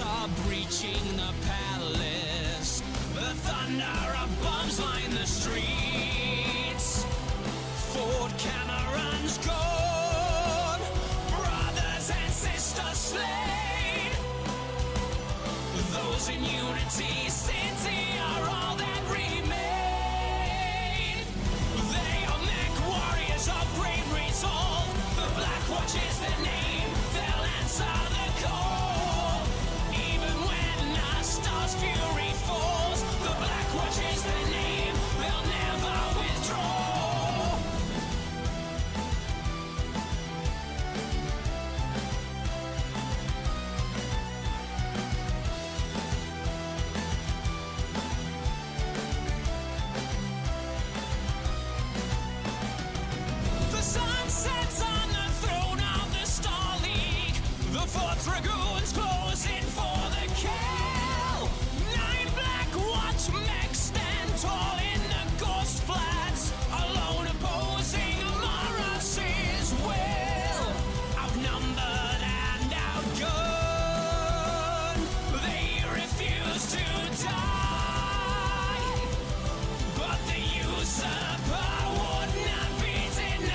are breaching the palace. The thunder of bombs line the streets. Fort Cameron's gone, brothers and sisters slain. Those in Unity City are all that remain. They are mech warriors of great resolve. The Black Watch is their name, they'll answer the call. Even when a star's fury falls, the Black Watch is their name, they'll never withdraw. The sun sets on the throne of the Star League. The 4th Dragoons close in for the kill. 9 Black Watch mechs stand tall in the Ghost Flats, alone opposing Morris's will. Outnumbered and outgunned, they refuse to die. But the usurper would not be denied.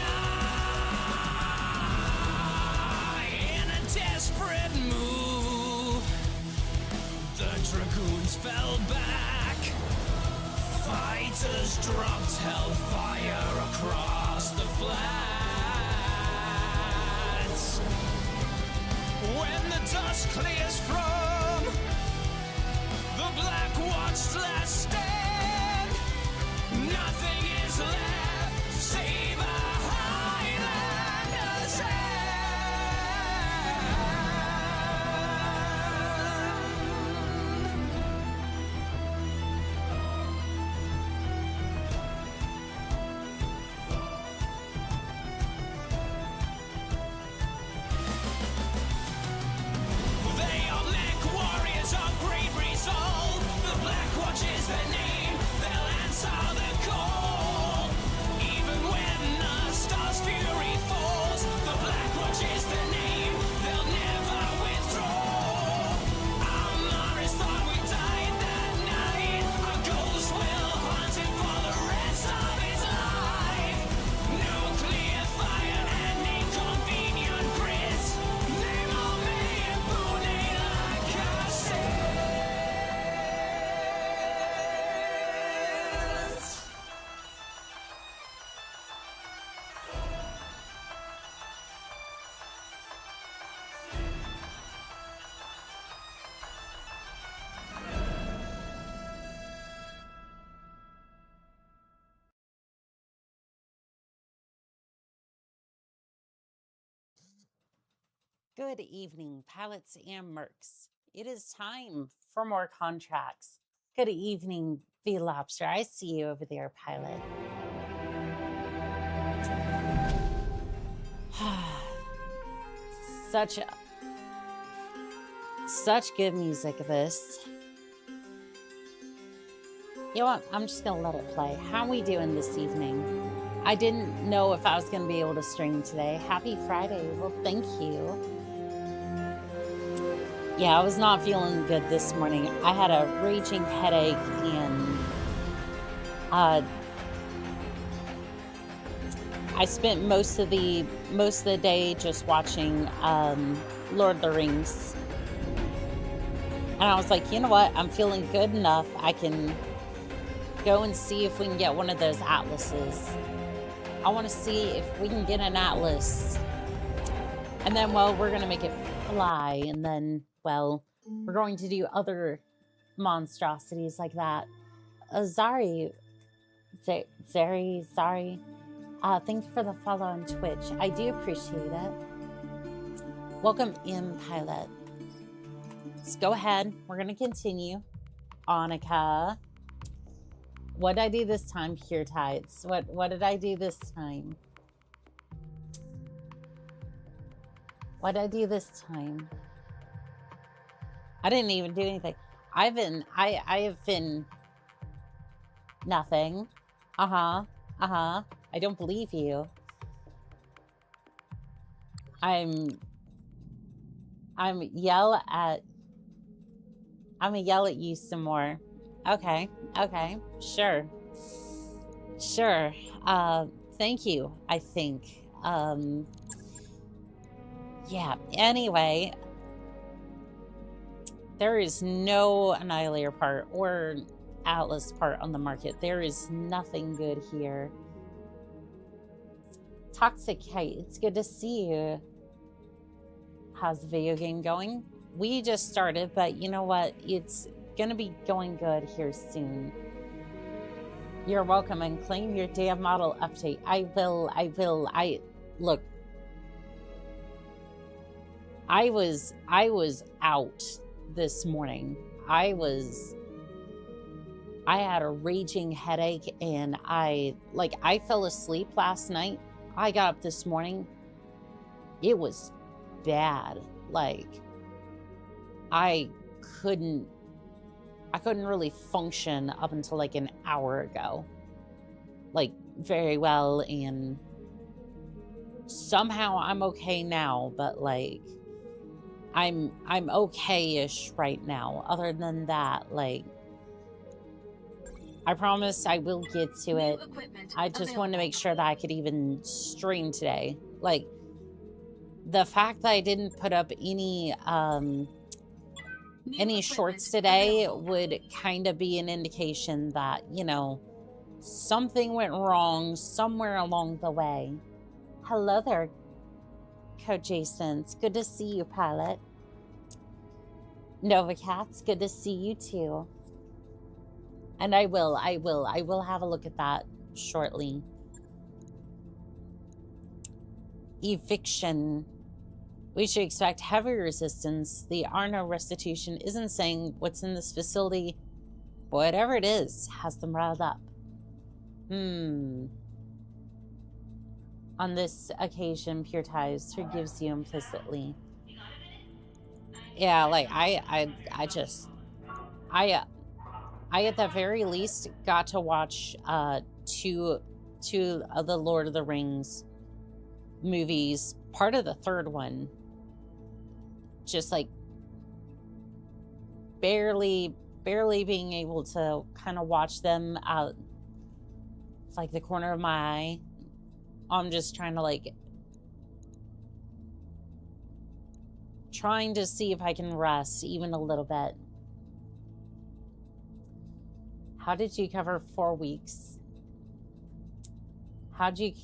In a desperate move, the Dragoons fell back. Fighters dropped hellfire across the flats. When the dust clears from the Black Watch's last stand, nothing is left save a Highlander's hand. They are mech warriors of great resolve. The Black Watch is their name, they'll answer the call. Even when the star's fury falls, the Black Watch is their name, they'll never withdraw. Our Morris thought we died that night. Our ghost will haunt him for the rest of his life. Nuclear fire and inconvenient grit. Name on me and Boone like I said. Good evening, pilots and mercs. It is time for more contracts. Good evening, V Lobster. I see you over there, pilot. Such good music, this. You know what? I'm just gonna let it play. How are we doing this evening? I didn't know if I was gonna be able to stream today. Happy Friday. Well, thank you. Yeah, I was not feeling good this morning. I had a raging headache and I spent most of the day just watching Lord of the Rings. And I was like, you know what? I'm feeling good enough. I can go and see if we can get one of those atlases. I want to see if we can get an atlas. And then, well, we're going to make it fly. And then, well, we're going to do other monstrosities like that. Zari, thank you for the follow on Twitch. I do appreciate it. Welcome in, pilot. Let's go ahead. We're going to continue. Annika. What did I do this time, Pure Tides? What did I do this time? What did I do this time? I didn't even do anything. I have been nothing. I don't believe you. I'm yell at I'm gonna yell at you some more. Okay, okay, sure. Sure. Thank you, I think. Yeah, anyway, there is no Annihilator part or Atlas part on the market. There is nothing good here. Toxic Kite, it's good to see you. How's the video game going? We just started, but you know what? It's gonna be going good here soon. You're welcome, and claim your damn model update. I will. Look. I was out this morning. I had a raging headache, and I fell asleep last night. I got up this morning. It was bad. Like, I couldn't really function up until like an hour ago, like very well, and somehow I'm okay now, but like I'm okay-ish right now. Other than that, like, I promise I will get to it. I just wanted to make sure that I could even stream today. Like, the fact that I didn't put up any shorts today would kind of be an indication that, you know, something went wrong somewhere along the way. Hello there, Code Jason. It's good to see you, Pilot. Nova Cats, good to see you too. And I will have a look at that shortly. Eviction. We should expect heavy resistance. The Arno restitution isn't saying what's in this facility. Whatever it is, has them riled up. On this occasion, Pure Ties forgives you implicitly. Yeah, like, I at the very least got to watch two of the Lord of the Rings movies, part of the third one. Just like barely being able to kind of watch them out like the corner of my eye. I'm just trying to see if I can rest even a little bit. How did you cover 4 weeks? How'd you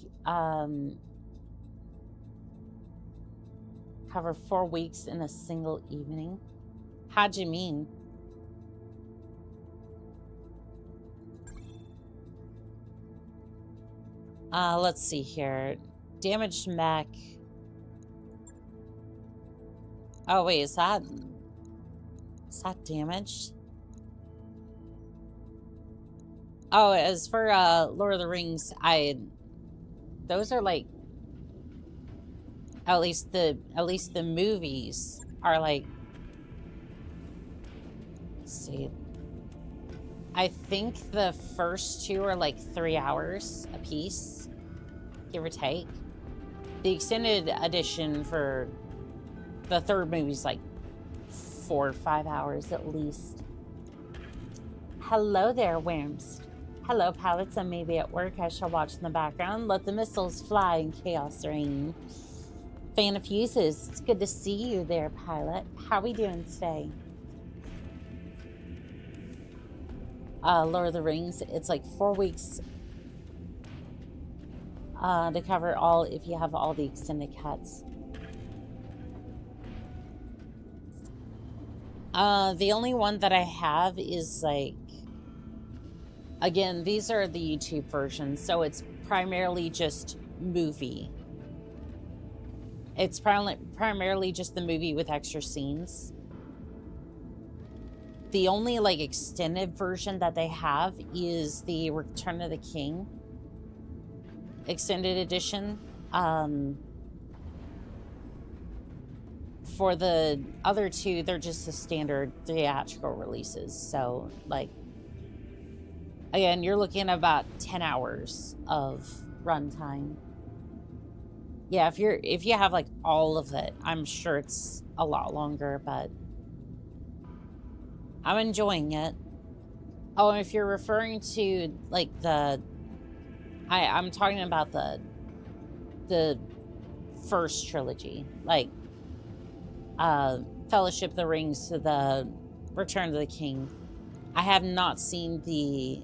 cover 4 weeks in a single evening? How'd you mean? Let's see here. Damaged mech. Oh wait, is that damaged? Oh, as for Lord of the Rings, those are like, at least the movies are like, let's see, I think the first two are like 3 hours a piece, give or take. The extended edition for the third movie is like 4 or 5 hours at least. Hello there, Worms. Hello, pilots. I may be at work. I shall watch in the background. Let the missiles fly and chaos reign. Fan of fuses. It's good to see you there, pilot. How are we doing today? Lord of the Rings. It's like 4 weeks to cover all, if you have all the extended cuts. The only one that I have is like, again, these are the YouTube versions, so it's primarily just movie. It's primarily just the movie with extra scenes. The only like extended version that they have is the Return of the King extended edition. For the other two, they're just the standard theatrical releases. So, like, again, you're looking at about 10 hours of runtime. Yeah, if you have like all of it, I'm sure it's a lot longer, but I'm enjoying it. Oh, and if you're referring to like I'm talking about the first trilogy, like Fellowship of the Rings to the Return of the King. I have not seen the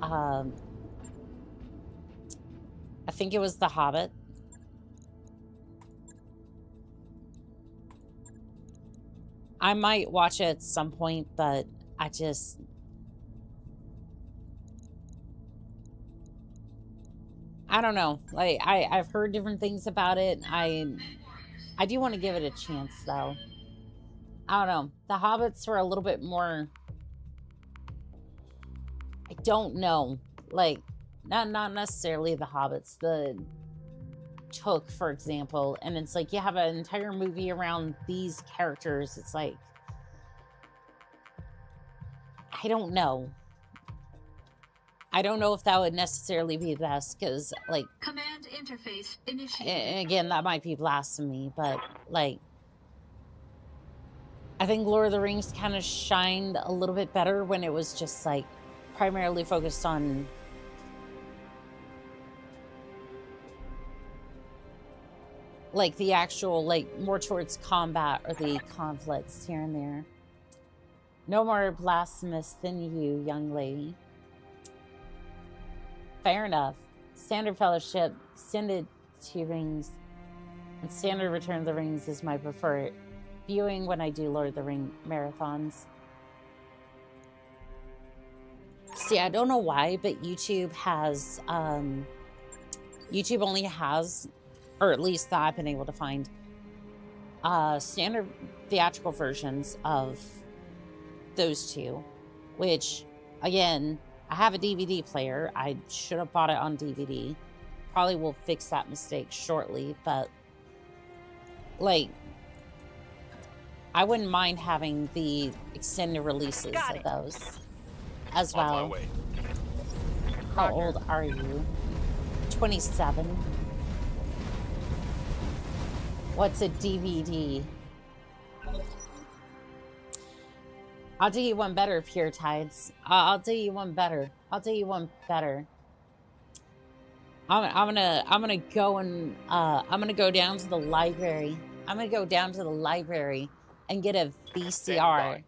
I think it was The Hobbit. I might watch it at some point, but I don't know. Like I've heard different things about it. I do want to give it a chance though. I don't know. The Hobbits were a little bit more, I don't know. Like not necessarily the Hobbits, the Took, for example, and it's like you have an entire movie around these characters. It's like, I don't know. I don't know if that would necessarily be the best, because like command interface initiated. Again, that might be blasphemy, but like I think Lord of the Rings kind of shined a little bit better when it was just like primarily focused on like the actual, like more towards combat or the conflicts here and there. No more blasphemous than you, young lady. Fair enough. Standard Fellowship, Standard Two Rings, and Standard Return of the Rings is my preferred viewing when I do Lord of the Ring marathons. See, I don't know why, but YouTube has, YouTube only has, or at least that I've been able to find, standard theatrical versions of those two, which, again, I have a DVD player. I should have bought it on DVD. Probably will fix that mistake shortly, but, like, I wouldn't mind having the extended releases of those as well. How old are you? 27. What's a DVD? I'll do you one better, Pure Tides. I'll do you one better. I'll do you one better. I'm gonna go and I'm gonna go down to the library. I'm gonna go down to the library and get a VCR.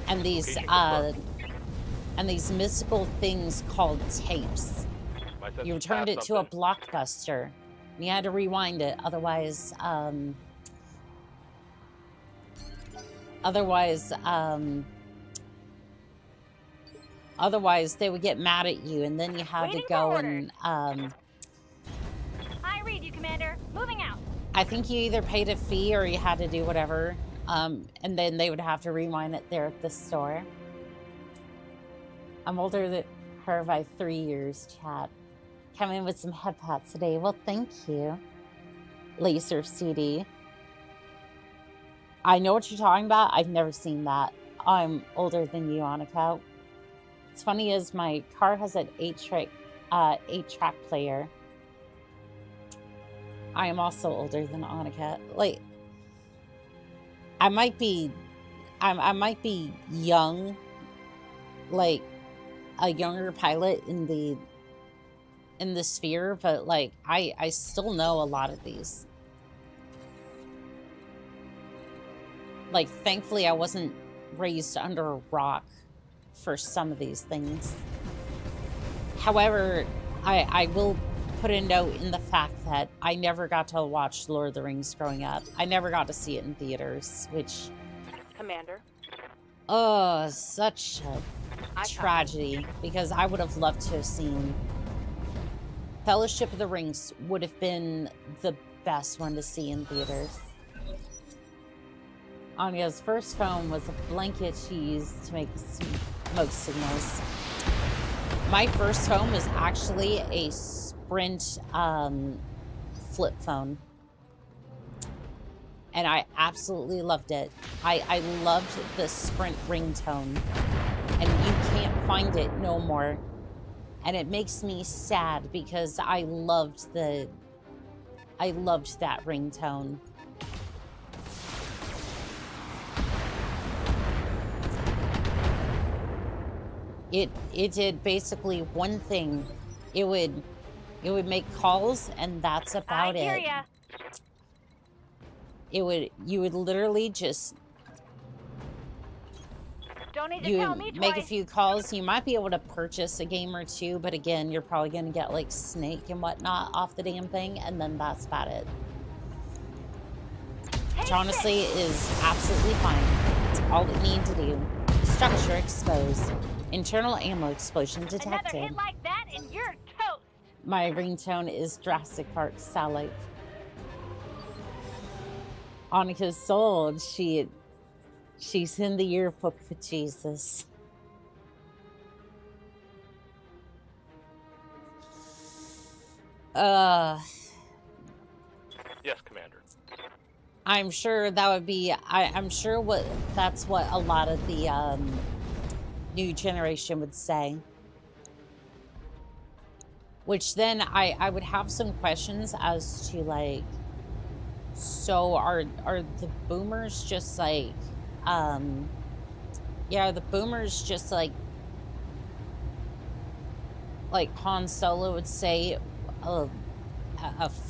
And these mystical things called tapes. You returned it to a Blockbuster. And you had to rewind it, otherwise they would get mad at you, and then you had to go and I read you, Commander. Moving out. I think you either paid a fee or you had to do whatever, and then they would have to rewind it there at the store. I'm older than her by 3 years, chat. Come in with some head pats today. Well, thank you, Laser CD. I know what you're talking about. I've never seen that. I'm older than you, Annika. What's funny is my car has an 8-track player. I am also older than Annika. Like, I might be young, like a younger pilot in the sphere, but like I still know a lot of these. Like, thankfully I wasn't raised under a rock for some of these things. However, I will put a note in the fact that I never got to watch Lord of the Rings growing up. I never got to see it in theaters, which, Commander. oh, such a tragedy, because I would have loved to have seen Fellowship of the Rings. Would have been the best one to see in theaters. Anya's first phone was a blanket she used to make smoke signals. My first phone was actually a Sprint flip phone. And I absolutely loved it. I loved the Sprint ringtone. And you can't find it no more. And it makes me sad because I loved that ringtone. It did basically one thing. It would make calls, and that's about I hear it. ya. You would literally just Don't need to you tell would me make a twice. few calls. You might be able to purchase a game or two, but again, you're probably gonna get like Snake and whatnot off the damn thing, and then that's about it. Which honestly is absolutely fine. It's all we need to do. Structure exposed. Internal ammo explosion Another detected. hit like that and you're toast. My ringtone is Jurassic Park Satellite. Annika's sold. She's in the yearbook for Jesus. Yes, Commander. I'm sure that would be. I'm sure that's what a lot of the new generation would say. Which then I would have some questions as to like, so are the boomers just like, yeah, are the boomers just like Han Solo would say, a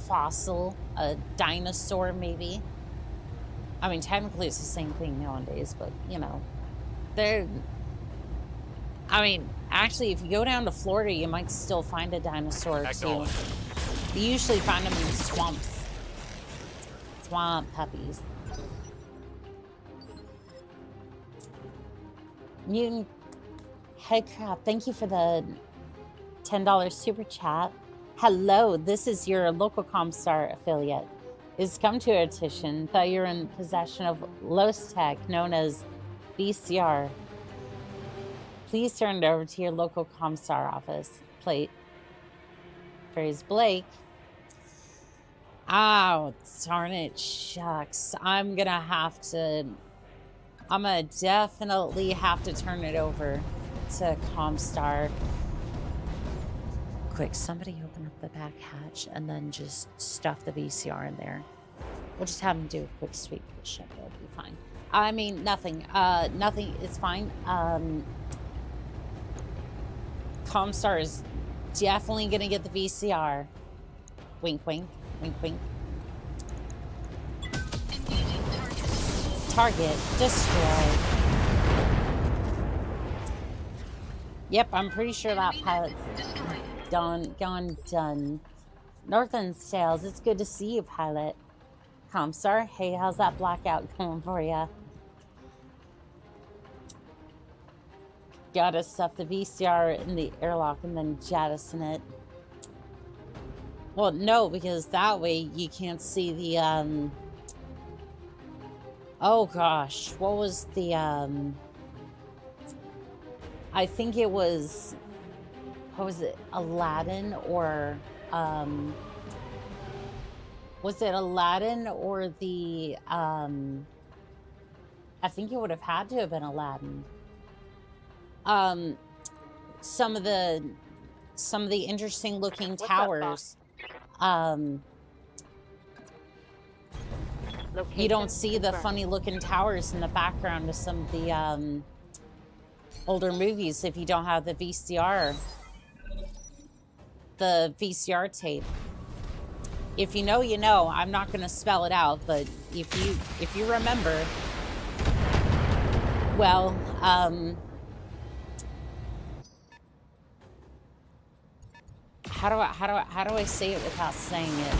fossil, a dinosaur maybe? I mean, technically it's the same thing nowadays, but you know, I mean, actually, if you go down to Florida, you might still find a dinosaur too. You usually find them in the swamps. Swamp puppies. Mutant Headcrab, thank you for the $10 super chat. Hello, this is your local Comstar affiliate. It's come to your attention that you're in possession of Los Tech, known as VCR. Please turn it over to your local Comstar office. Plate. Praise Blake. Oh, darn it, shucks. I'm gonna definitely have to turn it over to Comstar. Quick, somebody open up the back hatch and then just stuff the VCR in there. We'll just have them do a quick sweep of the ship. It'll be fine. I mean, nothing. Nothing. It's fine. Comstar is definitely gonna get the VCR. Wink, wink, wink, wink. Target destroyed. Yep, I'm pretty sure that pilot's done. Northern Sales, it's good to see you, pilot. Comstar, hey, how's that blackout going for ya? Gotta stuff the VCR in the airlock and then jettison it. Well, no, because that way you can't see the, oh gosh, what was the, I think it was, what was it, Aladdin or, was it Aladdin or the, I think it would have had to have been Aladdin. Some of the interesting looking towers, you don't see the funny looking towers in the background of some of the, older movies if you don't have the VCR tape. If you know, you know. I'm not going to spell it out, but if you remember, well, how do I say it without saying it?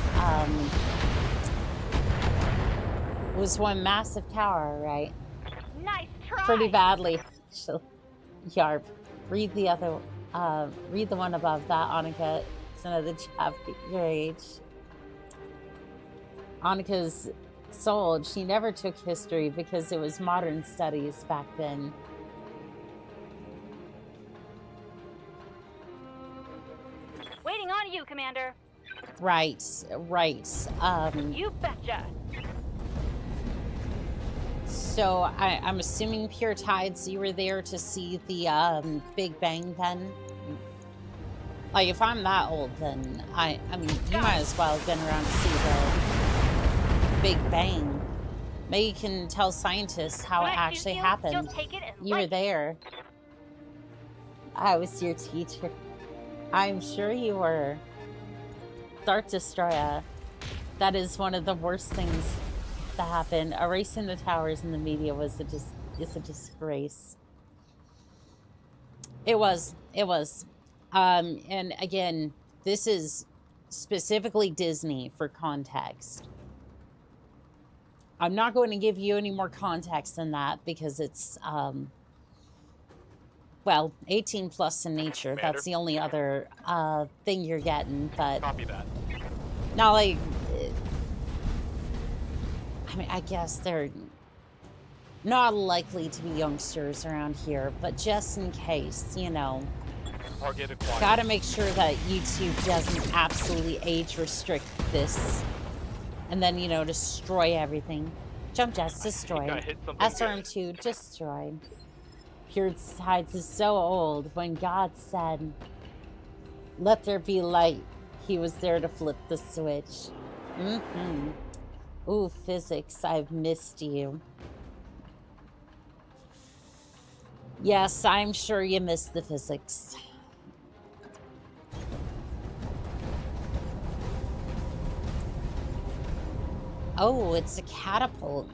It was one massive tower, right? Nice try. Pretty badly. Yarp. Read the other, read the one above that, Annika. It's another chap your age. Annika's sold. She never took history because it was modern studies back then. Waiting on you, Commander. Right. You betcha. So I'm assuming Pure Tides, you were there to see the Big Bang then? Like, if I'm that old, then I mean, you might as well have been around to see the Big Bang. Maybe you can tell scientists how it actually happened. Take it and You were there. I was your teacher. I'm sure you were. Start Destroyer. That is one of the worst things that happened. Erasing the towers in the media was it's a disgrace. It was. And again, this is specifically Disney for context. I'm not going to give you any more context than that because it's, well, 18 plus in nature. Commander? That's the only other thing you're getting, but Copy that. not like, I mean, I guess they're not likely to be youngsters around here, but just in case, you know, Target acquired. gotta make sure that YouTube doesn't absolutely age restrict this. And then, you know, destroy everything. Jump jets destroyed. I hit something SRM2 destroyed. Pure Tides is so old. When God said, let there be light, he was there to flip the switch. Ooh, physics, I've missed you. Yes, I'm sure you missed the physics. Oh, it's a catapult.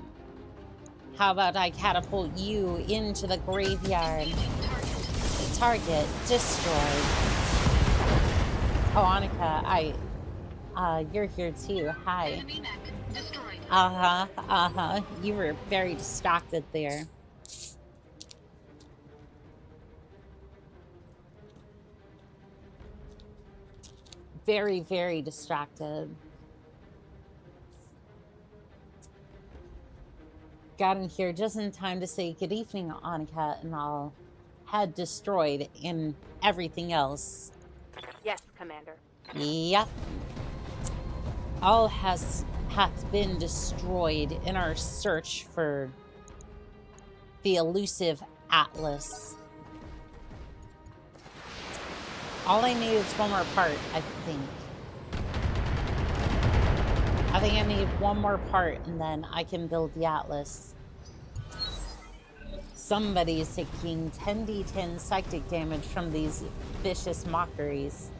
How about I catapult you into the graveyard? Target destroyed. Oh, Annika, you're here too. Hi. Enemy mech destroyed. You were very distracted there. Very, very distracted. Got in here just in time to say good evening, Annika, and all had destroyed and everything else. Yes, Commander. Yep. All hath been destroyed in our search for the elusive Atlas. All I need is one more part, I think. I think I need one more part and then I can build the Atlas. Somebody is taking 10d10 psychic damage from these vicious mockeries.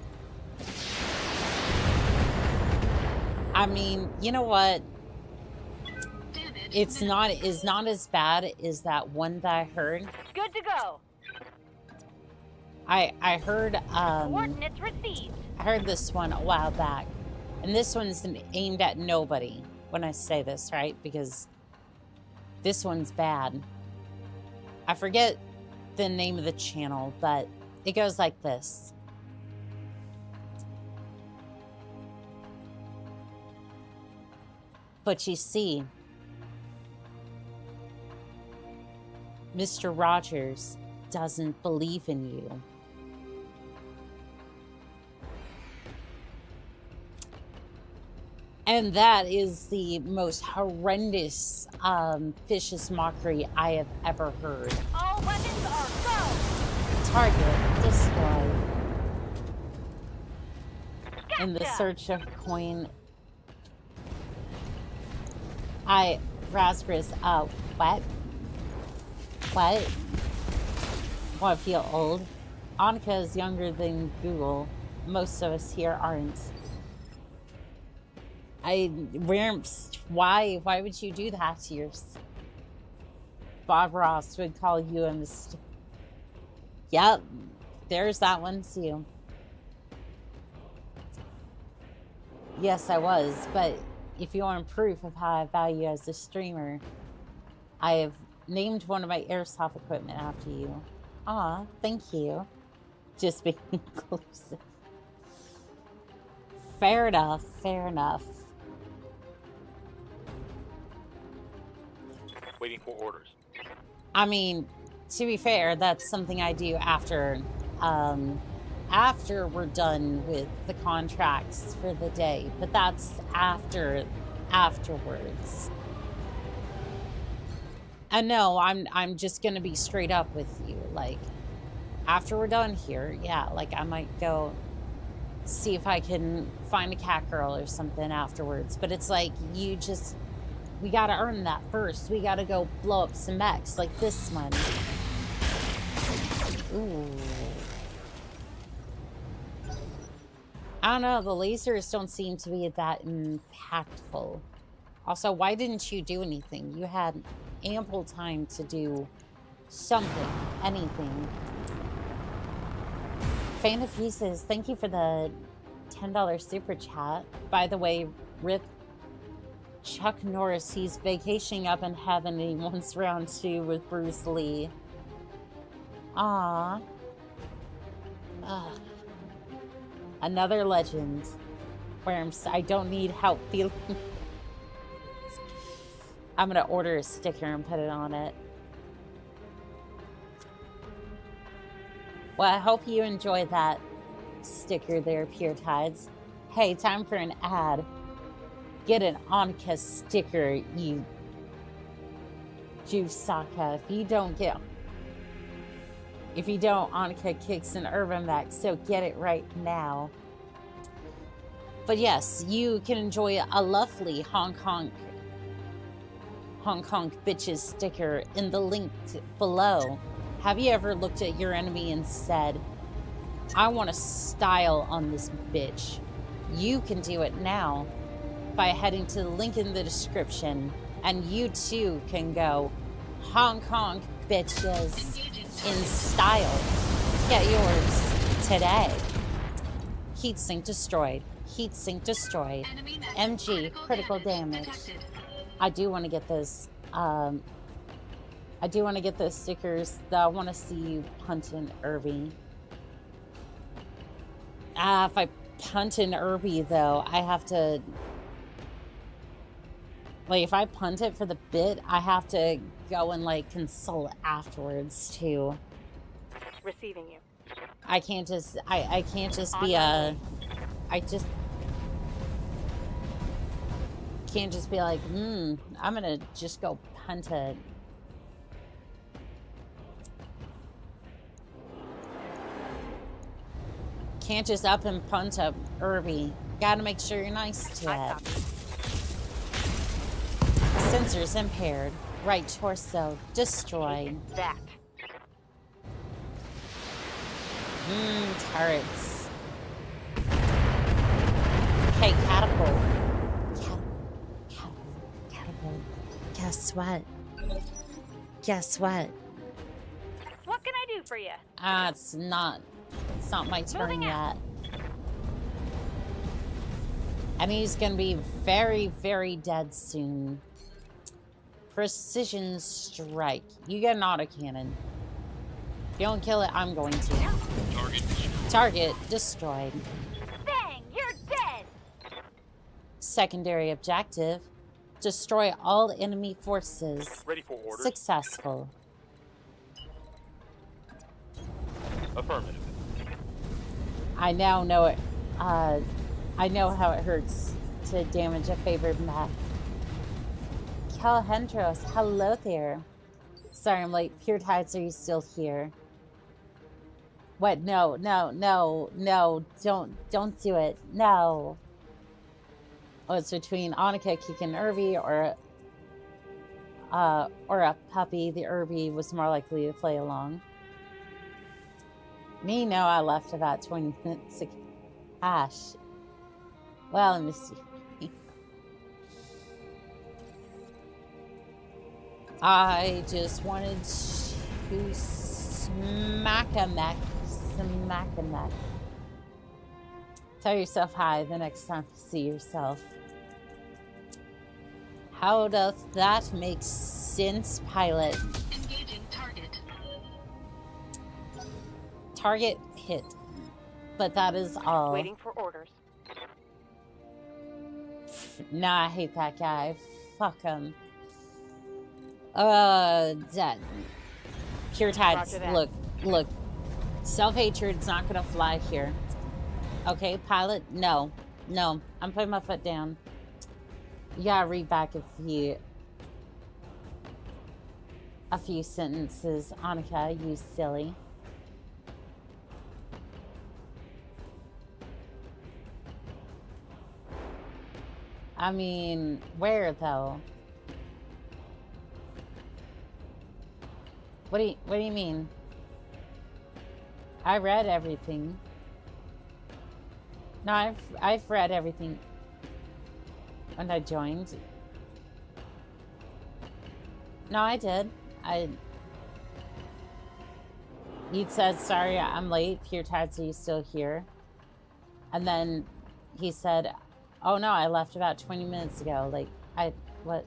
I mean, you know what? It's not as bad as that one that I heard. Good to go. I heard Coordinates received. I heard this one a while back. And this one's aimed at nobody when I say this, right? Because this one's bad. I forget the name of the channel, but it goes like this. But you see, Mr. Rogers doesn't believe in you. And that is the most horrendous, vicious mockery I have ever heard. All weapons are go. Target destroyed. Gotcha. In the search of coin. Raspberries, what? What? Oh, I feel old. Annika is younger than Google. Most of us here aren't. Why would you do that to yourself? Bob Ross would call you a mistake. Yep, there's that one too. Yes, I was, but if you want proof of how I value you as a streamer, I have named one of my airsoft equipment after you. Aw, thank you. Just being inclusive. Fair enough, fair enough. Waiting for orders. I mean, to be fair, that's something I do after we're done with the contracts for the day. But that's afterwards. And no, I'm just gonna be straight up with you. Like, after we're done here, yeah, like I might go see if I can find a cat girl or something afterwards. But it's like we gotta earn that first. We gotta go blow up some mechs like this one. Ooh. I don't know, the lasers don't seem to be that impactful. Also, why didn't you do anything? You had ample time to do something, anything. Fan of Pieces, thank you for the $10 super chat. By the way, rip Chuck Norris, he's vacationing up in heaven and he wants round 2 with Bruce Lee. Aww. Ugh. Another legend where I don't need help feeling. I'm gonna order a sticker and put it on it. Well, I hope you enjoy that sticker there, Pure Tides. Hey, time for an ad. Get an Annika sticker, you Jusaka. If you don't, Annika kicks an urban back, so get it right now. But yes, you can enjoy a lovely Hong Kong bitches sticker in the link below. Have you ever looked at your enemy and said, I want a style on this bitch? You can do it now by heading to the link in the description, and you too can go Hong Kong bitches in style. Get yours today. Heatsink destroyed. Heatsink destroyed. MG critical damage. I do want to get those. I do want to get those stickers. Though I want to see you punting Irby. If I punt an Irby, though, I have to. Like, if I punt it for the bit, I have to go and, like, consult afterwards, too. Receiving you. I can't just, I can't just be a, I just can't just be like, I'm gonna just go punt it. Can't just up and punt up Irby. Gotta make sure you're nice to it. Sensors impaired. Right torso destroyed. That. Turrets. Okay, catapult. Catapult. Guess what? Guess what? What can I do for you? It's not my turn yet. And he's gonna be very, very dead soon. Precision strike. You get an autocannon. If you don't kill it, I'm going to. Target destroyed. Bang! You're dead! Secondary objective. Destroy all enemy forces. Ready for orders. Successful. Affirmative. I now know it. I know how it hurts to damage a favored mech. Calhendros, hello there. Sorry, I'm late. Pure Tides, are you still here? What? No, don't do it. No. Oh, it's between Annika kicking Irby or a puppy. The Irby was more likely to play along. Me, no, I left about 20 minutes ago. Gosh. Well, let me see. I just wanted to smack a mech. Tell yourself hi the next time you see yourself. How doth that make sense, pilot? Engaging target. Target hit. But that is all. Waiting for orders. Nah, I hate that guy. Fuck him. Dead. Pure Tides. Look. Self-hatred's not gonna fly here. Okay, pilot? No. I'm putting my foot down. You gotta read back a few sentences. Annika, you silly. I mean, where though? What do you mean? I read everything. No, I've read everything when I joined. No, I did. He said, sorry, I'm late. Pure Tides, are you still here? And then he said, oh no, I left about 20 minutes ago. Like, what?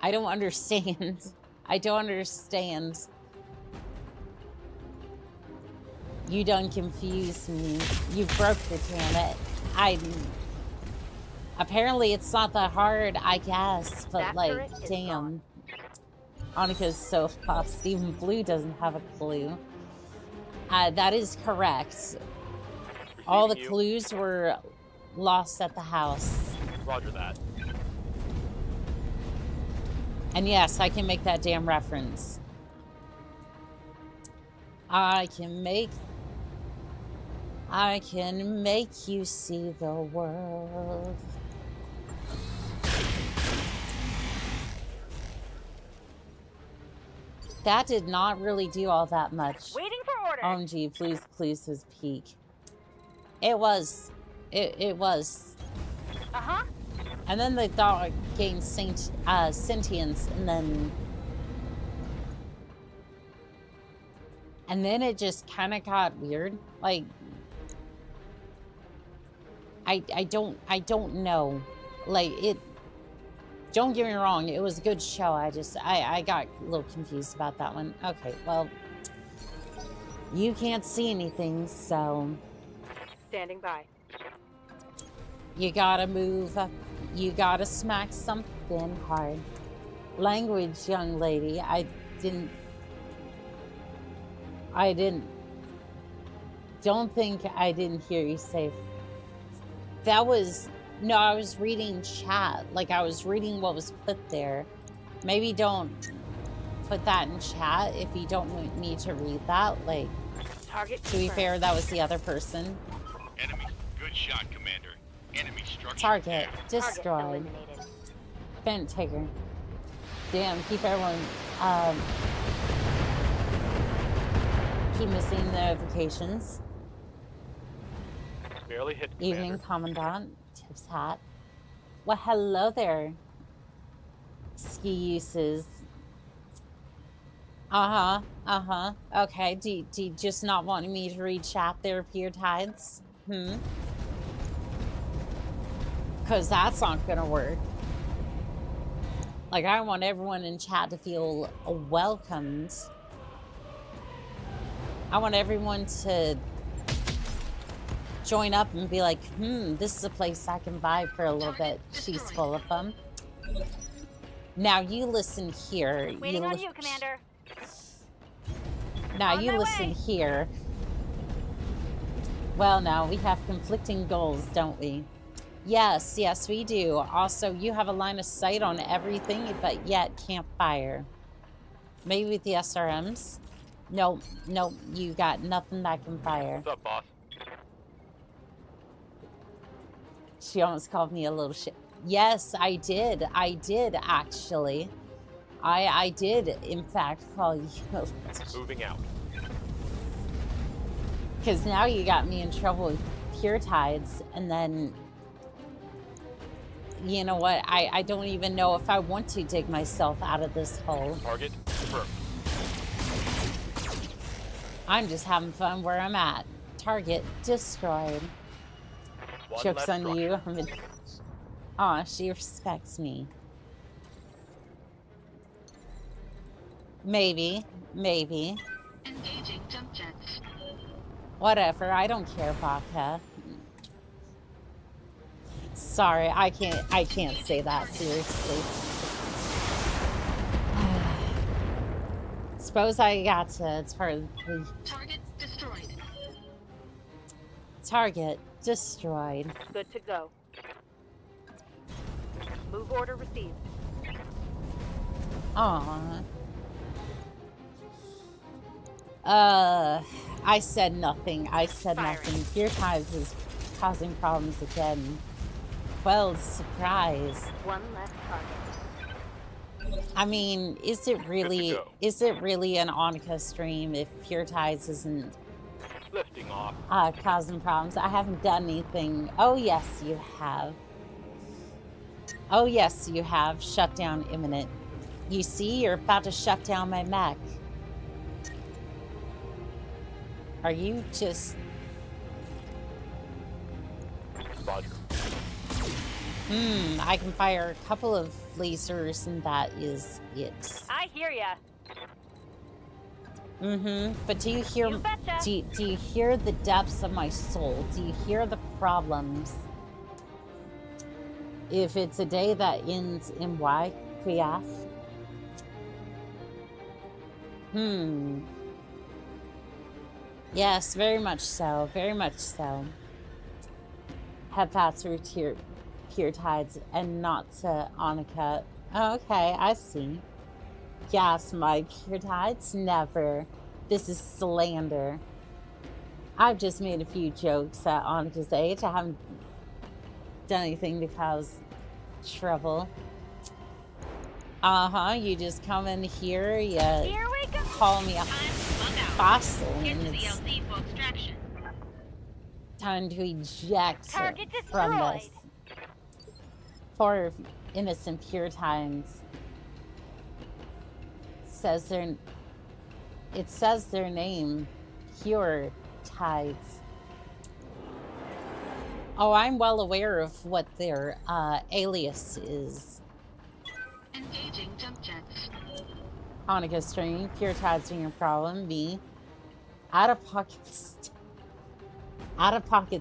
I don't understand. I don't understand. You done confused me. You broke the gamut. Apparently it's not that hard, I guess, but That like, turret is damn. gone. Annika's so puffed. Even Blue doesn't have a clue. That is correct. All the Receiving you. clues were lost at the house. Roger that. And yes, I can make that damn reference. I can make you see the world. That did not really do all that much. Waiting for orders. OMG, please his peak. It was. It was. Uh-huh. And then the dog gained sentience, and then it just kind of got weird. Like, I don't know. Like, it. Don't get me wrong, it was a good show. I got a little confused about that one. Okay, well, you can't see anything, so Standing by. you gotta move up. You gotta smack something hard. Language, young lady. I don't think I didn't hear you say. That was, no, I was reading chat. Like, I was reading what was put there. Maybe don't put that in chat if you don't need to read that. Like, Target to be confirmed. fair, that was the other person. Enemy. Good shot, Commander. Enemy structure. Target down. Target destroyed. eliminated. Vent taker. Damn, keep everyone, keep missing notifications. Barely hit Evening Commander. Commandant, tips hat. Well, hello there, ski uses. Okay, do you just not want me to read chat there, Pure Tides? Because that's not gonna work. Like, I want everyone in chat to feel welcomed. I want everyone to join up and be like, this is a place I can vibe for a little bit. She's full of them. Now you listen here. Waiting on you, Commander. Now On you my listen way. here. Well, now we have conflicting goals, don't we? Yes, we do. Also, you have a line of sight on everything, but yet can't fire. Maybe with the SRMs? Nope, you got nothing that can fire. What's up, boss? She almost called me a little shit. Yes, I did actually. I did, in fact, call you a little shit. Moving out. Because now you got me in trouble with Pure Tides, and then, you know what, I don't even know if I want to dig myself out of this hole. Target confirmed. I'm just having fun where I'm at. Target destroyed. One Joke's less on you. structure. Aw, she respects me. Maybe. Engaging jump jets. Whatever, I don't care, Baka. Sorry, I can't say that, seriously. Suppose I got to, it's part of the Target destroyed. target destroyed. Good to go. Move order received. Aw. I said nothing. Firing. Pure Tides is causing problems again. Well, surprise. One less target. I mean, is it really go. an Onika stream if Pure Tides isn't Lifting off. Causing problems. I haven't done anything. Oh, yes, you have. Oh, yes, you have. Shutdown imminent. You see, you're about to shut down my mech. Are you just... Roger. I can fire a couple of lasers and that is it. I hear ya. But do you hear... You betcha. Do you hear the depths of my soul? Do you hear the problems? If it's a day that ends in Y, Kriaf. Yes, very much so. Very much so. Head faster to pure tides and not to Oni-chan. Oh, okay, I see. Yes, my pure tides? Never. This is slander. I've just made a few jokes at Oni-chan's age. I haven't done anything to cause trouble. You just come in here, you Here we go. call me a fossil, and Get to the it's LZ for extraction. time to eject Target from destroyed. this. Poor innocent Puritans. It says their name, Pure Tides. Oh, I'm well aware of what their alias is. Engaging jump jets. Hanukkah stream, Pure Tides being a problem. Me, out of pocket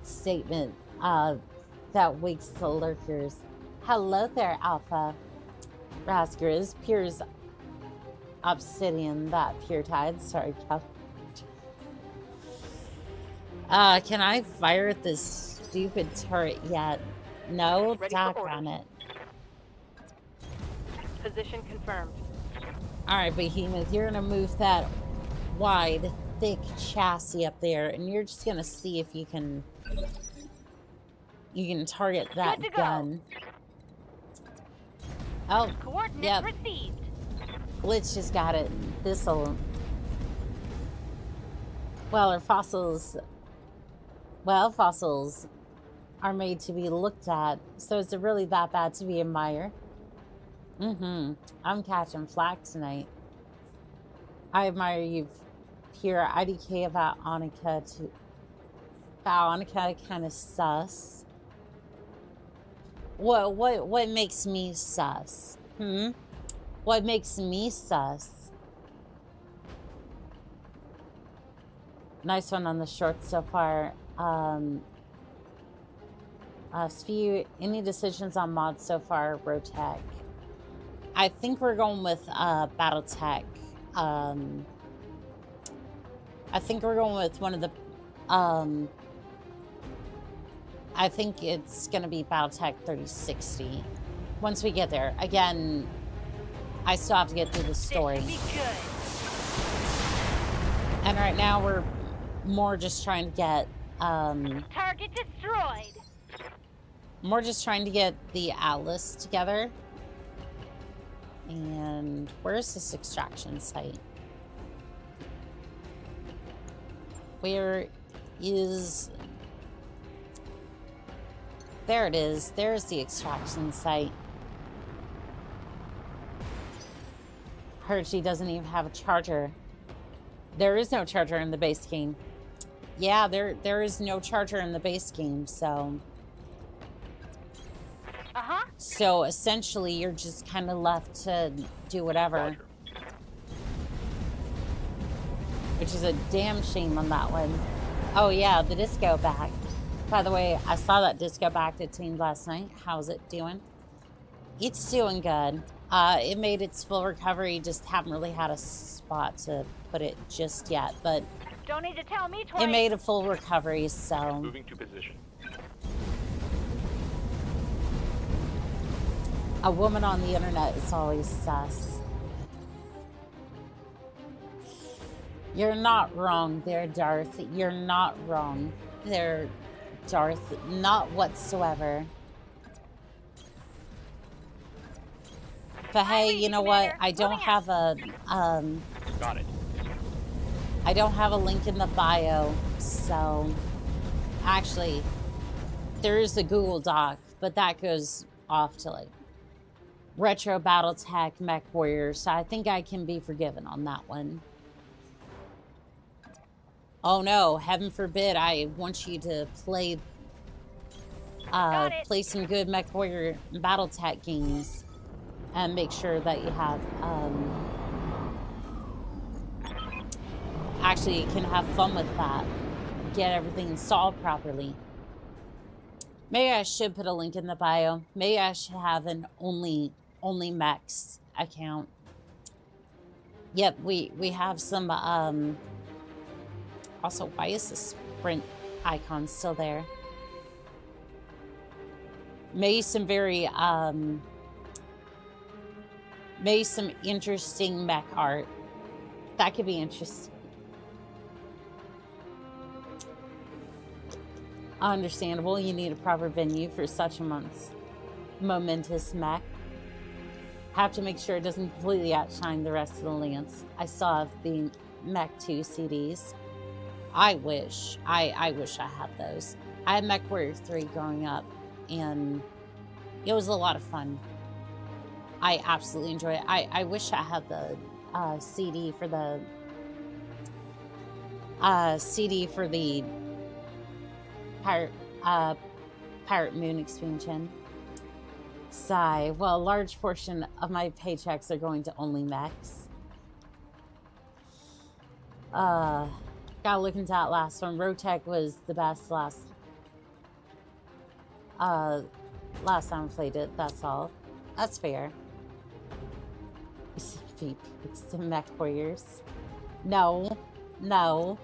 statement that wakes the lurkers. Hello there, Alpha. Raskers, Pure's obsidian, that Pure Tide. Sorry, Cal. Can I fire at this stupid turret yet? No, Ready for dock orders. on it. Position confirmed. Alright, Behemoth, you're gonna move that wide, thick chassis up there, and you're just gonna see if you can target that Good to go. gun. Oh, Coordinates yep. received. Glitch just got it. This'll... Well, our fossils... Well, fossils are made to be looked at, so is it really that bad to be admired? I'm catching flack tonight. I admire you, Pure. IDK about Oni-chan to... Wow, Oni-chan kind of sus. What makes me sus? What makes me sus? Nice one on the short so far. Svi, any decisions on mods so far? Rotech. I think we're going with Battletech. I think we're going with one of the... I think it's going to be Battletech 3060. Once we get there. Again, I still have to get through the story. This should be good. And right now we're more just trying to get... Target destroyed. more just trying to get the Atlas together. And where's this extraction site? Where is... There it is. There's the extraction site. Heard she doesn't even have a charger. There is no charger in the base game. Yeah, there is no charger in the base game, so... So essentially, you're just kind of left to do whatever. Roger. Which is a damn shame on that one. Oh yeah, the disco back. By the way, I saw that disco back detained last night. How's it doing? It's doing good. It made its full recovery, just haven't really had a spot to put it just yet, but Don't need to tell me twice. it made a full recovery, so... Moving to position. A woman on the internet is always sus. You're not wrong there, Darth. You're not wrong there, Darth. Not whatsoever. But hey, you know what? I don't have a, Got it. I don't have a link in the bio, so actually, there is a Google Doc, but that goes off to like Retro Battletech Mech Warrior, so I think I can be forgiven on that one. Oh no, heaven forbid, I want you to play play some good Mech Warrior Battletech games and make sure that you have actually you can have fun with that. Get everything installed properly. Maybe I should put a link in the bio. Maybe I should have an only mechs account. Yep, we have some also, why is the sprint icon still there? Maybe some very maybe some interesting mech art. That could be interesting. Understandable, you need a proper venue for such a momentous mech. Have to make sure it doesn't completely outshine the rest of the Lance. I still have the Mech 2 CDs. I wish I had those. I had Mech Warrior 3 growing up, and it was a lot of fun. I absolutely enjoy it. I wish I had the CD for the Pirate Moon expansion. Sigh. Well, a large portion of my paychecks are going to only mechs. Gotta look into that last one. Rotech was the best last time I played it, that's all. That's fair. Some mech warriors. No. No.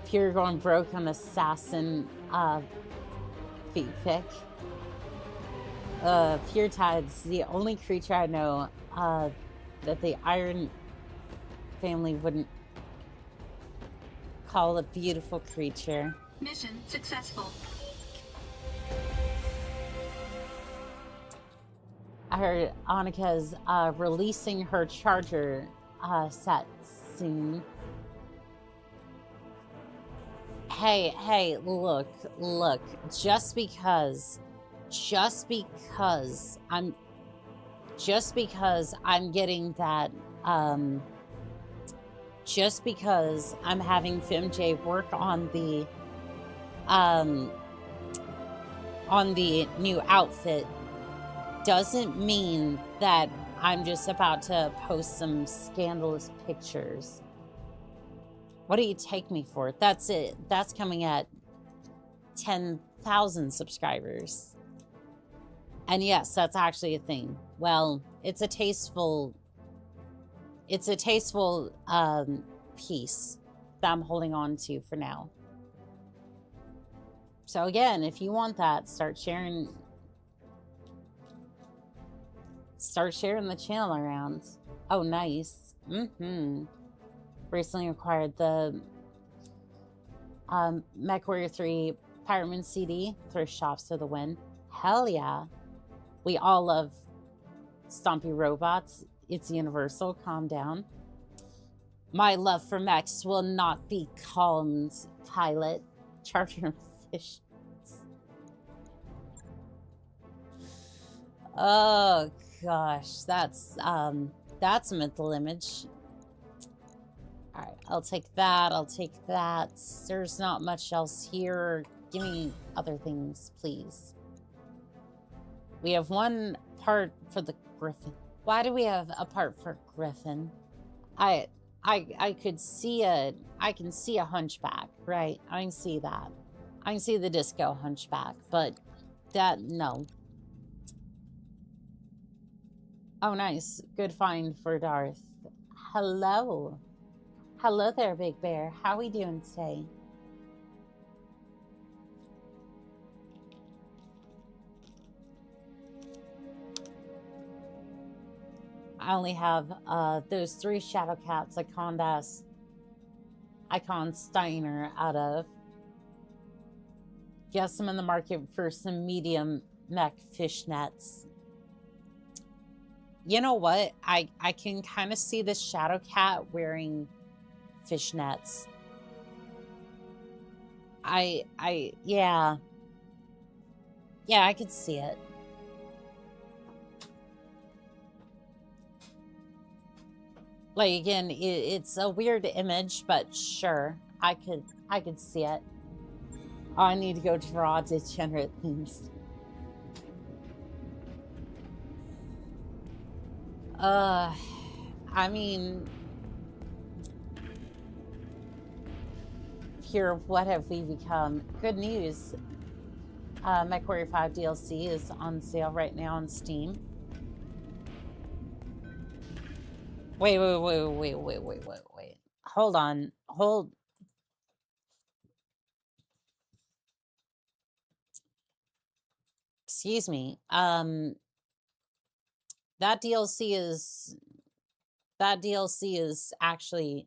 If you're going broke on assassin feet pick. Pure Tide's the only creature I know that the Iron family wouldn't call a beautiful creature. Mission successful. I heard Annika's releasing her charger set soon. Hey, look, just because I'm getting that, just because I'm having FemJ work on the new outfit doesn't mean that I'm just about to post some scandalous pictures. What do you take me for? That's it. That's coming at 10,000 subscribers. And yes, that's actually a thing. Well, it's a tasteful piece that I'm holding on to for now. So again, if you want that, start sharing the channel around. Oh, nice. Recently acquired the Mech Warrior 3 Pirate Moon CD. Thrift shops for the win. Hell yeah. We all love stompy robots. It's universal. Calm down. My love for mechs will not be calmed, pilot. Charger and fish. Oh gosh, that's a mental image. All right, I'll take that. There's not much else here. Give me other things, please. We have one part for the Griffin. Why do we have a part for Griffin? I can see a hunchback, right? I can see that. I can see the disco hunchback, but that, no. Oh, nice. Good find for Darth. Hello. Hello there, Big Bear. How are we doing today? I only have those 3 Shadow Cats Icon Steiner out of. Guess I'm in the market for some medium mech fishnets. You know what? I can kind of see the shadow cat wearing fishnets. Yeah. Yeah, I could see it. Like, again, it's a weird image, but sure, I could see it. Oh, I need to go draw degenerate things. I mean, here, what have we become? Good news. MechWarrior 5 DLC is on sale right now on Steam. Wait. Hold on. Excuse me. That DLC is actually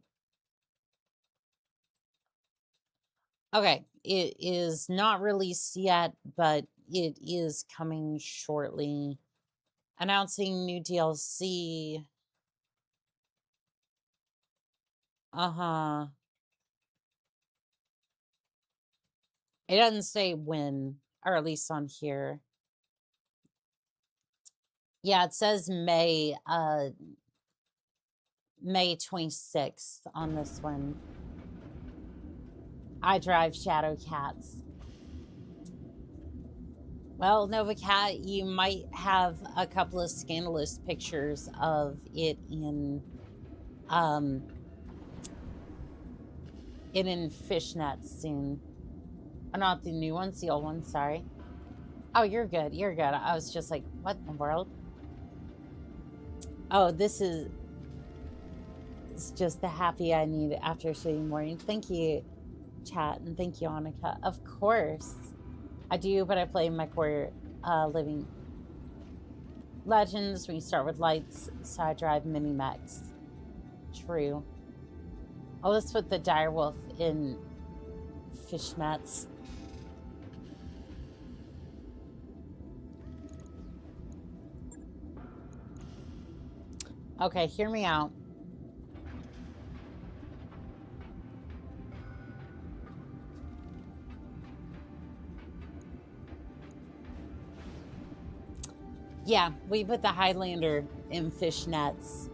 okay. It is not released yet, but it is coming shortly. Announcing new DLC. Uh-huh. It doesn't say when, or at least on here. Yeah, it says May 26th on this one. I drive shadow cats. Well, Nova Cat, you might have a couple of scandalous pictures of it in fishnets soon. Oh, not the new ones, the old ones, sorry. Oh, you're good. You're good. I was just like, what in the world? Oh, it's just the happy I need after a shitty morning. Thank you, chat, and thank you, Annika. Of course. I do, but I play MechWarrior Living Legends. We start with lights, so I drive mini mechs. True. Oh, let's put the direwolf in fishnets. Okay, hear me out. Yeah, we put the Highlander in fishnets.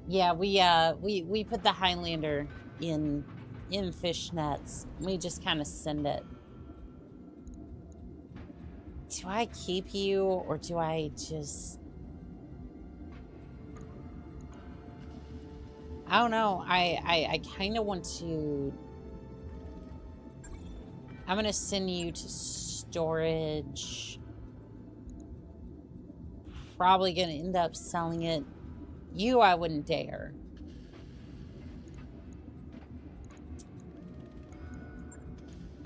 Yeah, we put the Highlander in fishnets. We just kind of send it. Do I keep you, or do I just... I don't know. I kind of want to... I'm going to send you to storage. Probably going to end up selling it. You, I wouldn't dare.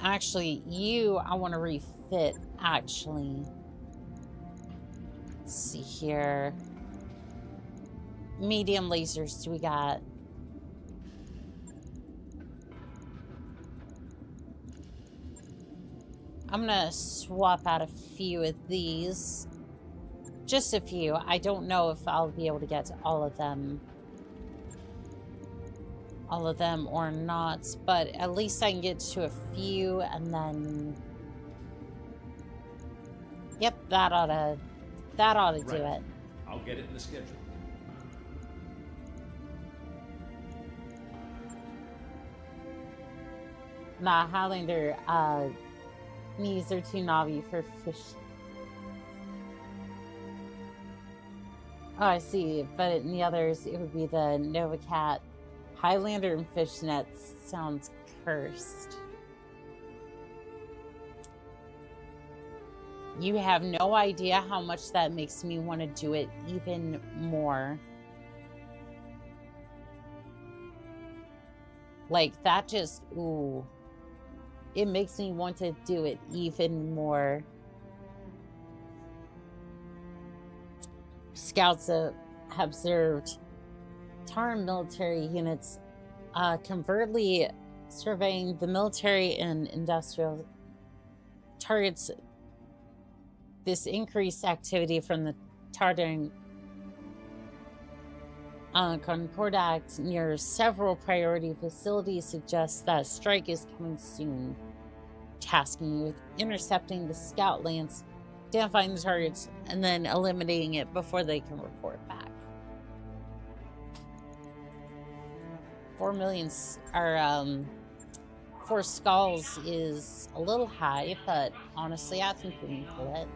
Actually, you, I want to refit, actually. Let's see here. Medium lasers do we got? I'm gonna swap out a few of these. Just a few. I don't know if I'll be able to get to all of them. All of them or not, but at least I can get to a few, and then... Yep, that ought to do it. I'll get it in the schedule. Nah, Highlander, knees are too knobby for fish. Oh, I see. But in the others, it would be the Nova Cat. Highlander and fishnets sounds cursed. You have no idea how much that makes me want to do it even more. Like, that just, ooh. It makes me want to do it even more. Scouts have observed Terran military units covertly surveying the military and industrial targets this increased activity from the Tartan Concordat near several priority facilities suggests that a strike is coming soon, tasking you with intercepting the scout lance, identifying the targets, and then eliminating it before they can report back. 4 million, or 4 skulls is a little high, but honestly, I think we can pull it.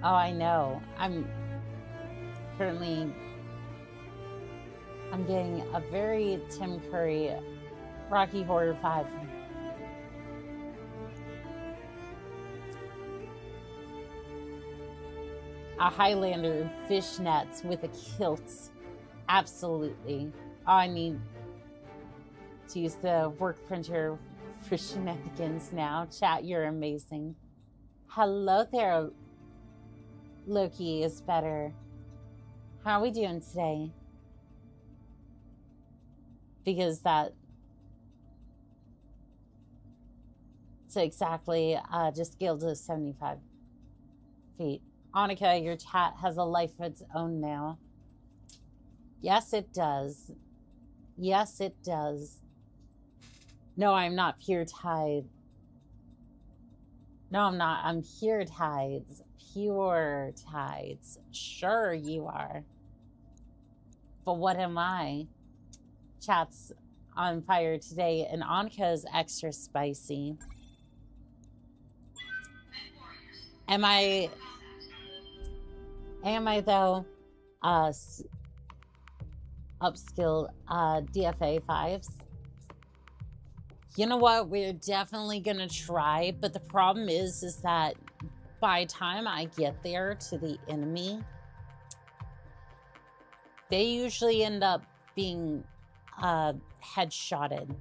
Oh, I know. I'm getting a very Tim Curry Rocky Horror 5. A Highlander fishnets with a kilt. Absolutely. Oh, I need to use the work printer for shenanigans now. Chat, you're amazing. Hello there, Loki is better. How are we doing today? Because that's exactly just scaled to 75 feet. Annika, your chat has a life of its own now. Yes, it does. Yes, it does. No, I'm not pure tide. No, I'm not. I'm pure tides. Pure tides. Sure you are. But what am I? Chat's on fire today, and Anka's extra spicy. Am I though? Upskill DFA 5s. You know what? We're definitely gonna try, but the problem is that by the time I get there to the enemy, they usually end up being headshotted.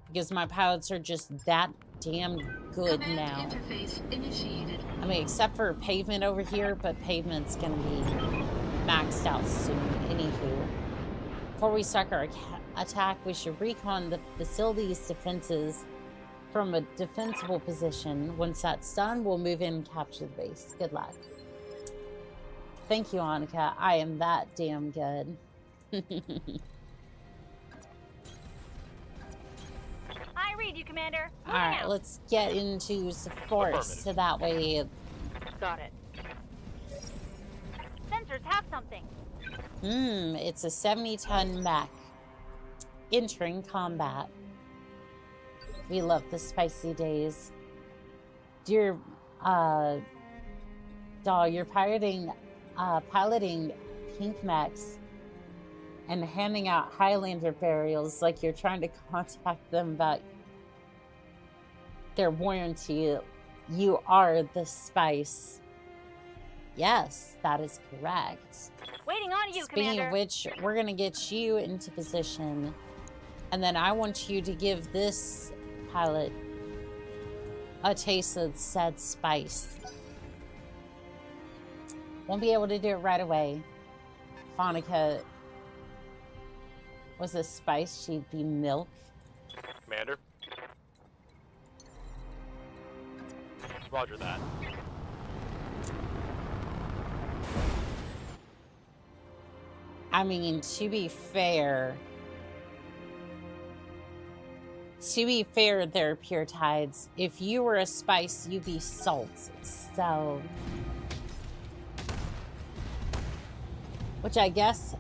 Because my pilots are just that damn good now. Interface initiated. I mean, except for pavement over here, but pavement's gonna be maxed out soon. Anywho, before we start our attack, we should recon the facility's defenses from a defensible position. Once that's done, we'll move in and capture the base. Good luck. Thank you, Annika. I am that damn good. I read you, Commander. Alright, let's get into support so that way. Got it. Sensors have something. It's a 70-ton mech entering combat. We love the spicy days. Dear doll, you're piloting pink mechs and handing out Highlander burials like you're trying to contact them about their warranty. You are the spice. Yes, that is correct. Waiting on you, Speaking Commander. of which, we're going to get you into position. And then I want you to give this pilot a taste of said spice. Won't be able to do it right away. Phonica was a spice, she'd be milk. Commander. Roger that. I mean, to be fair, they're pure tides. If you were a spice, you'd be salt. So, which I guess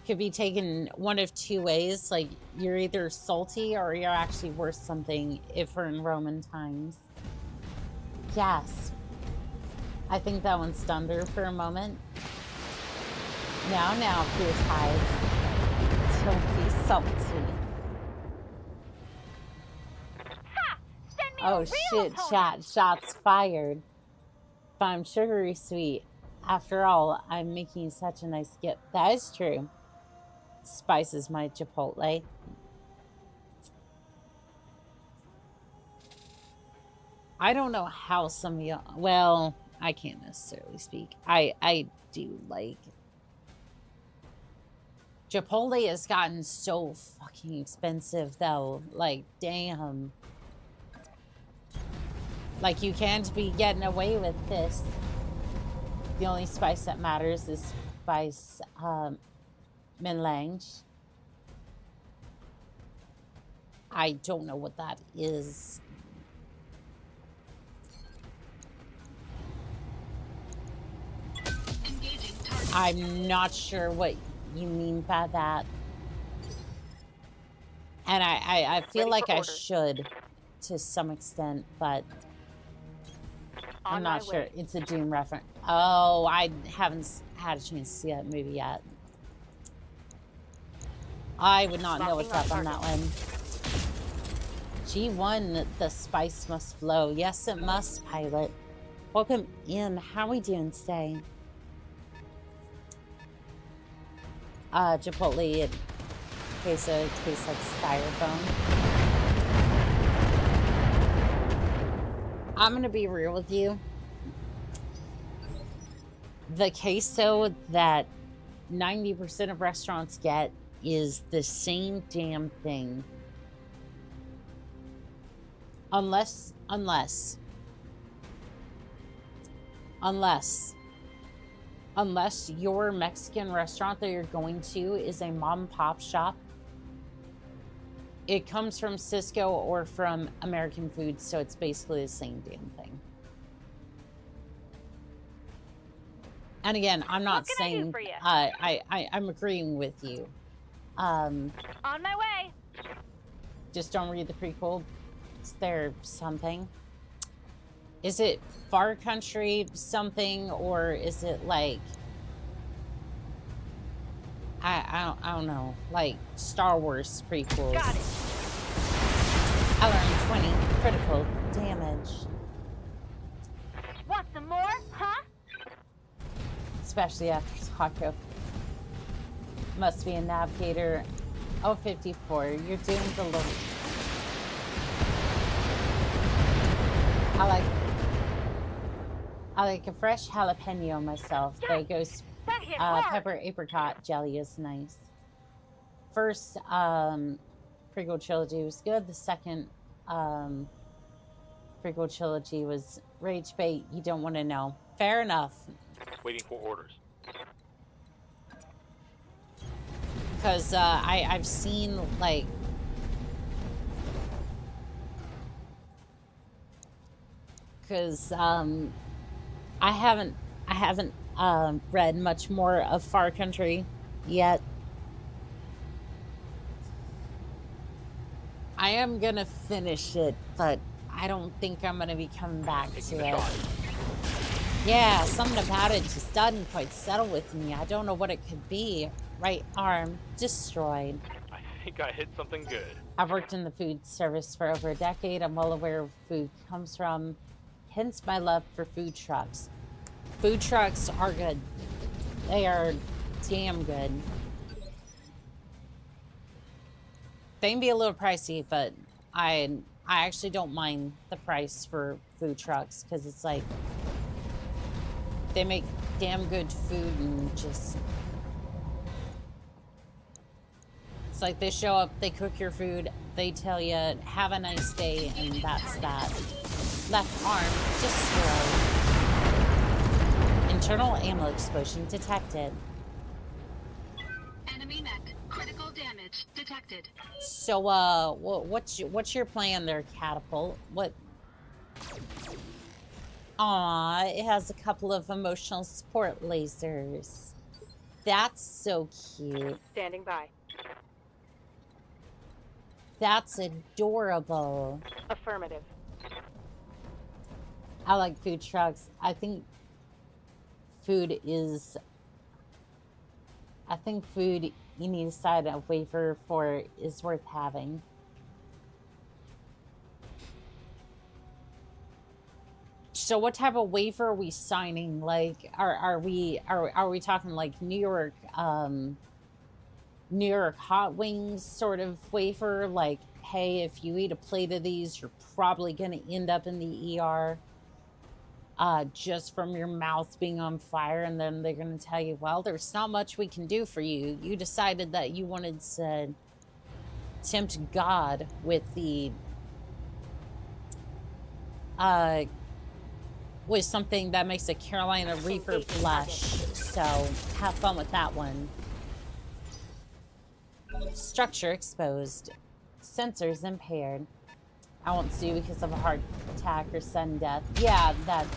could be taken one of two ways. Like, you're either salty or you're actually worth something if we're in Roman times. Yes. I think that one stunned her for a moment. Now, pure tides. Don't be salty. Ha! Send me Oh a real shit, opponent. chat. Shots fired. But I'm sugary sweet. After all, I'm making such a nice gift. That is true. Spices my Chipotle. I don't know how some of y'all... Well, I can't necessarily speak. I do like Chipotle has gotten so fucking expensive, though. Like, damn. Like, you can't be getting away with this. The only spice that matters is spice melange. I don't know what that is. Engaging target. I'm not sure what you mean by that. And I feel Ready like for I orders. should to some extent, but I'm On not my sure. way. It's a Doom reference. Oh, I haven't had a chance to see that movie yet. I would not know what's Locking up on on that one. G1, the spice must flow. Yes, it must, pilot. Welcome in. How are we doing today? Chipotle and queso tastes like styrofoam. I'm gonna be real with you. The queso that 90% of restaurants get is the same damn thing. Unless your Mexican restaurant that you're going to is a mom and pop shop, it comes from Cisco or from American Foods, so it's basically the same damn thing. And again, I'm not What can I do saying for you? I'm agreeing with you. On my way. Just don't read the prequel. Is there something? Is it Far Country something, or is it like I don't know, like Star Wars prequels? Got it. I learned 20 critical damage, Want some more? Huh? especially after Taco. Must be a navigator. Oh, 54. You're doing the little. I like a fresh jalapeno myself. Bagos, That hit hard. pepper apricot jelly is nice. First prequel trilogy was good. The second prequel trilogy was rage bait. You don't want to know. Fair enough. Waiting for orders. Because I've seen like because I haven't read much more of Far Country yet. I am gonna finish it, but I don't think I'm gonna be coming back Taking to the it. shot. Yeah, something about it just doesn't quite settle with me. I don't know what it could be. Right arm destroyed. I think I hit something good. I've worked in the food service for over a decade. I'm well aware of where food comes from, hence my love for food trucks. Food trucks are good. They are damn good. They can be a little pricey, but I actually don't mind the price for food trucks because it's like they make damn good food and just it's like they show up, they cook your food, they tell you have a nice day, and that's that. Left arm destroyed. Internal ammo explosion detected. Enemy mech. Critical damage detected. So, what's your plan there, Catapult? What? Aw, it has a couple of emotional support lasers. That's so cute. Standing by. That's adorable. Affirmative. I like food trucks. I think food you need to sign a waiver for is worth having. So what type of waiver are we signing? Like, are we talking like New York hot wings sort of waiver? Like, hey, if you eat a plate of these, you're probably gonna end up in the ER. just from your mouth being on fire, and then they're going to tell you, well, there's not much we can do for you. You decided that you wanted to tempt God with the with something that makes a Carolina Reaper blush. So have fun with that one. Structure exposed. Sensors impaired. I won't sue because of a heart attack or sudden death. Yeah, that's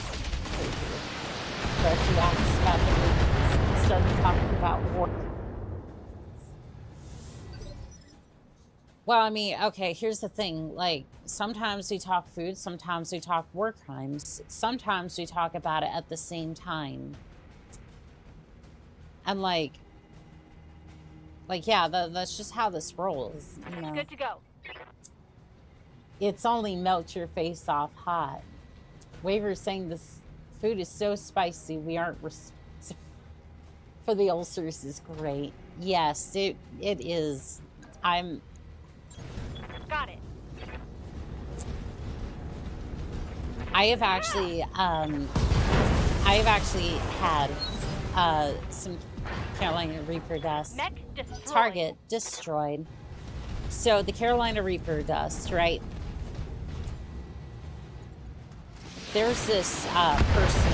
crazy. But if you accidentally started talking about war. Well, I mean, okay, here's the thing. Like, sometimes we talk food, sometimes we talk war crimes, sometimes we talk about it at the same time. And yeah, that's just how this rolls, you know. Good to go. It's only melt your face off hot. Waver's saying this food is so spicy we aren't for the ulcers is great. Yes, it is. Got it. I have actually had some Carolina Reaper dust. Mech destroyed. Target destroyed. So the Carolina Reaper dust, right? There's this person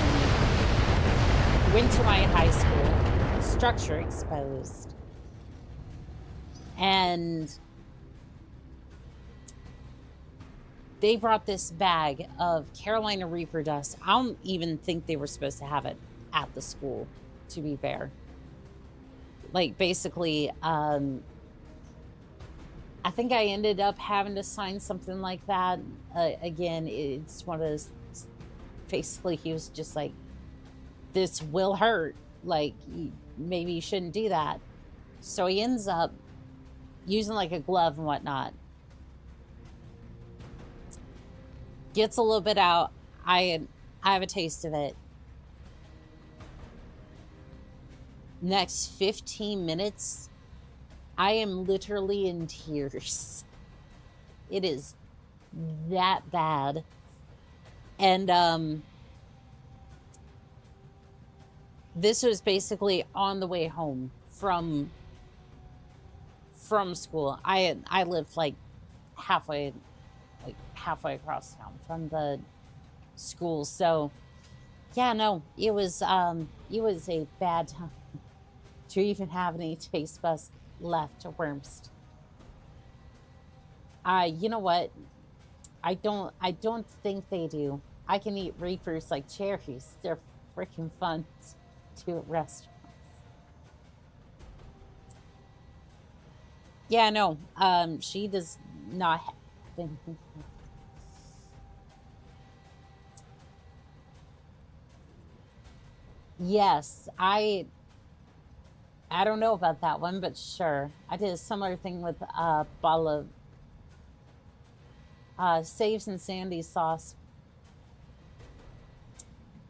who went to my high school, structure exposed, and they brought this bag of Carolina Reaper dust. I don't even think they were supposed to have it at the school, to be fair. Like, basically, I think I ended up having to sign something like that. Again, it's one of those, basically, he was just like, this will hurt. Like, maybe you shouldn't do that. So he ends up using like a glove and whatnot. Gets a little bit out. I have a taste of it. Next 15 minutes, I am literally in tears. It is that bad. And this was basically on the way home from school. I lived like halfway across town from the school. So yeah, no, it was a bad time to even have any taste buds left to Wormst. You know what? I don't think they do. I can eat reapers like cherries. They're freaking fun to at restaurants. Yeah, no. She does not have anything. Yes, I don't know about that one, but sure. I did a similar thing with a bottle of Saves and Sandy sauce,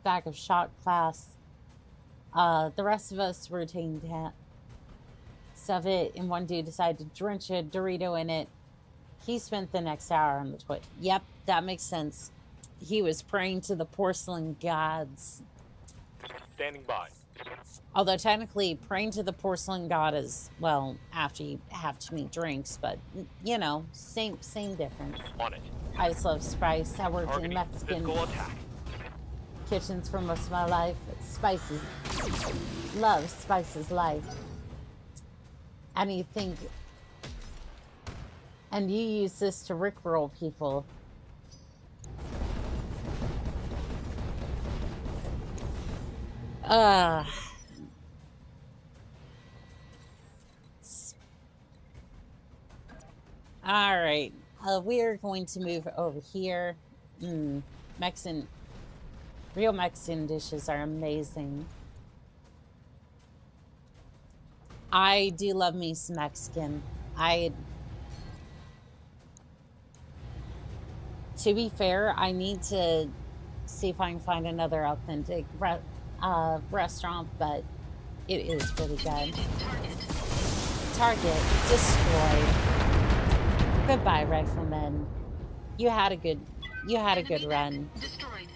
bag of shot glass. The rest of us retained some of it, and one dude decided to drench a Dorito in it. He spent the next hour on the toilet. Yep, that makes sense. He was praying to the porcelain gods. Standing by. Although technically praying to the porcelain god is, well, after you have too many drinks, but, you know, same difference. On it. I just love spice. I worked in Targeting Mexican physical attack. kitchens for most of my life. Spices. Love spices life. And you think... And you use this to rickroll people. All right. We are going to move over here. Real Mexican dishes are amazing. I do love me some Mexican. To be fair, I need to see if I can find another authentic restaurant, but it is really good. Target destroyed. Goodbye, rifleman. You had a good run. Destroyed.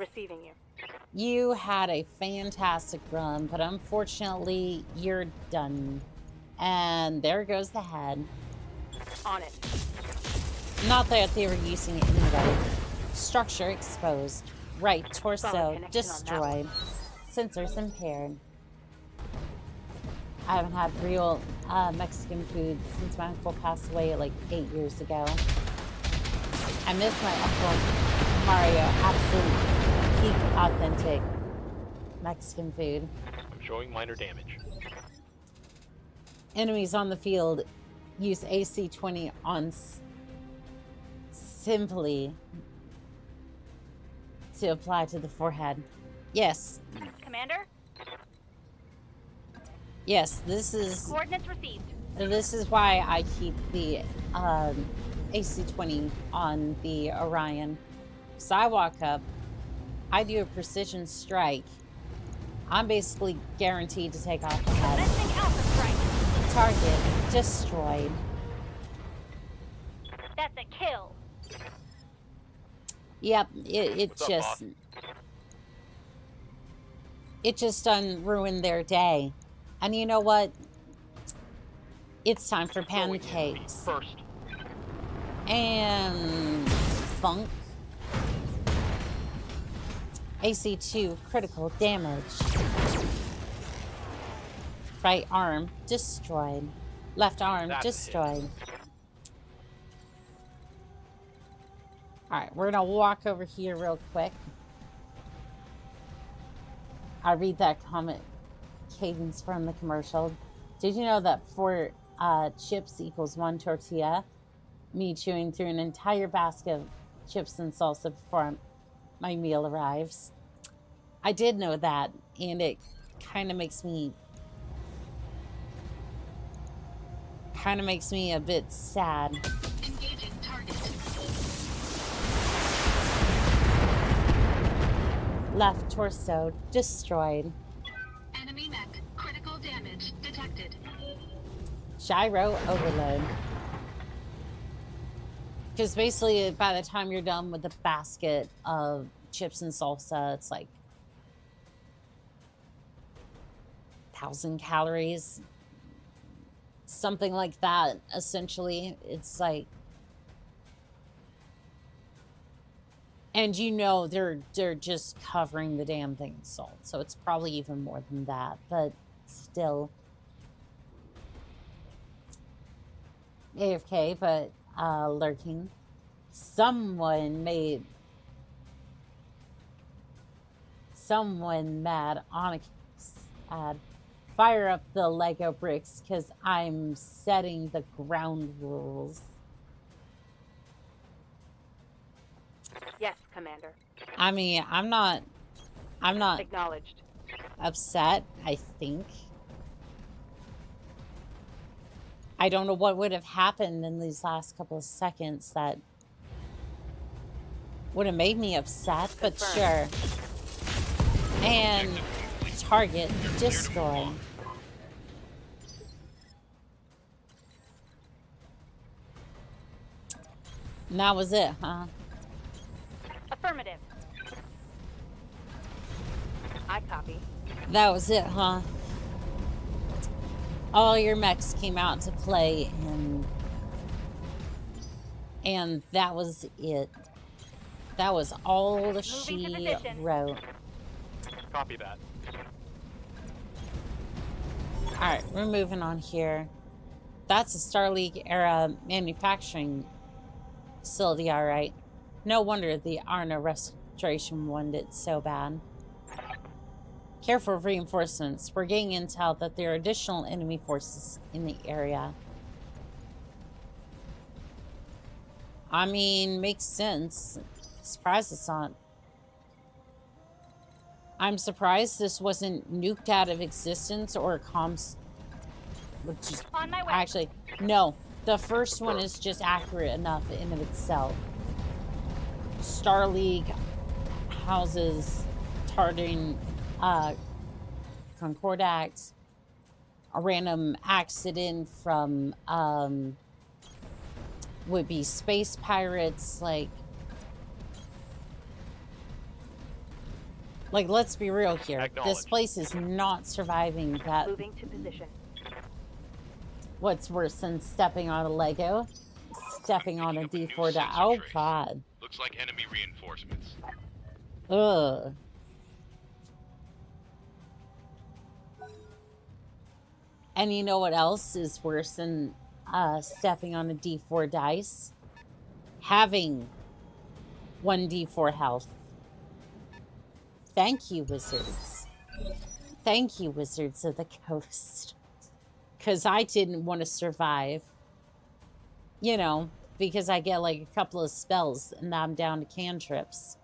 Receiving you. You had a fantastic run, but unfortunately, you're done. And there goes the head. On it. Not that they were using it anyway. Structure exposed. Right torso Solid connection on that destroyed. Sensors impaired. I haven't had real Mexican food since my uncle passed away like 8 years ago. I miss my Uncle Mario. Absolute peak authentic Mexican food. I'm showing minor damage. Enemies on the field use AC-20 on simply to apply to the forehead. Yes. Commander? Yes, this is Coordinates received. why I keep the AC-20 on the Orion. So I walk up, I do a precision strike. I'm basically guaranteed to take off the head. Commencing Alpha strike. Target destroyed. That's a kill. Yep, it What's up, just boss? it just done ruined their day. And you know what? It's time for Going in pancakes. First. And funk. AC2 critical damage. Right arm destroyed. Left arm That's a hit. destroyed. Alright, we're gonna walk over here real quick. I'll read that comment cadence from the commercial. Did you know that 4 chips equals 1 tortilla? Me chewing through an entire basket of chips and salsa before my meal arrives. I did know that, and it kind of makes me a bit sad. Engaging target. Left torso destroyed. Enemy mech. Critical damage detected. Gyro overload. Because basically, by the time you're done with the basket of chips and salsa, it's like 1,000 calories. Something like that, essentially. It's like... And you know they're just covering the damn thing in salt. So it's probably even more than that. But still... AFK, but lurking. Someone mad on a fire up the Lego bricks because I'm setting the ground rules. Yes, Commander. I mean, I'm not Acknowledged. upset, I think. I don't know what would have happened in these last couple of seconds that would have made me upset, but sure. And target destroy. And that was it, huh? Affirmative. I copy. That was it, huh? All your mechs came out to play, and that was it. That was all she wrote. Copy that. Alright, we're moving on here. That's a Star League era manufacturing facility, alright. No wonder the Arna restoration wanted it so bad. Careful of reinforcements. We're getting intel that there are additional enemy forces in the area. I mean, makes sense. Surprised it's not. I'm surprised this wasn't nuked out of existence or comms. Which is, On my way. actually, no. The first one is just accurate enough in of itself. Star League houses Tardin Concordax, a random accident from would be space pirates, like Like, let's be real here. This Acknowledged. place is not surviving that. Moving to position. What's worse than stepping on a Lego? Stepping on a Picking up D4 new die. sensor Oh, trace. God. Looks like enemy reinforcements. Ugh. And you know what else is worse than stepping on a D4 dice? Having 1d4 health. Thank you, wizards. Thank you, Wizards of the Coast. Because I didn't want to survive. You know, because I get like a couple of spells and I'm down to cantrips.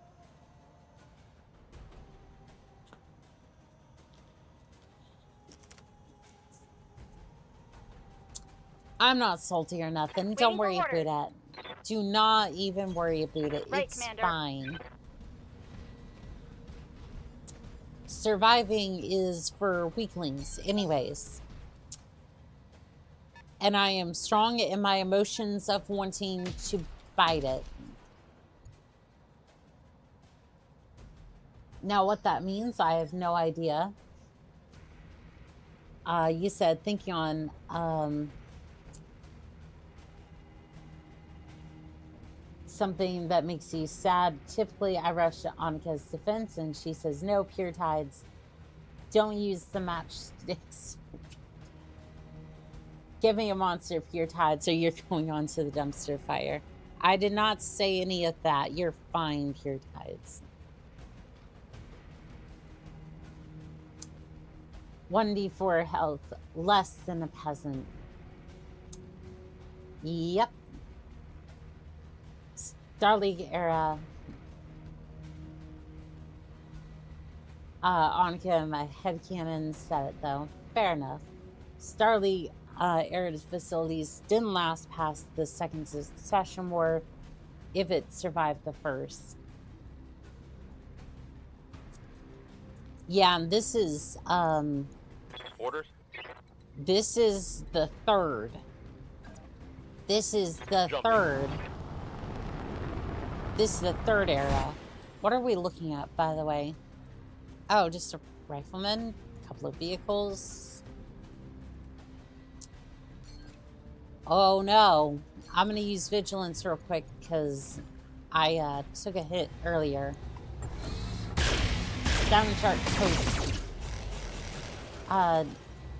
I'm not salty or nothing. Don't worry about it. Do not even worry about it. Right, It's Commander. fine. Surviving is for weaklings anyways. And I am strong in my emotions of wanting to bite it. Now what that means, I have no idea. You said thinking on something that makes you sad. Typically, I rush to Annika's defense, and she says, no, pure tides. Don't use the matchsticks. Give me a monster, pure tides, or you're going on to the dumpster fire. I did not say any of that. You're fine, pure tides. 1d4 health, less than a peasant. Yep. Star League era. Annika, my headcanon said it though. Fair enough. Star League era facilities didn't last past the second session war if it survived the first. Yeah, and this is Orders? this is the third. This is the Jumping. third. This is the third era. What are we looking at, by the way? Oh, just a rifleman, a couple of vehicles. Oh no, I'm gonna use vigilance real quick because I took a hit earlier. Down chart coast.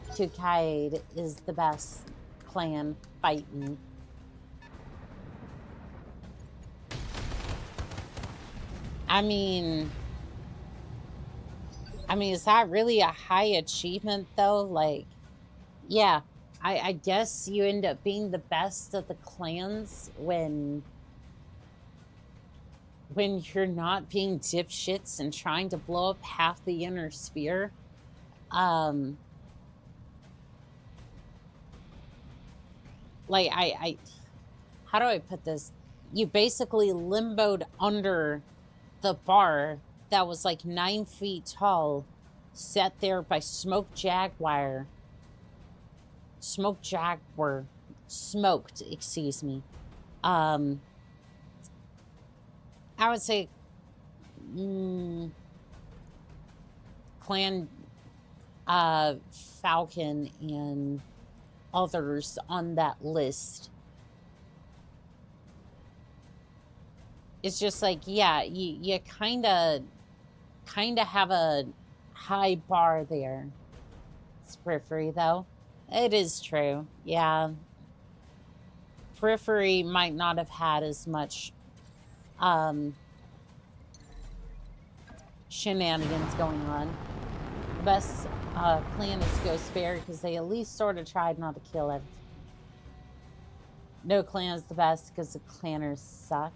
Kukaid is the best clan fighting. I mean, is that really a high achievement though? Like, yeah, I guess you end up being the best of the clans when you're not being dipshits and trying to blow up half the inner sphere. Like, how do I put this? You basically limboed under the bar that was like 9 feet tall, set there by smoked, excuse me. I would say Clan Falcon and others on that list. It's just like, yeah, you kind of have a high bar there. It's Periphery, though. It is true, yeah. Periphery might not have had as much shenanigans going on. The best clan is Ghost Bear because they at least sort of tried not to kill it. No clan is the best because the clanners suck.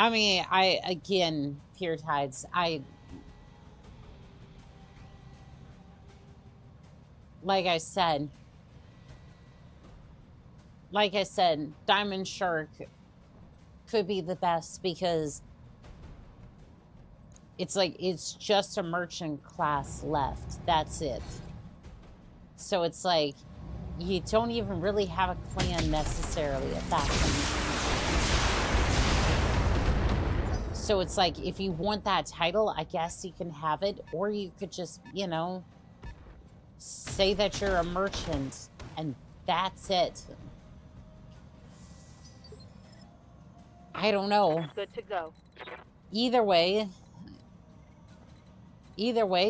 I mean, again, Pure Tides, like I said, Diamond Shark could be the best because it's like, it's just a merchant class left. That's it. So it's like, you don't even really have a clan necessarily at that point. So it's like, if you want that title, I guess you can have it, or you could just, you know, say that you're a merchant, and that's it. I don't know. Good to go. Either way,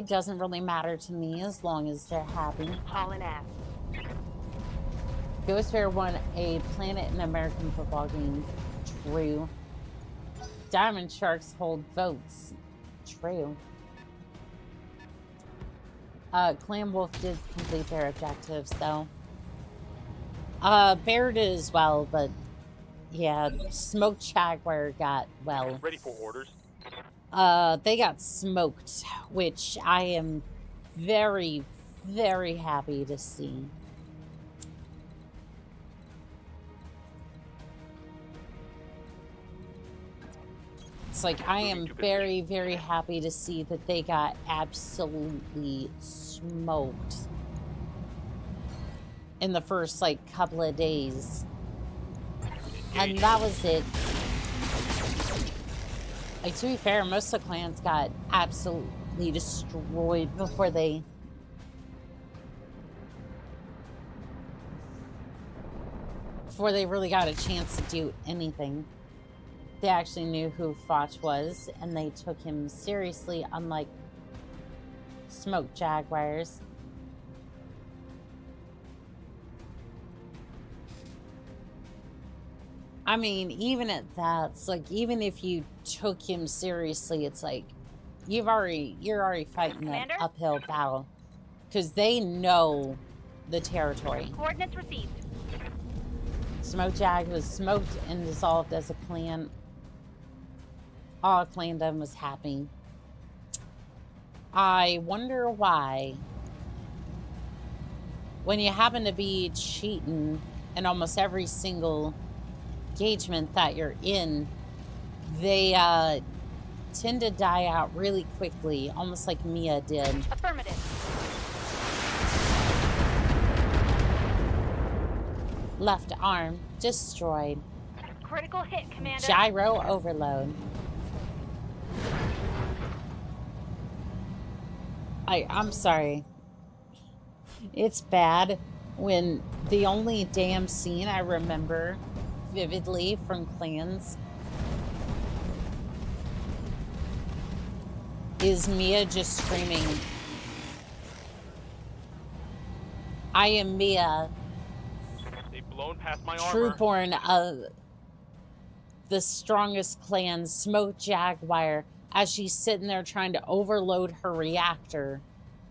doesn't really matter to me as long as they're happy. Hauling ass. Ghost Bear won a Planet in American football game. True. Diamond Sharks hold votes. True. Clan Wolf did complete their objectives, though. Bear did as well, but yeah, Smoked Jaguar got, well... Ready for orders. They got smoked, which I am very, very happy to see. It's like, I am very, very happy to see that they got absolutely smoked in the first, like, couple of days. And that was it. Like, to be fair, most of the clans got absolutely destroyed before they... really got a chance to do anything. They actually knew who Foch was, and they took him seriously, unlike Smoked Jaguars. I mean, even at that, it's like, even if you took him seriously, it's like, you're already fighting an uphill battle. Because they know the territory. Coordinates received. Smoked Jag was smoked and dissolved as a clan. All clandom was happy. I wonder why, when you happen to be cheating in almost every single engagement that you're in, they tend to die out really quickly, almost like Mia did. Affirmative. Left arm destroyed. Critical hit, Commander. Gyro overload. I'm sorry. It's bad when the only damn scene I remember vividly from clans is Mia just screaming, "I am Mia, They've blown past my armor. Trueborn of the strongest clan, Smoked Jaguar," as she's sitting there trying to overload her reactor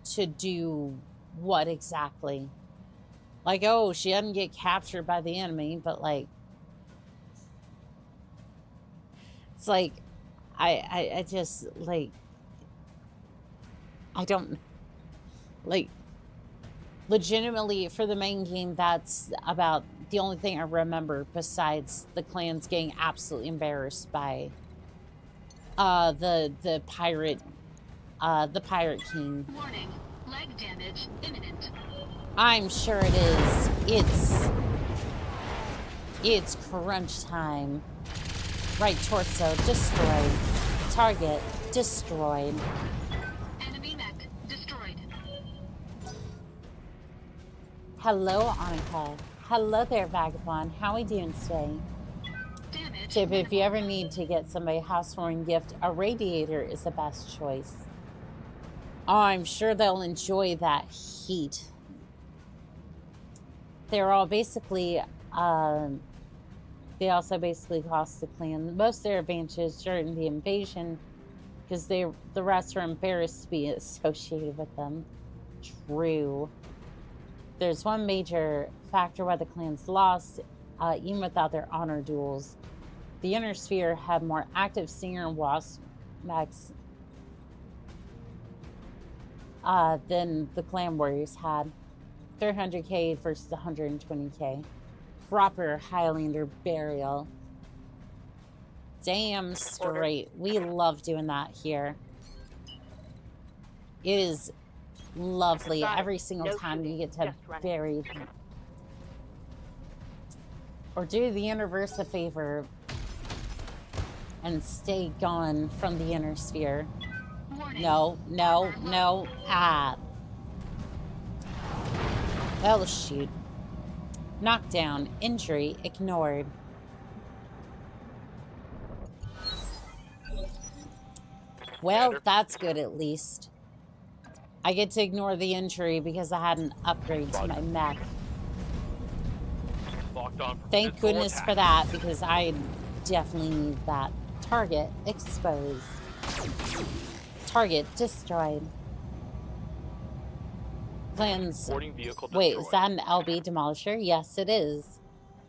to do what exactly? Like, oh, she doesn't get captured by the enemy, but like, it's like, I just, like, I don't, like, legitimately, for the main game, that's about the only thing I remember besides the clans getting absolutely embarrassed by the pirate king. Warning. Leg damage imminent. I'm sure it is. It's crunch time. Right torso destroyed. Target destroyed. Enemy mech destroyed. Hello, Oni-chan. Hello there, Vagabond. How are we doing today? Damage. Tip, if you ever need to get somebody a housewarming gift, a radiator is the best choice. Oh, I'm sure they'll enjoy that heat. They're all basically, they also basically cost the clan most of their advantages during the invasion, because the rest are embarrassed to be associated with them. True. There's one major factor why the clans lost, even without their honor duels. The Inner Sphere had more active Stinger and Wasp mechs than the Clan Warriors had. 300k versus 120k. Proper Highlander burial. Damn straight. We love doing that here. It is lovely every single time you get to bury them. Or do the universe a favor. and stay gone from the inner sphere. Warning. No, no, Armor low. no. Ah. Oh, shoot. Knockdown. Injury ignored. Well, Commander. that's good at least. I get to ignore the injury because I had an upgrade to my mech. Locked on for Thank physical goodness attack. for that, because I definitely need that. Target exposed. Target destroyed. Clans. Boarding vehicle Wait, destroyed. is that an LB demolisher? Yes, it is.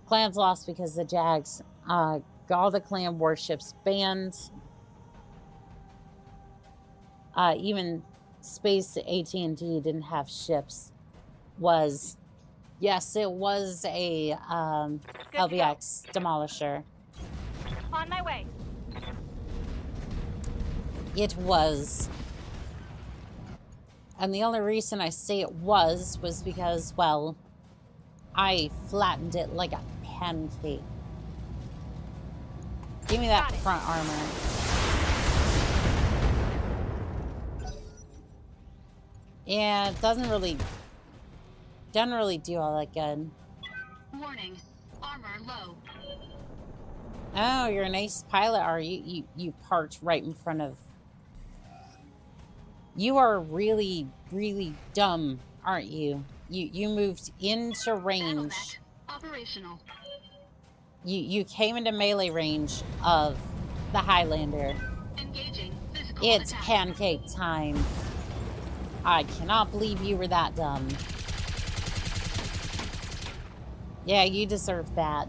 Clans lost because the Jags. All the clan warships banned. Even Space AT&T didn't have ships. Yes, it was a Good to go. LBX demolisher. On my way. It was. And the only reason I say it was because, well, I flattened it like a pancake. Give me that Got it. front armor. Yeah, it doesn't really do all that good. Warning. Armor low. Oh, you're an ace pilot, are you? You parked right in front of... You are really, really dumb, aren't you? You moved into range. Battletech. Operational. You came into melee range of the Highlander. Engaging physical It's attack. pancake time. I cannot believe you were that dumb. Yeah, you deserve that.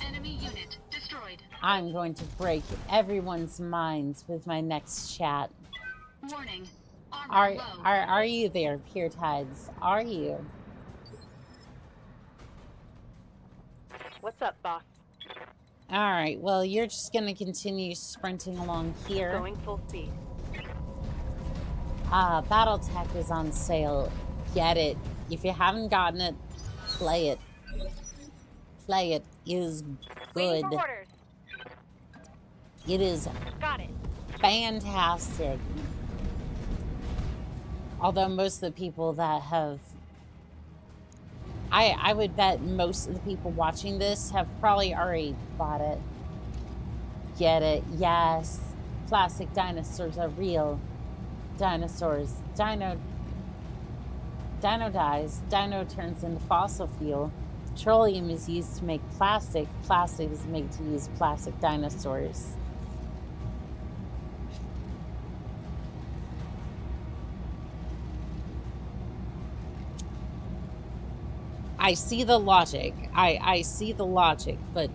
Enemy unit destroyed. I'm going to break everyone's minds with my next chat. Warning. Armor low. Are you there, Pure Tides? Are you? What's up, boss? All right, well, you're just going to continue sprinting along here. Going full speed. Battletech is on sale. Get it. If you haven't gotten it, play it. Play it is Waiting good. for orders. It is Got it. fantastic. Although most of the people that have... I would bet most of the people watching this have probably already bought it. Get it? Yes. Plastic dinosaurs are real. Dinosaurs. Dino dies. Dino turns into fossil fuel. Petroleum is used to make plastic. Plastic is made to use plastic dinosaurs. I see the logic. I see the logic, but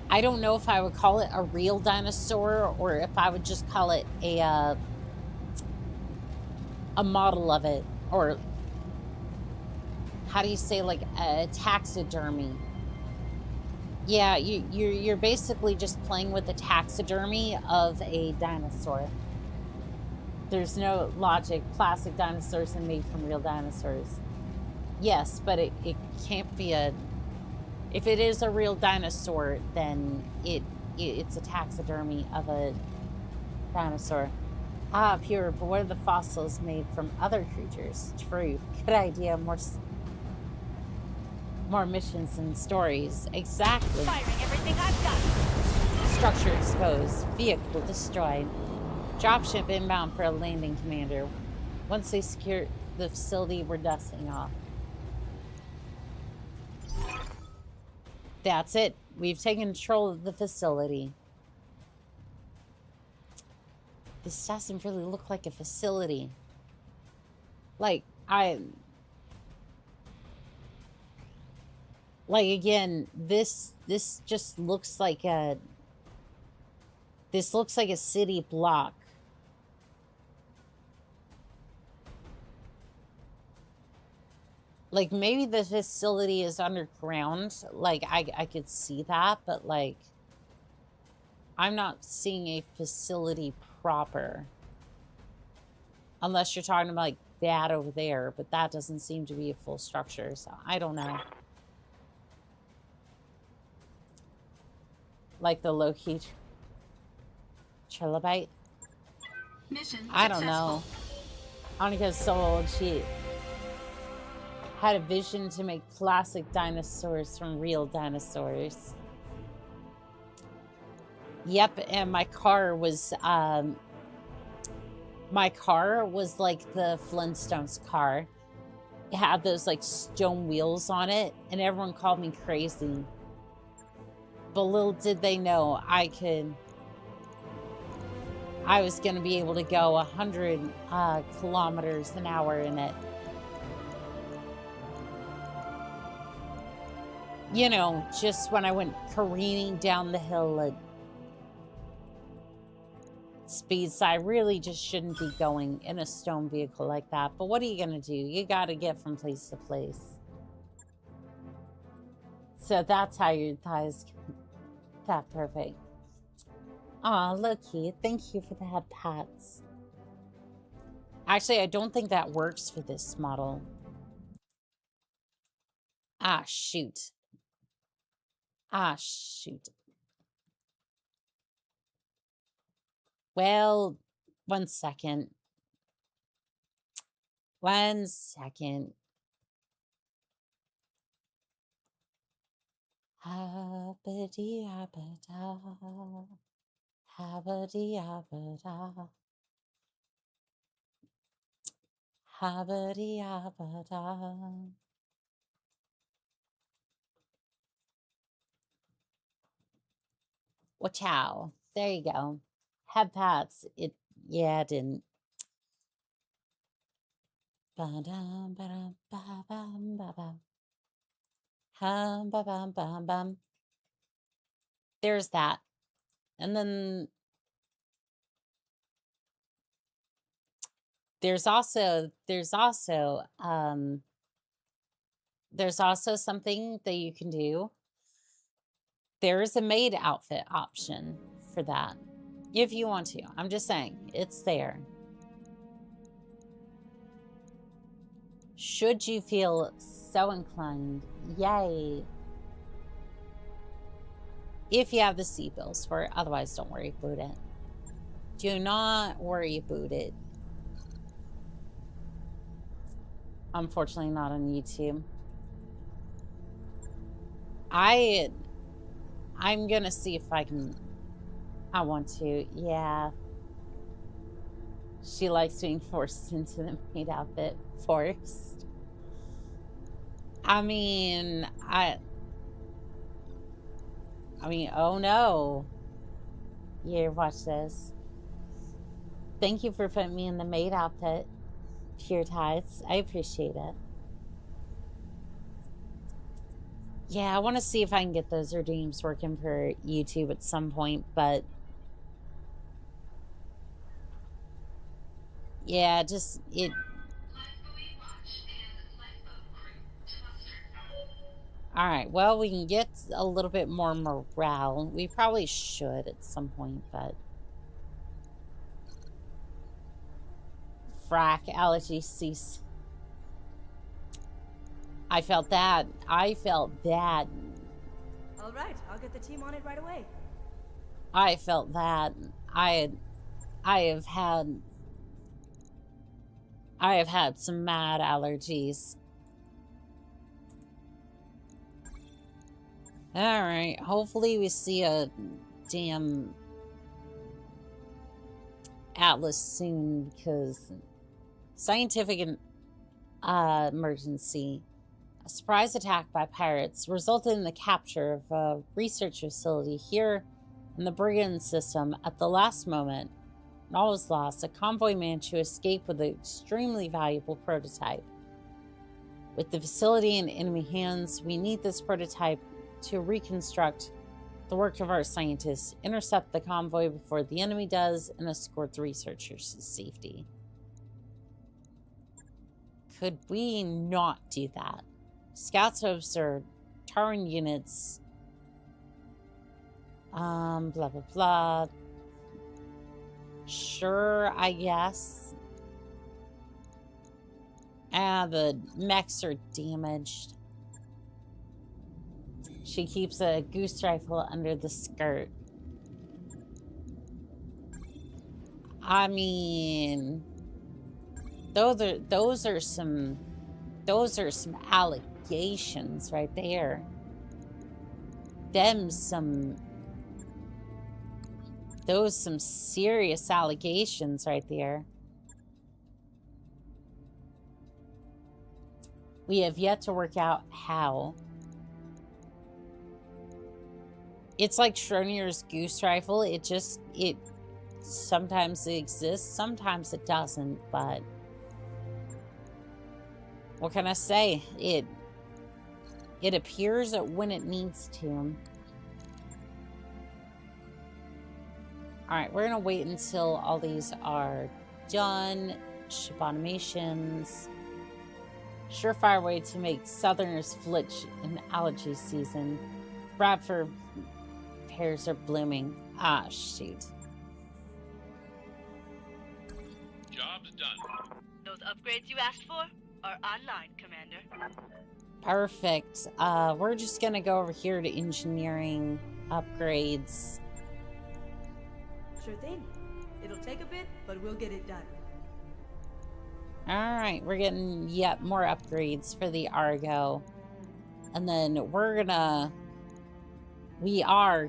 I don't know if I would call it a real dinosaur or if I would just call it a model of it, or how do you say, like a taxidermy? Yeah, you're basically just playing with the taxidermy of a dinosaur. There's no logic. Plastic dinosaurs are made from real dinosaurs. Yes, but it can't be a... If it is a real dinosaur, then it's a taxidermy of a dinosaur. Ah, Pure, but what are the fossils made from other creatures? True. Good idea. More missions and stories. Exactly. Firing everything I've got. Structure exposed. Vehicle destroyed. Dropship inbound for a landing, Commander. Once they secure the facility, we're dusting off. That's it. We've taken control of the facility. This doesn't really look like a facility. Like, again, this just looks like a... This looks like a city block. Like, maybe the facility is underground. Like, I could see that, but, like, I'm not seeing a facility proper. Unless you're talking about, like, that over there, but that doesn't seem to be a full structure, so I don't know. Like the low-key trilobite? Mission I don't know. Annika's so old, she had a vision to make classic dinosaurs from real dinosaurs. Yep, and my car was like the Flintstones car. It had those like stone wheels on it, and everyone called me crazy. But little did they know I was going to be able to go 100 kilometers an hour in it. You know, just when I went careening down the hill at speeds I really just shouldn't be going in a stone vehicle like that. But what are you going to do? You got to get from place to place. So that's how your thighs get that perfect. Aw, Loki, thank you for the head pats. Actually, I don't think that works for this model. Ah, shoot. Ah, shoot. Well, 1 second. 1 second. Habba-dee-habba-da. Habba-dee-habba-da. Habba-dee-habba-da. Wachow. There you go. Head pats. Yeah, it didn't. Ba-dum, ba-dum, ba-bum, ba-bum. Hum, ba-bum, bum, bum. There's that. And then there's also something that you can do. There is a maid outfit option for that if you want to. I'm just saying, it's there. Should you feel so inclined, yay. If you have the C-bills for it, otherwise don't worry about it. Do not worry about it. Unfortunately not on YouTube. I'm gonna see if I want to, yeah. She likes being forced into the maid outfit. Forced. I mean, oh no. Here, watch this. Thank you for putting me in the maid outfit. Pure ties. I appreciate it. Yeah, I want to see if I can get those redeems working for YouTube at some point, but yeah, just it. All right, well, we can get a little bit more morale. We probably should at some point, but frack allergy cease. I felt that. I felt that. All right, I'll get the team on it right away. I felt that. I have had some mad allergies. All right, hopefully we see a damn atlas soon, because scientific emergency. A surprise attack by pirates resulted in the capture of a research facility here in the Brigand system at the last moment. And all was lost. A convoy managed to escape with an extremely valuable prototype. With the facility in enemy hands, we need this prototype to reconstruct the work of our scientists, intercept the convoy before the enemy does, and escort the researchers to safety. Could we not do that? Scouts have observed Taran units. Blah, blah, blah. Sure, I guess. The mechs are damaged. She keeps a goose rifle under the skirt. I mean, those are some allegations right there. Those some serious allegations right there. We have yet to work out how. It's like Schrodinger's goose rifle. It sometimes it exists, sometimes it doesn't, but what can I say? It appears when it needs to. Alright, we're gonna wait until all these are done. Ship automations. Surefire way to make Southerners flitch in allergy season. Bradford pears are blooming. Ah, shoot. Job's done. Those upgrades you asked for are online, Commander. Perfect. We're just gonna go over here to engineering upgrades. Sure thing. It'll take a bit, but we'll get it done. Alright, we're getting yet more upgrades for the Argo. And then we are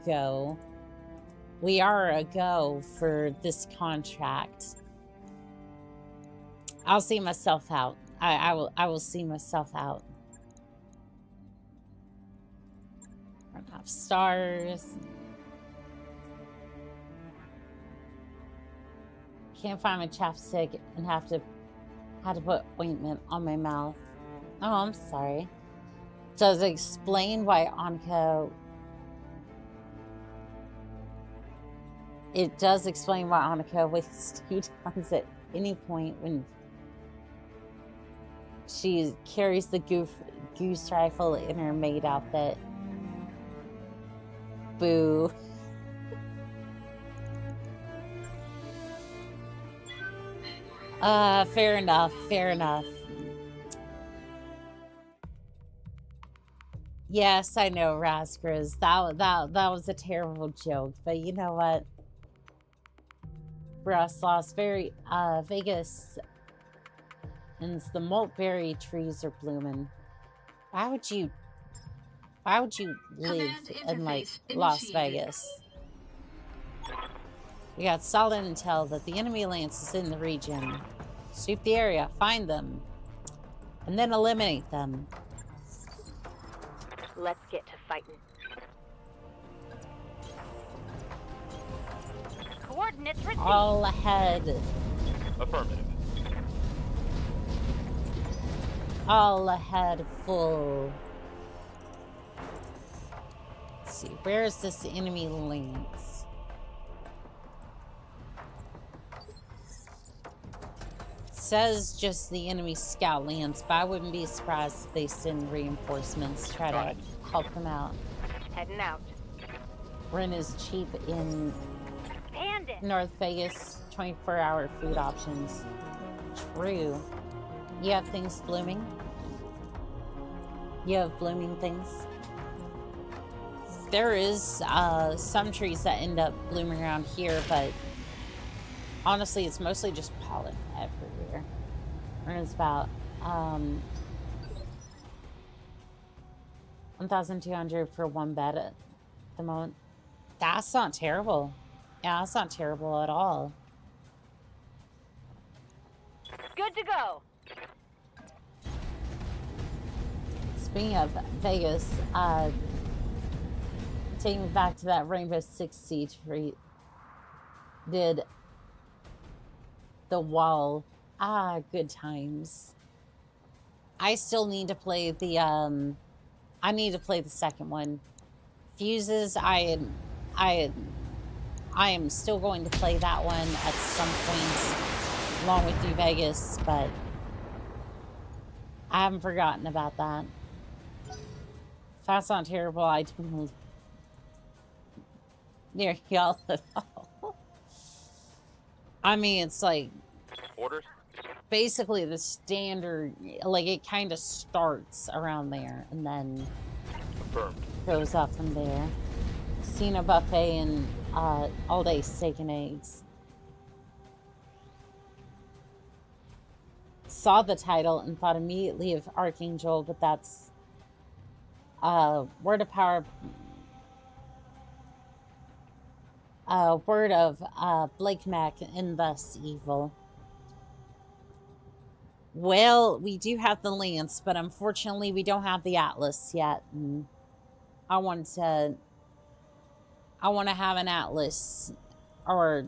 a go for this contract. I'll see myself out. I will see myself out. Run off stars. Can't find my chapstick and had to put ointment on my mouth. Oh, I'm sorry. Does it explain why Annika... It does explain why Annika wastes 2 tons at any point when she carries the goose rifle in her maid outfit. Boo. Fair enough, fair enough. Yes, I know, Raskers. That was a terrible joke, but you know what? Braslos, Vegas, and the mulberry trees are blooming. Why would you live in, like, Las Vegas? We got solid intel that the enemy lance is in the region. Sweep the area, find them, and then eliminate them. Let's get to fighting. Coordinates received. All ahead. Affirmative. All ahead, full. Let's see, where is this enemy lance? Says just the enemy scout lance, but I wouldn't be surprised if they send reinforcements to try to help them out. Heading out. Rent is cheap in North Vegas, 24-hour food options. True. You have things blooming? You have blooming things? There is some trees that end up blooming around here, but honestly, it's mostly just pollen everywhere. It's about 1,200 for one bed at the moment. That's not terrible. Yeah, that's not terrible at all. Good to go. Speaking of Vegas, taking me back to that Rainbow Six Siege treat, did the wall. Good times. I still need to play the I need to play the second one. Fuses, I am still going to play that one at some point along with New Vegas, but I haven't forgotten about that. If that's not terrible, I don't near y'all at all. I mean, it's like Orders? basically the standard, like it kind of starts around there and then Confirmed. goes up from there. Seen a buffet and all-day steak and eggs. Saw the title and thought immediately of Archangel, but that's word of power. Word of Blake Mac and thus evil. Well, we do have the Lance, but unfortunately we don't have the Atlas yet. And I want to have an Atlas or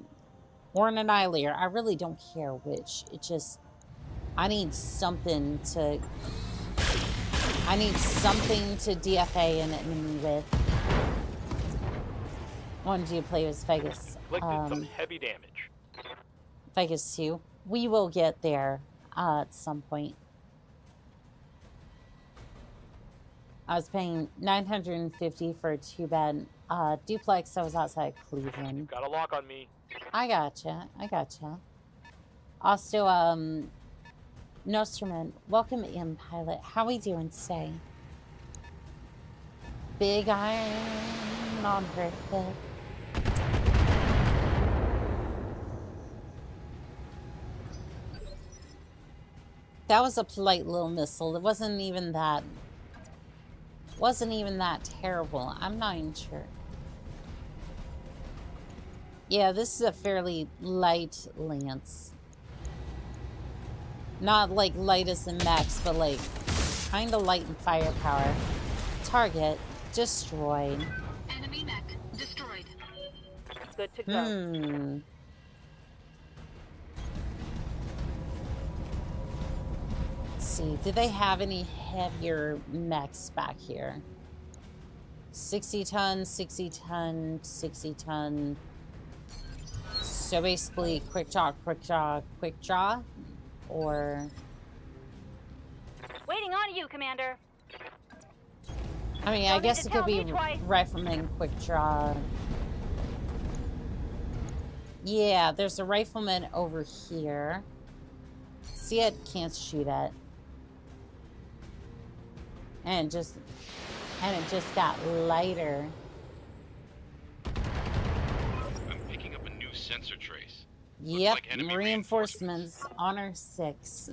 an Annihilator. I really don't care which. It just, I need something to DFA an enemy with. What did you play with Vegas? Inflicted some heavy damage. Vegas 2. We will get there at some point. I was paying $950 for a 2-bed duplex. I was outside Cleveland. Got a lock on me. I gotcha. Also, Nosterman, welcome in, pilot. How we doing today? Big Iron on Griffin. That was a polite little missile. It wasn't even that terrible. I'm not even sure. Yeah, this is a fairly light Lance. Not like light as in max, but like kind of light in firepower. Target destroyed. Enemy mech destroyed. Good to go. Let's see, do they have any heavier mechs back here? 60 ton, 60 ton, 60 ton. So basically, quick draw, or... Waiting on you, Commander. I mean, I guess it could be rifleman, quick draw. Yeah, there's a rifleman over here. See, it can't shoot at. And it just got lighter. I'm picking up a new sensor trace. Yep, like enemy reinforcements, Honor 6.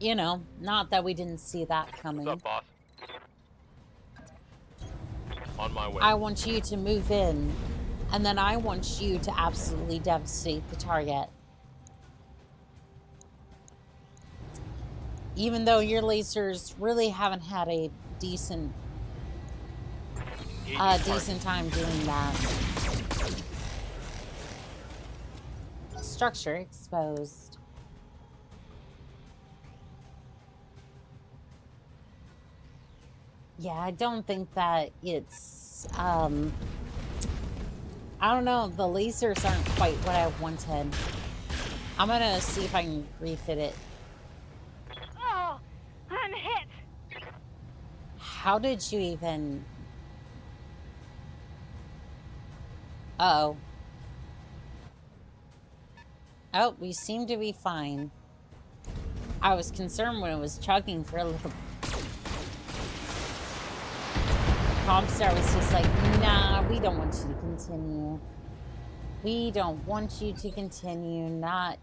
You know, not that we didn't see that coming. What's up, boss? On my way. I want you to move in, and then I want you to absolutely devastate the target. Even though your lasers really haven't had a decent time doing that. Structure exposed. Yeah, I don't think that it's, I don't know, the lasers aren't quite what I wanted. I'm gonna see if I can refit it. Oh, I'm hit. How did you even... Uh-oh. Oh, we seem to be fine. I was concerned when it was chugging for a little. Comstar was just like, nah, we don't want you to continue. We don't want you to continue. Not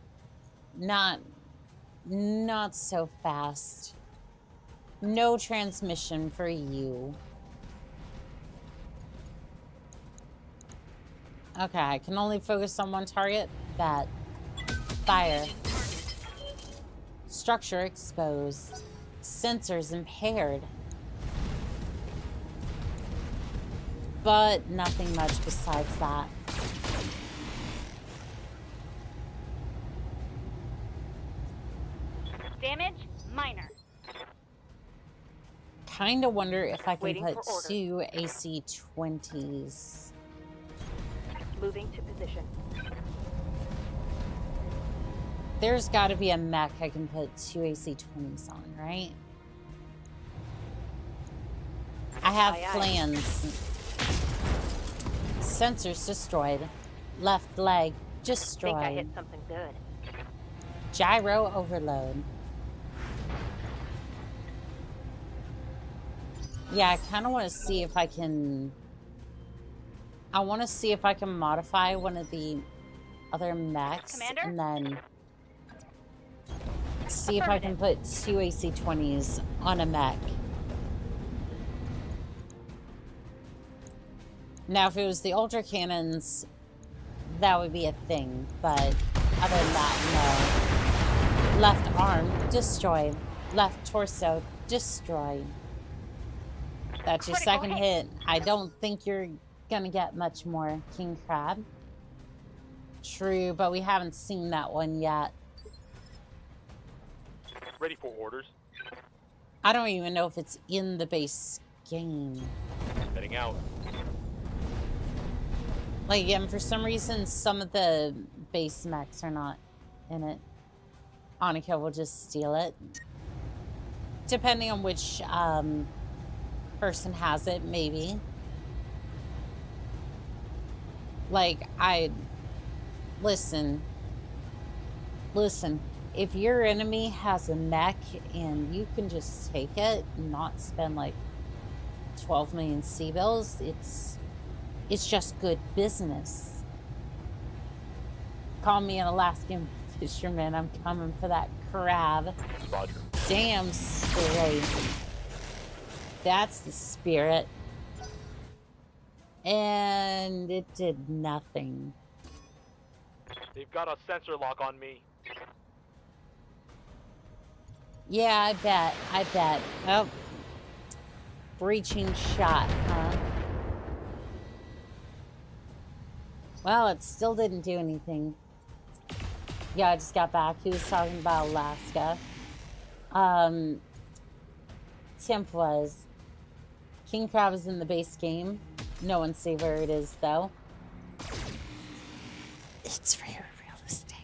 so fast. No transmission for you. Okay, I can only focus on one target. That. Fire. Structure exposed. Sensors impaired. But nothing much besides that. Damage minor. Kinda wonder if I can Waiting put for order. 2 AC-20s. Moving to position. There's gotta be a mech I can put 2 AC-20s on, right? I have Aye, aye. plans. Sensors destroyed. Left leg Think I destroyed. hit something good. Gyro overload. Yeah, I kind of want to see if I can... I want to see if I can modify one of the other mechs. Commander? And then see if I can put 2 AC-20s on a mech. Now, if it was the Ultra Cannons, that would be a thing. But other than that, no. Left arm, destroyed. Left torso, destroyed. That's your second hit. I don't think you're gonna get much more, King Crab. True, but we haven't seen that one yet. Ready for orders. I don't even know if it's in the base game. Heading out. Like, and for some reason, some of the base mechs are not in it. Annika will just steal it. Depending on which person has it, maybe. Like, listen, if your enemy has a mech and you can just take it and not spend like 12 million C-bills, it's just good business. Call me an Alaskan fisherman, I'm coming for that crab. Roger. Damn straight. That's the spirit. And it did nothing. They've got a sensor lock on me. Yeah, I bet. Oh. Breaching shot, huh? Well, it still didn't do anything. Yeah, I just got back. He was talking about Alaska. Temp was. King Crab is in the base game. No one see where it is, though. It's for your real estate.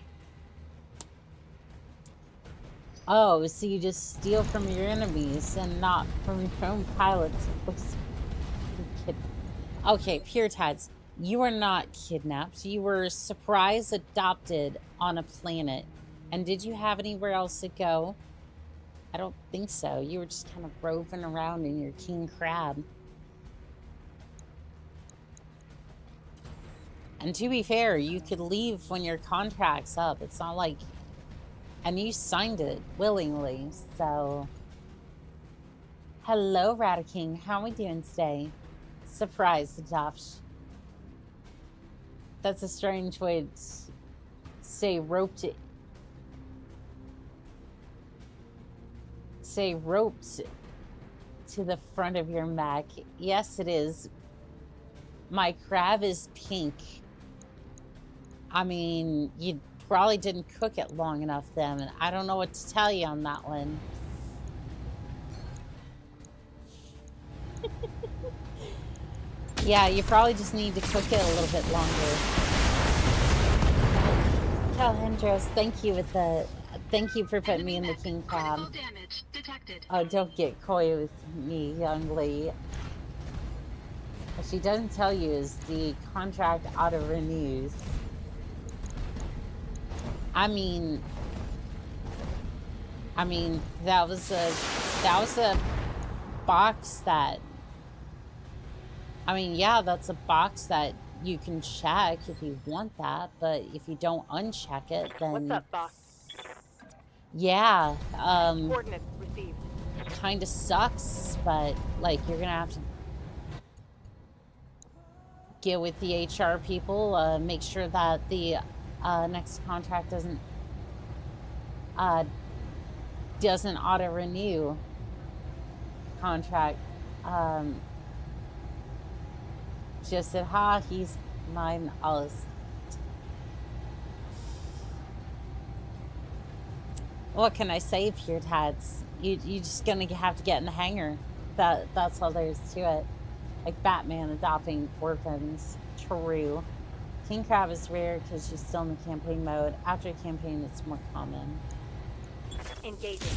Oh, so you just steal from your enemies and not from your own pilots. Okay, Pure Tides. You were not kidnapped. You were surprise adopted on a planet. And did you have anywhere else to go? I don't think so. You were just kind of roving around in your King Crab. And to be fair, you could leave when your contract's up. It's not like... And you signed it willingly, so... Hello, Rataking. How are we doing today? Surprise adoption. That's a strange way to say roped it. Say roped to the front of your mech. Yes, it is. My crab is pink. I mean, you probably didn't cook it long enough then. I don't know what to tell you on that one. Yeah, you probably just need to cook it a little bit longer. Calhendros, thank you with the... Thank you for putting me in the King Crab. Damage detected. Oh, don't get coy with me, young lady. What she doesn't tell you is the contract auto-renews. I mean, that was a box that... I mean, yeah, that's a box that you can check if you want that, but if you don't uncheck it, then... What's up, boss? Yeah, Coordinates received. kind of sucks, but, like, you're gonna have to get with the HR people, make sure that the next contract doesn't auto-renew contract. Just said, ha, he's mine, alles. What can I say, Pure Tads? You just gonna have to get in the hangar. That's all there is to it. Like Batman adopting orphans. True. King Crab is rare because she's still in the campaign mode. After a campaign, it's more common. Engaging.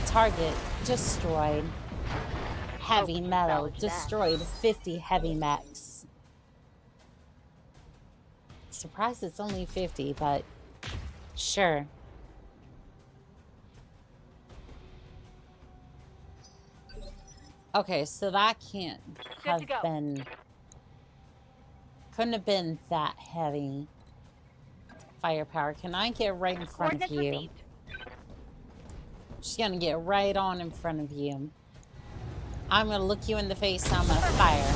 Target destroyed. Heavy metal salvage that. destroyed 50 heavy mechs. Surprised it's only 50, but Sure. Okay, so that can't have to go. been... Couldn't have been that heavy firepower. Can I get right in front of Coordinates you? received. Just gonna get right on in front of you. I'm gonna look you in the face and I'm gonna fire.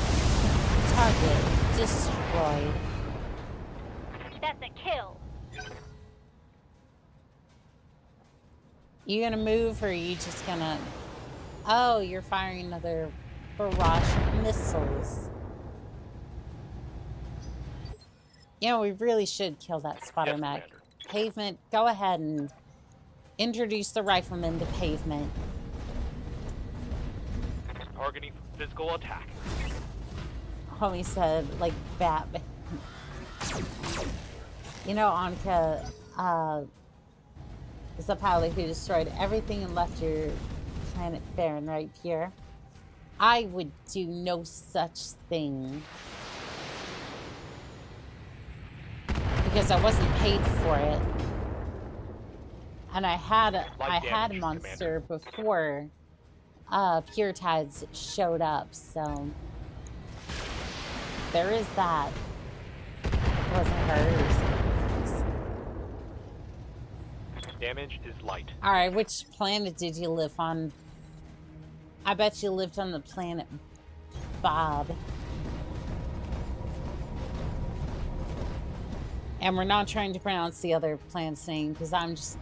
Target destroyed. That's a kill. You gonna move or are you just gonna... Oh, you're firing another barrage of missiles. You know, we really should kill that spotter Yes, mech. Commander. Pavement, go ahead and introduce the rifleman to Pavement. Targeting physical attack. Homie said, like, Batman. You know, Anka, is the pilot who destroyed everything and left your planet barren, right, Pierre? I would do no such thing. Because I wasn't paid for it. And I had a monster before Pure Tides showed up, so there is that. It wasn't hers. Damage is light. Alright, which planet did you live on? I bet you lived on the planet Bob. And we're not trying to pronounce the other planet's name because I'm just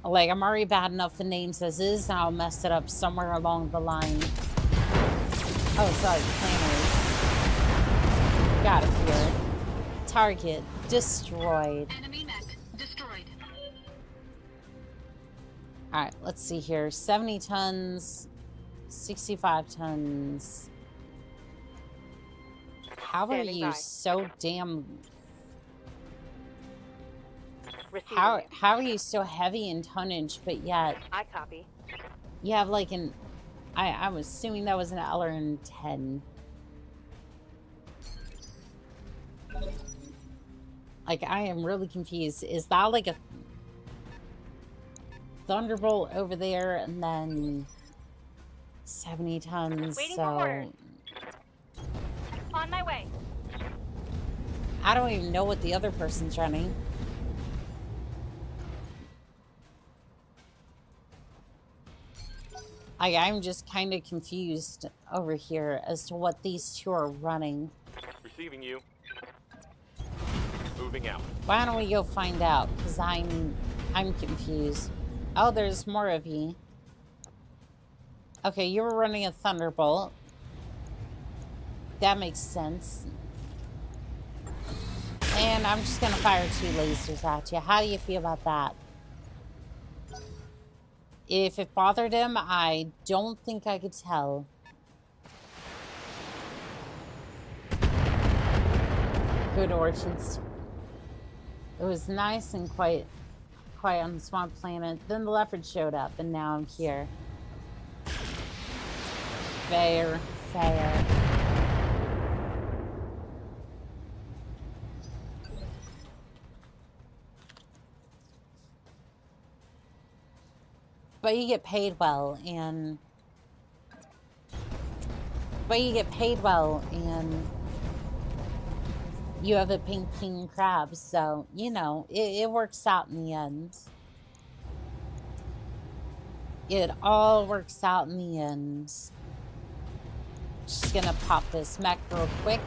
like, I'm already bad enough with names as is, and I'll mess it up somewhere along the line. Oh, sorry, planetary. Got it here. Target destroyed. Enemy mech destroyed. Alright, let's see here. 70 tons, 65 tons. How are you so damn... How are you so heavy in tonnage, but yet... I copy. You have like an... I'm assuming that was an LRN-10. Like, I am really confused. Is that like a Thunderbolt over there and then 70 tons? Waiting so... for orders. On my way. I don't even know what the other person's running. I'm just kind of confused over here as to what these two are running. Receiving you. Moving out. Why don't we go find out? Because I'm confused. Oh, there's more of you. Okay, you were running a Thunderbolt. That makes sense. And I'm just gonna fire 2 lasers at you. How do you feel about that? If it bothered him, I don't think I could tell. Good orchards. It was nice and quiet on the swamp planet. Then the leopard showed up, and now I'm here. Fair. But you get paid well, and... you have a pink king crab, so, you know, it works out in the end. It all works out in the end. Just gonna pop this mech real quick.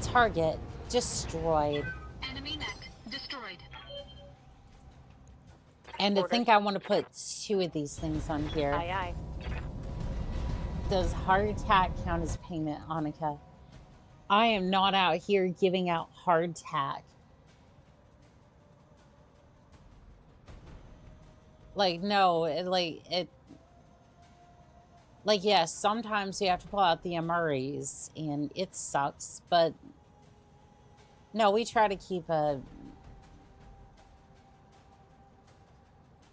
Target destroyed. Enemy mech destroyed. And to think I want to put 2 of these things on here. Aye, aye. Does heart attack count as payment, Annika? I am not out here giving out hardtack. Like, no, like, yes, sometimes you have to pull out the MREs, and it sucks, but no, we try to keep a...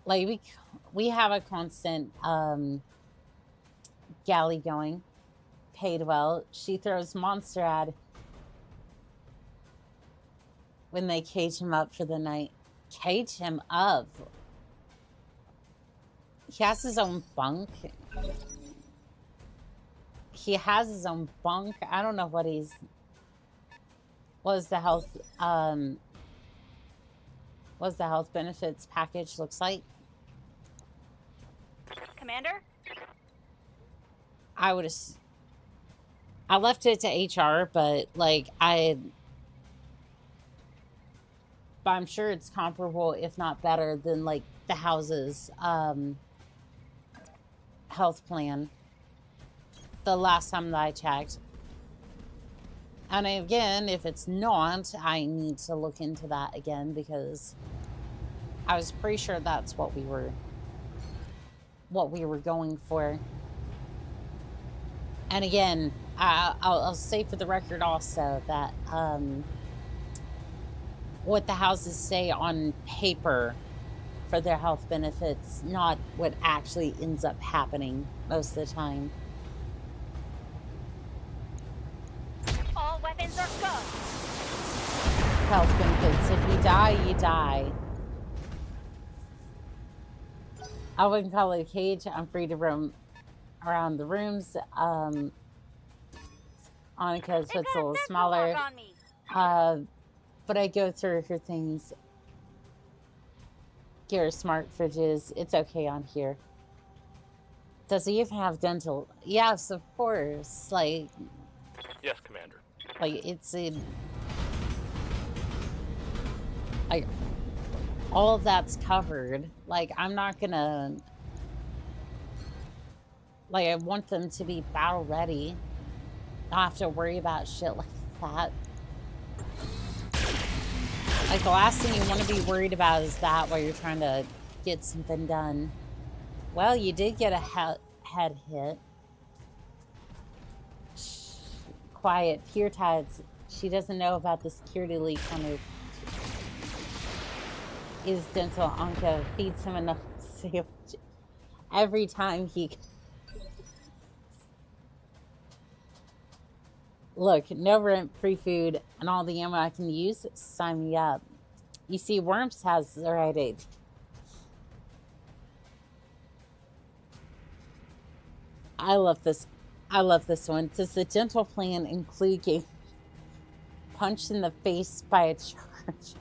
Like, we have a constant galley going. Paid well. She throws monster ad. when they cage him up for the night. Cage him up? He has his own bunk. He has his own bunk. I don't know what he's... What is the health... What the health benefits package looks like? Commander? I left it to HR, but like but I'm sure it's comparable, if not better, than like the house's health plan. The last time that I checked. And again, if it's not, I need to look into that again, because I was pretty sure that's what we were going for. And again, I'll say for the record also that what the houses say on paper for their health benefits, not what actually ends up happening most of the time. All weapons are go. Health benefits. If you die, you die. I wouldn't call it a cage. I'm free to roam around the rooms. Annika's foot's a little smaller. But I go through her things. Get her smart fridges. It's okay on here. Does he even have dental? Yes, of course. Like... Yes, Commander. Like, it's a... Like, all of that's covered. Like, I'm not gonna... Like, I want them to be battle ready. Not have to worry about shit like that. Like, the last thing you want to be worried about is that while you're trying to get something done. Well, you did get a head hit. Shh. Quiet. Pure tides. She doesn't know about the security leak on her... His dental Anka feeds him enough sandwich every time he... Look, no rent, free food, and all the ammo I can use, sign me up. You see, Worms has the right age. I love this. I love this one. Does the dental plan include getting punched in the face by a charge?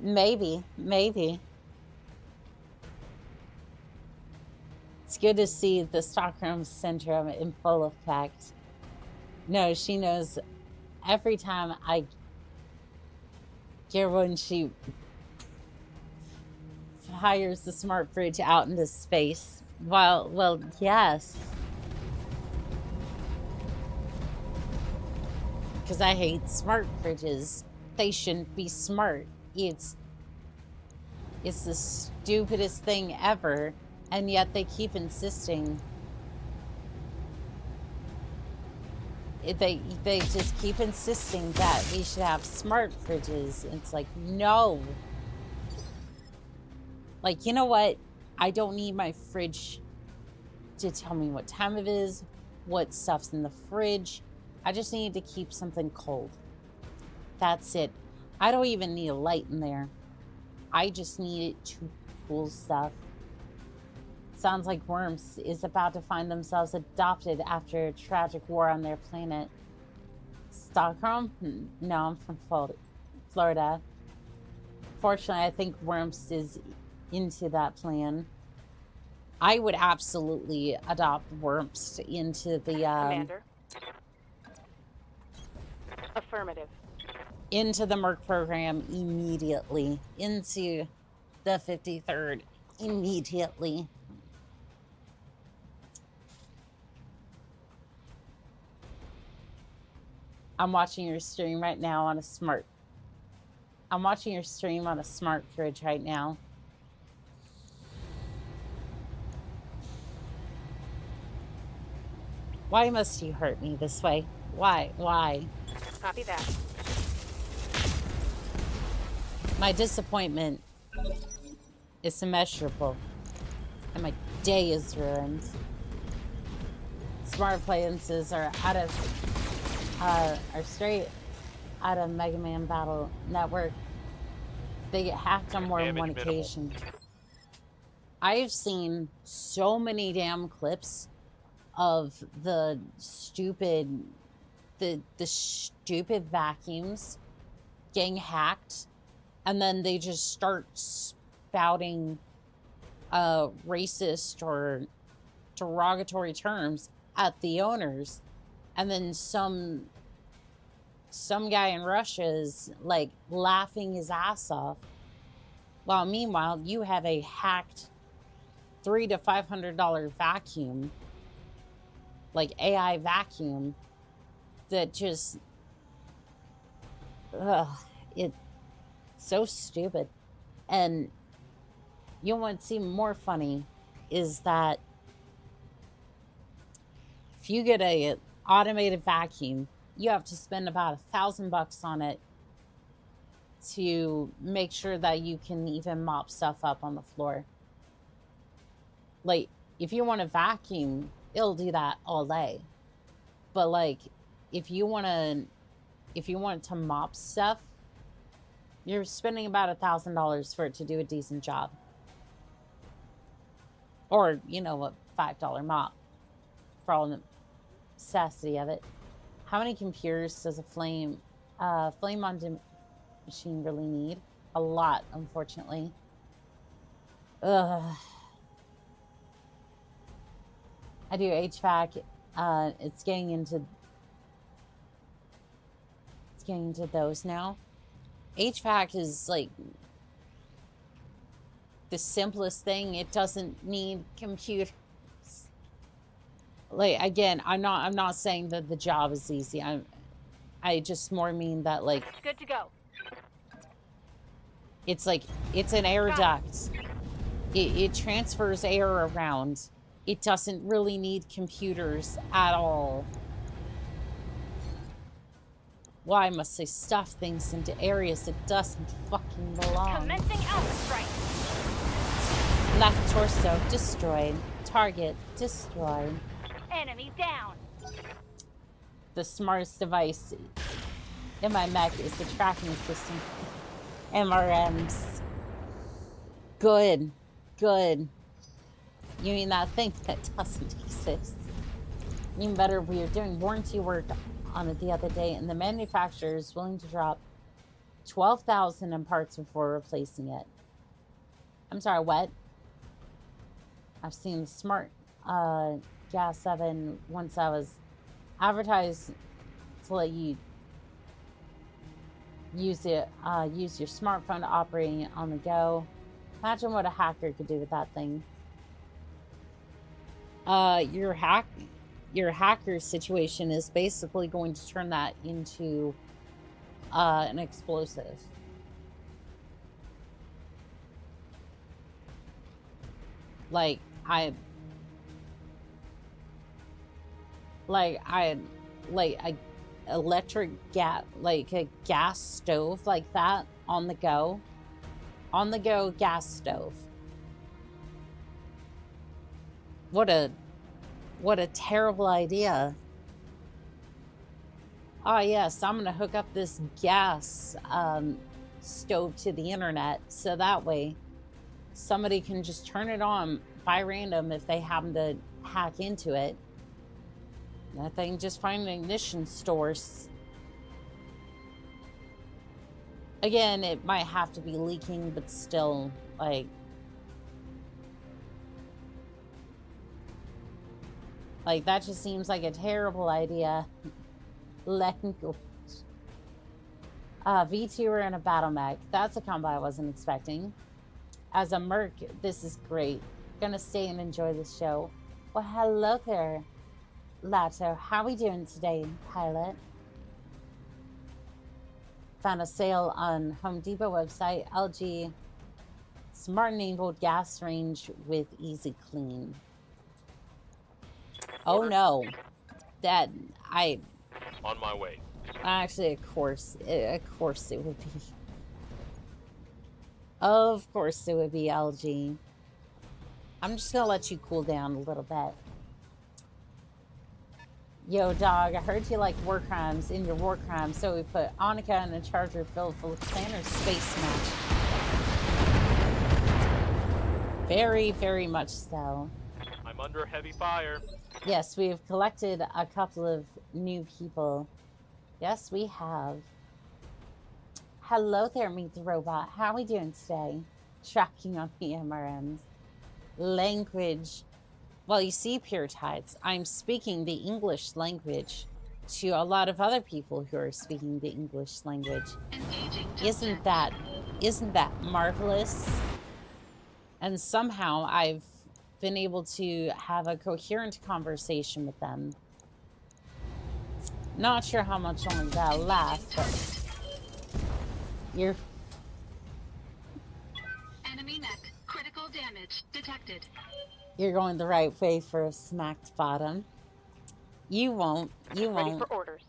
Maybe, maybe. It's good to see the Stockholm Syndrome in full effect. No, she knows every time I get when she fires the smart fridge out into space. Well, yes. Because I hate smart fridges. They shouldn't be smart. It's the stupidest thing ever. And yet they keep insisting. They just keep insisting that we should have smart fridges. It's like, no. Like, you know what? I don't need my fridge to tell me what time it is, what stuff's in the fridge. I just need to keep something cold. That's it. I don't even need a light in there. I just need it to cool stuff. Sounds like Worms is about to find themselves adopted after a tragic war on their planet. Stockholm? No, I'm from Florida. Fortunately, I think Worms is into that plan. I would absolutely adopt Worms into the... Commander. Affirmative. Into the Merc program immediately. Into the 53rd immediately. I'm watching your stream right now on a smart... I'm watching your stream on a smart fridge right now. Why must you hurt me this way? Why? Why? Copy that. My disappointment is immeasurable. And my day is ruined. Smart appliances are out of... are straight out of Mega Man Battle Network. They get hacked on more than Damage one minimal. occasion. I've seen so many damn clips of the stupid vacuums getting hacked, and then they just start spouting racist or derogatory terms at the owners, and then some guy in Russia is like laughing his ass off, while meanwhile you have a hacked $300 to $500 vacuum, like AI vacuum, that just it's so stupid. And you know what's even more funny is that if you get a automated vacuum, you have to spend about $1,000 on it to make sure that you can even mop stuff up on the floor. Like, if you want to vacuum, it'll do that all day. But like, if you want to mop stuff, you're spending about $1,000 for it to do a decent job. Or, you know, a $5 mop for all the necessity of it. How many computers does a flame on machine really need? A lot, unfortunately. Ugh. I do HVAC. It's getting into those now. HVAC is like the simplest thing. It doesn't need computers. Like, again, I'm not saying that the job is easy. I just more mean that, like, Good to go. it's like, it's an air duct. It transfers air around. It doesn't really need computers at all. Why must they stuff things into areas it doesn't fucking belong? Commencing Alpha Strike. Left torso destroyed. Target destroyed. Enemy down. The smartest device in my mech is the tracking system. MRMs. Good. Good. You mean that thing that doesn't exist? Even better, we were doing warranty work on it the other day, and the manufacturer is willing to drop $12,000 in parts before replacing it. I'm sorry, what? I've seen smart gas 7 once I was advertised to let you use your smartphone to operate it on the go. Imagine what a hacker could do with that thing. Your hacker situation is basically going to turn that into an explosive. Like electric gas, like a gas stove like that on the go gas stove. What a terrible idea. Oh yes, I'm gonna hook up this gas stove to the internet, so that way somebody can just turn it on by random if they happen to hack into it. That thing just find an ignition source. Again, it might have to be leaking, but still, like that just seems like a terrible idea. Language. Vtuber and a battle mech. That's a combo I wasn't expecting. As a merc, this is great. Gonna stay and enjoy this show. Well, hello there, Lato. How we doing today, pilot? Found a sale on Home Depot website. LG smart enabled gas range with easy clean. Oh no, that On my way. actually, of course it would be. Of course it would be LG. I'm just gonna let you cool down a little bit. Yo, dog, I heard you like war crimes in your war crimes, so we put Oni-chan in a charger filled full of Planner's space match. Very, very much so. I'm under heavy fire. Yes, we have collected a couple of new people. Yes, we have. Hello there, Meet the Robot. How are we doing today? Tracking on the MRMs. Language. Well, you see, Pure Tides, I'm speaking the English language to a lot of other people who are speaking the English language. Isn't that marvelous? And somehow I've been able to have a coherent conversation with them. Not sure how much longer that'll last, but you're... Enemy mech. Critical damage detected. You're going the right way for a smacked bottom. You won't. You Ready won't. for orders.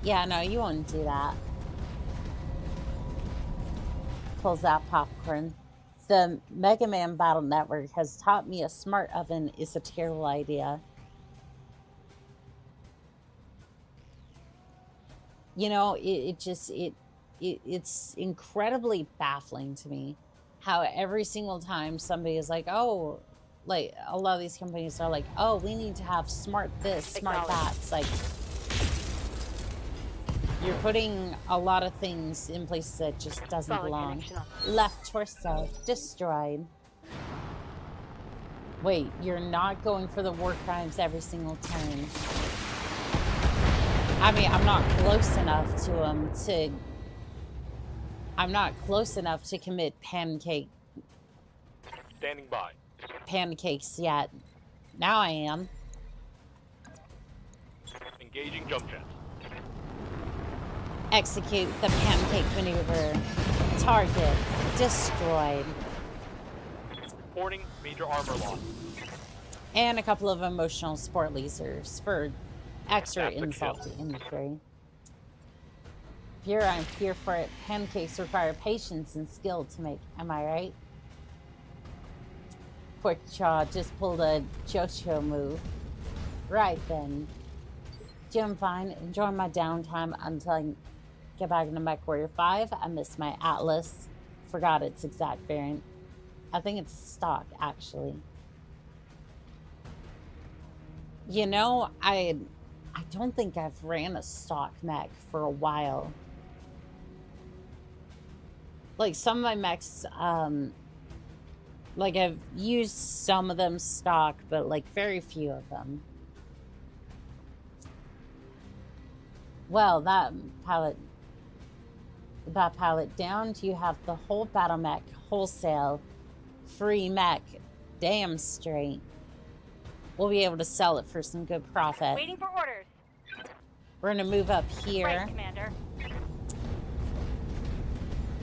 Yeah, no, you won't do that. Pulls out popcorn. The Mega Man Battle Network has taught me a smart oven is a terrible idea. You know, it's incredibly baffling to me how every single time somebody is like, oh, like a lot of these companies are like, oh, we need to have smart this, smart that. It's like you're putting a lot of things in places that just doesn't Solid belong. connection. Left torso destroyed. Wait, you're not going for the war crimes every single turn. I mean, I'm not close enough to them to... I'm not close enough to commit Standing by. pancakes yet. Now I am. Engaging jump jets. Execute the pancake maneuver. Target destroyed. Reporting major armor loss. And a couple of emotional sport lasers for extra That's a insult kill. to injury. Pure, I'm here for it. Pancakes require patience and skill to make. Am I right? Quick Jaw just pulled a JoJo move. Right then. Doing fine. Enjoying my downtime until I get back into Mech Warrior 5. I missed my Atlas. Forgot its exact variant. I think it's stock, actually. You know, I don't think I've ran a stock mech for a while. Like, some of my mechs, like, I've used some of them stock, but, like, very few of them. Well, that pallet down, you have the whole battle mech, wholesale, free mech, damn straight. We'll be able to sell it for some good profit. Waiting for orders. We're gonna move up here. Right, Commander.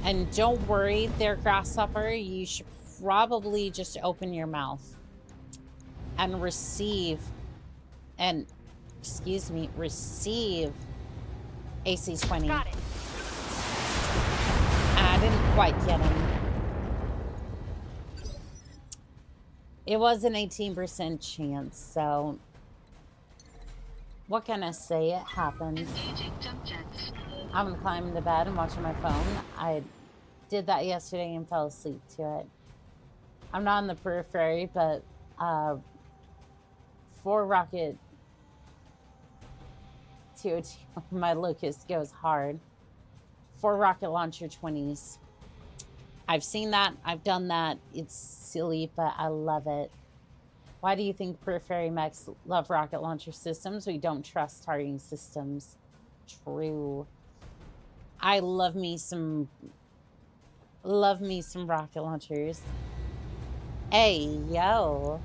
And don't worry there, Grasshopper. You should probably just open your mouth and receive receive AC-20. Got it. I didn't quite get him. It was an 18% chance, so what can I say? It happens. Engaging jump jets. I'm gonna climb into bed and watch my phone. I did that yesterday and fell asleep to it. I'm not on the periphery, but 4 rocket 202, my Locust goes hard. 4 rocket launcher 20s. I've seen that. I've done that. It's silly, but I love it. Why do you think periphery mechs love rocket launcher systems? We don't trust targeting systems. True. I love me some rocket launchers. Hey, yo.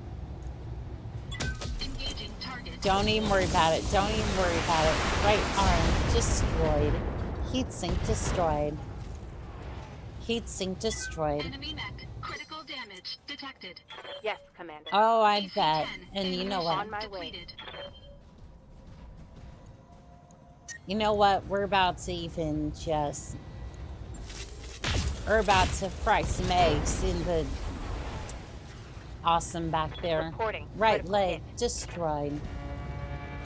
Engaging target. Don't even worry about it. Don't even worry about it. Right arm destroyed. Heatsink destroyed. Heatsink destroyed. Enemy mech. Critical damage detected. Yes, Commander. Oh, I AC-10 bet. And you know what? On my way. depleted. You know what? We're about to even just... We're about to fry some eggs in the... Awesome back there. Reporting. Right Critical leg hit. destroyed.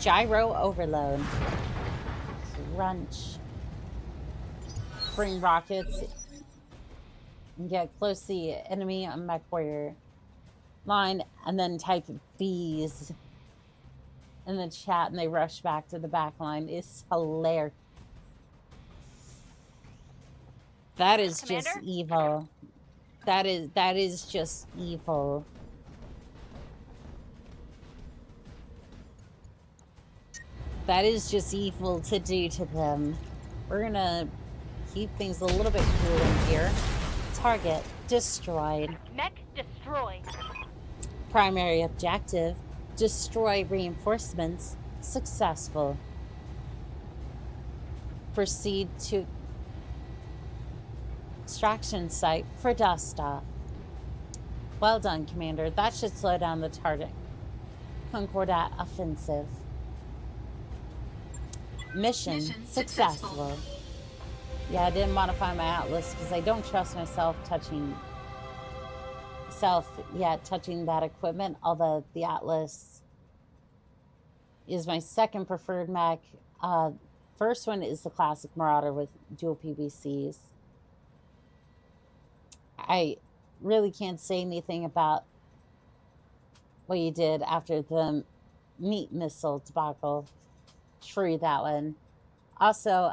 Gyro overload. Crunch. Bring rockets. And get close to the enemy on mech warrior line, and then type bees in the chat, and they rush back to the back line. It's hilarious. That is Commander? just evil. That is just evil. That is just evil to do to them. We're gonna keep things a little bit cool in here. Target destroyed. Mech destroyed. Primary objective, destroy reinforcements. Successful. Proceed to extraction site for dust off. Well done, Commander. That should slow down the target. Concordat offensive. Mission successful. Yeah, I didn't modify my atlas because I don't trust myself touching that equipment, although the atlas is my second preferred mech. First one is the classic Marauder with dual PBCs. I really can't say anything about what you did after the meat missile debacle. True, that one. Also,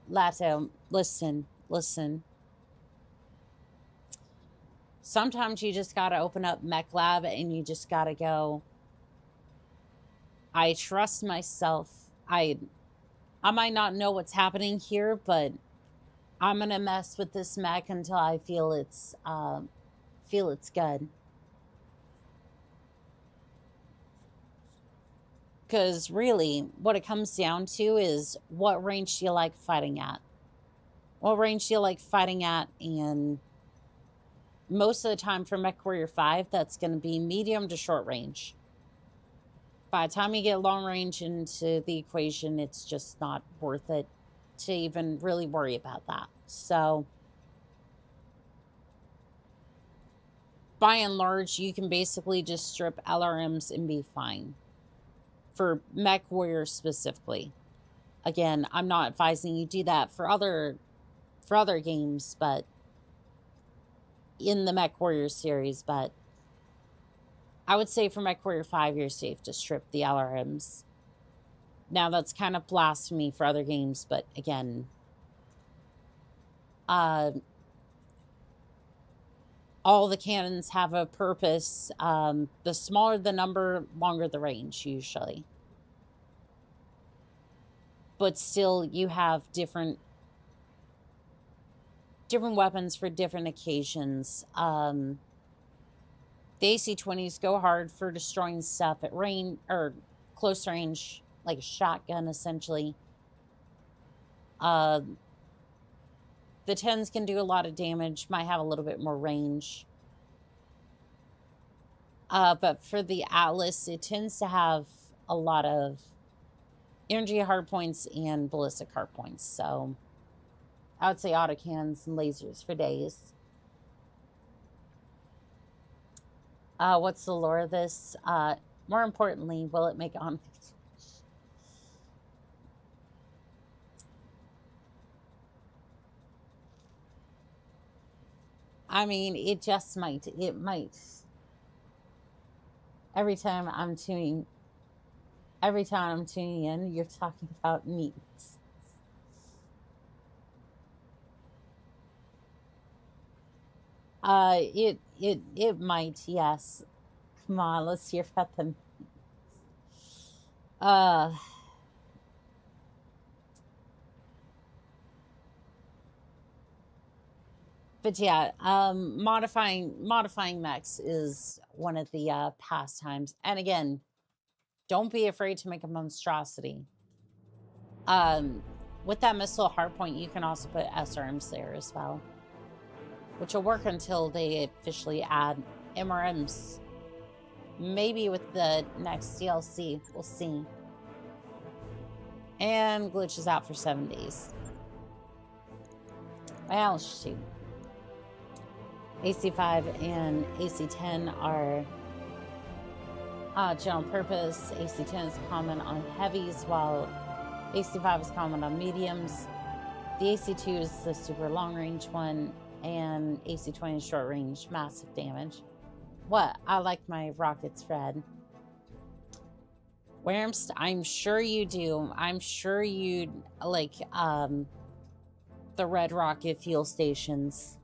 Lato, listen. Sometimes you just gotta open up Mech Lab and you just gotta go, I trust myself. I might not know what's happening here, but I'm gonna mess with this mech until I feel it's good. Because really, what it comes down to is what range do you like fighting at? What range do you like fighting at? And most of the time for Mech Warrior 5, that's going to be medium to short range. By the time you get long range into the equation, it's just not worth it to even really worry about that. So, by and large, you can basically just strip LRMs and be fine. For Mech Warrior specifically. Again, I'm not advising you do that for other games, but in the Mech Warrior series, but I would say for Mech Warrior 5, you're safe to strip the LRMs. Now, that's kind of blasphemy for other games, but again, all the cannons have a purpose. The smaller the number, longer the range, usually. But still, you have different weapons for different occasions. The AC-20s go hard for destroying stuff at range, or close range, like a shotgun, essentially. The 10s can do a lot of damage, might have a little bit more range. But for the Atlas, it tends to have a lot of energy hardpoints and ballistic hardpoints. So I would say autocannons and lasers for days. What's the lore of this? More importantly, will it make on? I mean, it just might. It might. Every time I'm tuning in, you're talking about meat. It might, yes. Come on, let's hear about them. But yeah, modifying mechs is one of the pastimes. And again, don't be afraid to make a monstrosity. With that missile hardpoint, you can also put SRMs there as well, which will work until they officially add MRMs. Maybe with the next DLC, we'll see. And glitch is out for 7 days. Well, shoot. AC5 and AC10 are General purpose. AC-10 is common on heavies, while AC-5 is common on mediums. The AC-2 is the super long-range one, and AC-20 is short-range, massive damage. What? I like my rockets red. Worms, I'm sure you do. I'm sure you like the red rocket fuel stations.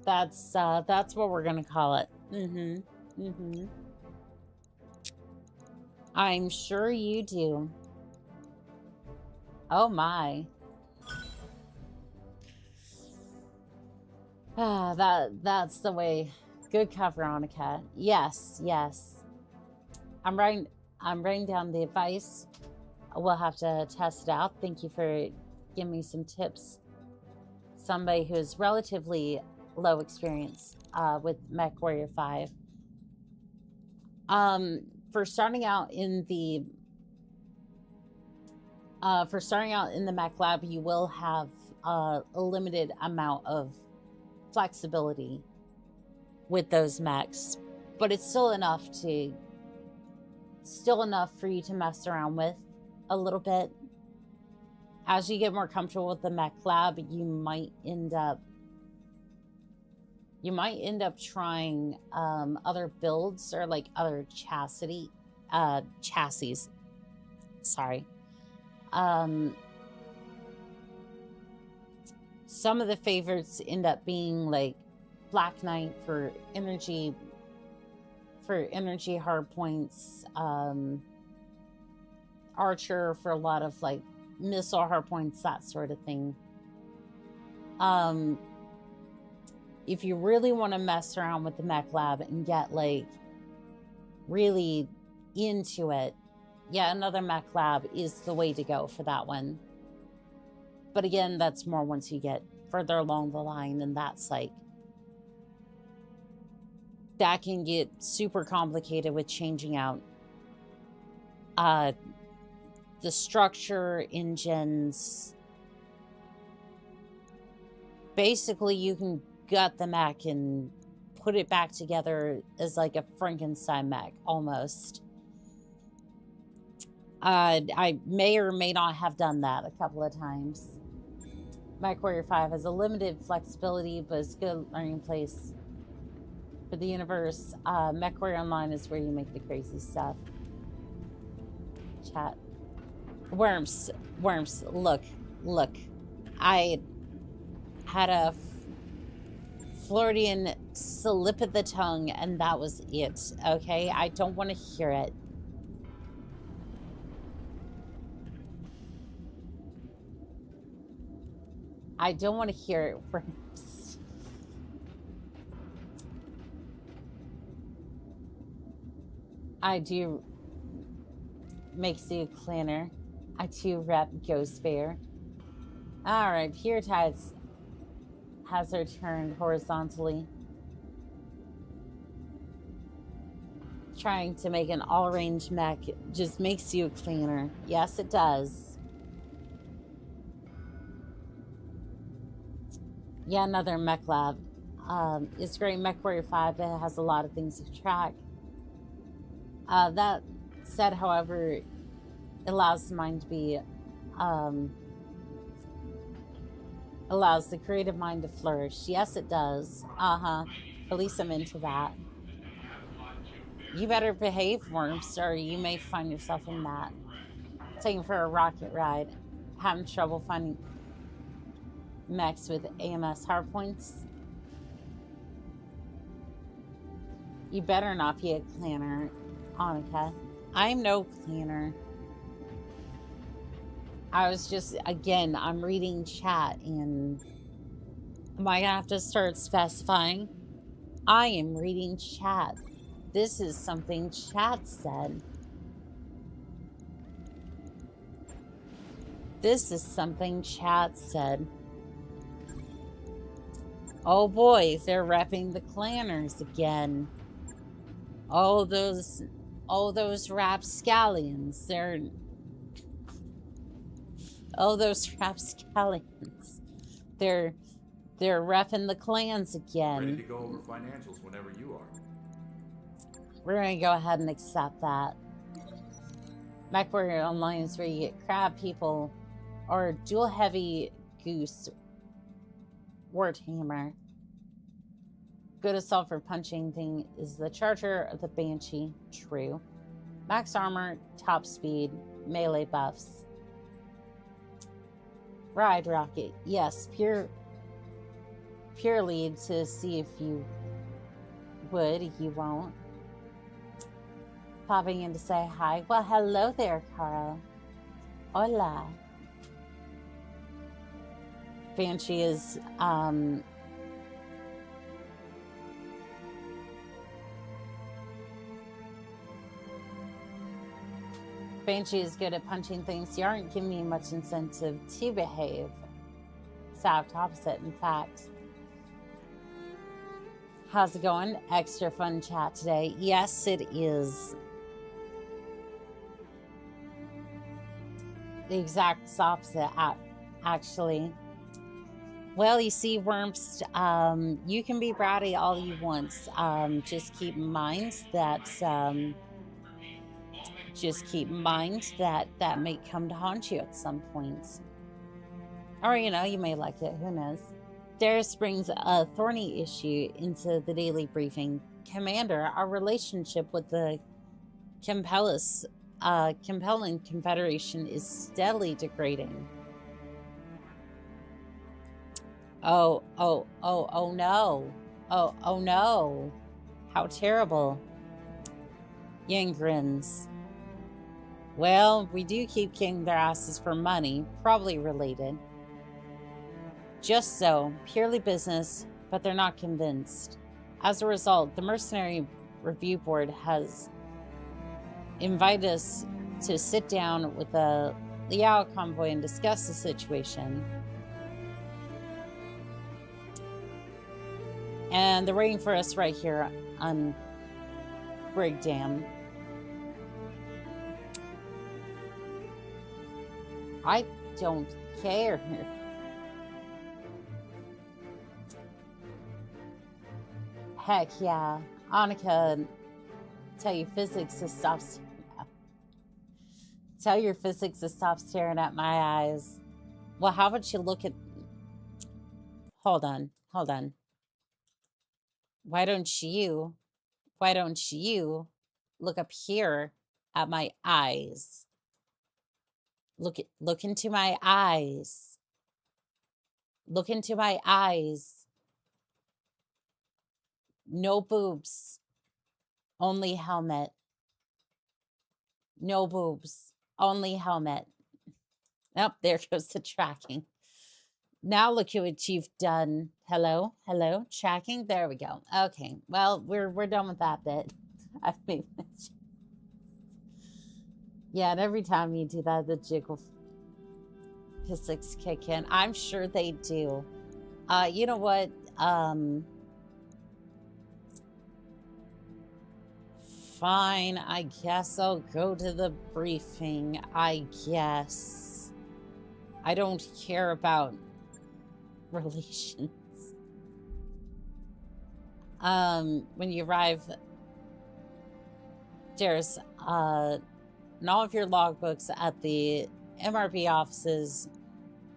That's what we're gonna call it. I'm sure you do. Oh my. That's the way. Good cover, Annika. Yes, yes. I'm writing down the advice. We'll have to test it out. Thank you for giving me some tips. Somebody who's relatively low experience with MechWarrior 5. For starting out in the mech lab, you will have a limited amount of flexibility with those mechs, but it's still enough for you to mess around with a little bit. As you get more comfortable with the mech lab, you might end up trying other builds or like other chassis. Sorry. Some of the favorites end up being like Black Knight for energy hard points, Archer for a lot of like missile hard points, that sort of thing. If you really want to mess around with the mech lab and get like really into it, yeah, another mech lab is the way to go for that one. But again, that's more once you get further along the line, and that's like, that can get super complicated with changing out the structure, engines. Basically, you can gut the mech and put it back together as like a Frankenstein mech, almost. I may or may not have done that a couple of times. MechWarrior 5 has a limited flexibility, but it's a good learning place for the universe. MechWarrior Online is where you make the crazy stuff. Chat. Worms, look. I had a Floridian slip of the tongue, and that was it, okay? I don't want to hear it. I don't want to hear it, Worms. I do makes you a clanner. I do rep Ghost Bear. Alright, Pure Tides has her turned horizontally. Trying to make an all-range mech just makes you a clanner. Yes, it does. Yeah, another mech lab. It's great. MechWarrior 5, it has a lot of things to track. That said, however, it allows the mind to be, allows the creative mind to flourish. Yes, it does. At least I'm into that. You better behave, Worms, or you may find yourself in that. Taking for a rocket ride. Having trouble finding mechs with AMS hardpoints. You better not be a clanner, Annika. I'm no clanner. I was just, again, I'm reading chat, and am I gonna have to start specifying? I am reading chat. This is something chat said. This is something chat said. Oh boy, they're repping the clanners again. Oh, those rapscallions. Those rapscallions. They're They're reffing the clans Ready again. to go over financials whenever you are. We're going to go ahead and accept that. MacWarrior Online is where you get crab people or dual heavy goose warhammer. Good assault for punching thing is the charger of the banshee. True. Max armor, top speed, melee buffs. Ride rocket. Yes, purely to see if you would. You won't. Popping in to say hi. Well, hello there, Carl. Hola. Banshee is, Banshee is good at punching things. You aren't giving me much incentive to behave. Exact opposite, in fact. How's it going? Extra fun chat today. Yes, it is. The exact opposite, actually. Well, you see, Worms, you can be bratty all you want. Just keep in mind that, that may come to haunt you at some point. Or, you know, you may like it. Who knows? Darius brings a thorny issue into the daily briefing. Commander, our relationship with the compelling Confederation is steadily degrading. Oh no. Oh no. How terrible. Yang grins. Well, we do keep kicking their asses for money, probably related. Just so, purely business, but they're not convinced. As a result, the Mercenary Review Board has invited us to sit down with the Liao convoy and discuss the situation. And they're waiting for us right here on Brig Dam. I don't care. Heck yeah. Annika, tell your physics to stop. Tell your physics to stop staring at my eyes. Well, how about you look at... Hold on. Why don't you look up here at my eyes? Look into my eyes. Look into my eyes. No boobs. Only helmet. No boobs. Only helmet. Oh, there goes the tracking. Now look at what you've done. Hello? Tracking? There we go. Okay. Well, we're done with that bit. I've made it. Yeah, and every time you do that, the jiggle physics kick in. I'm sure they do. You know what? Fine, I guess I'll go to the briefing. I guess. I don't care about relations. When you arrive, there's in all of your logbooks at the MRB offices,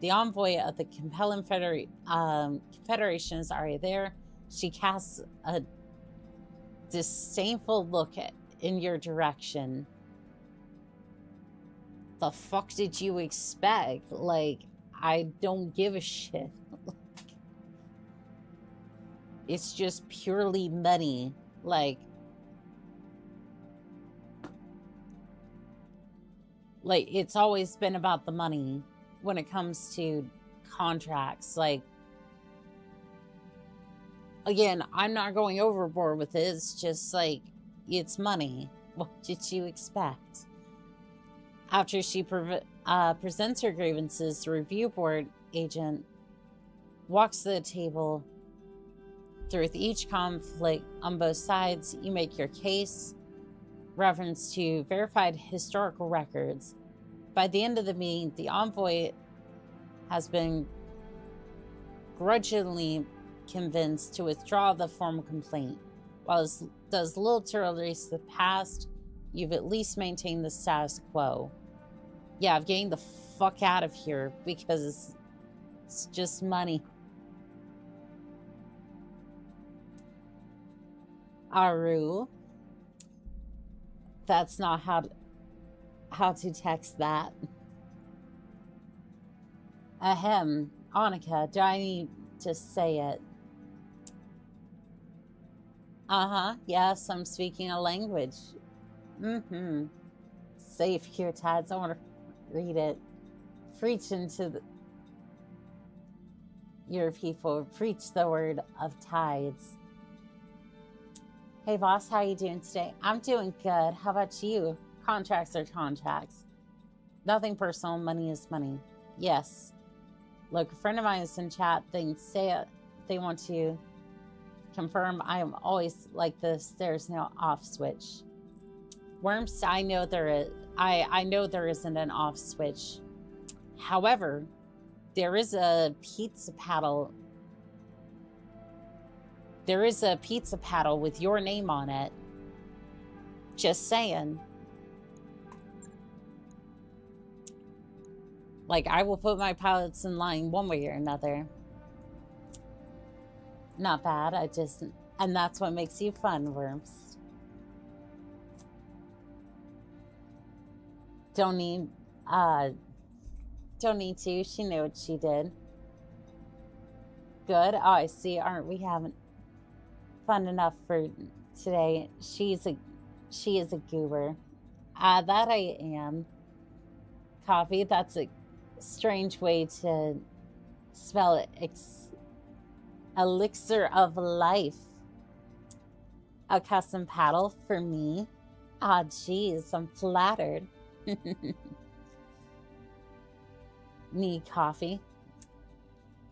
the envoy of the compelling Confederation is already there. She casts a disdainful look in your direction. The fuck did you expect? Like, I don't give a shit. It's just purely money. Like, it's always been about the money when it comes to contracts. Like, again, I'm not going overboard with it. It's just like, it's money. What did you expect? After she presents her grievances, the review board agent walks to the table. Through each conflict on both sides, you make your case, reference to verified historical records. By the end of the meeting, the envoy has been grudgingly convinced to withdraw the formal complaint. While it does little to erase the past, you've at least maintained the status quo. Yeah, I'm getting the fuck out of here because it's just money. Aru. That's not how to text that. Ahem. Annika, do I need to say it? Uh-huh. Yes, I'm speaking a language. Mm-hmm. Safe here, Tads. I want to read it. Preach into your people. Preach the word of tides. Hey, boss. How you doing today? I'm doing good. How about you? Contracts are contracts. Nothing personal. Money is money. Yes. Look, a friend of mine is in chat. They say it. They want to confirm I am always like this. There's no off switch. Worms, I know there is. I know there isn't an off switch. However, there is a pizza paddle. There is a pizza paddle with your name on it. Just saying. Like, I will put my pilots in line one way or another. Not bad. And that's what makes you fun, Worms. Don't need to. She knew what she did. Good. Oh, I see. Aren't we having fun enough for today? She is a goober. That I am. Coffee. That's a strange way to spell it. Elixir of life. A custom paddle for me. Ah, geez, I'm flattered. Need coffee?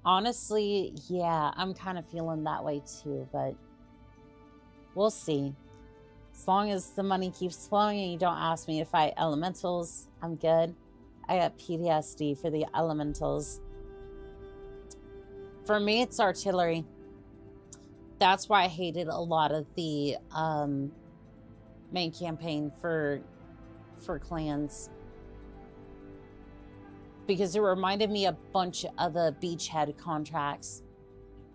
Honestly, yeah, I'm kind of feeling that way too, but we'll see. As long as the money keeps flowing and you don't ask me to fight elementals, I'm good. I got PTSD for the elementals. For me, it's artillery. That's why I hated a lot of the main campaign for clans. Because it reminded me a bunch of the beachhead contracts.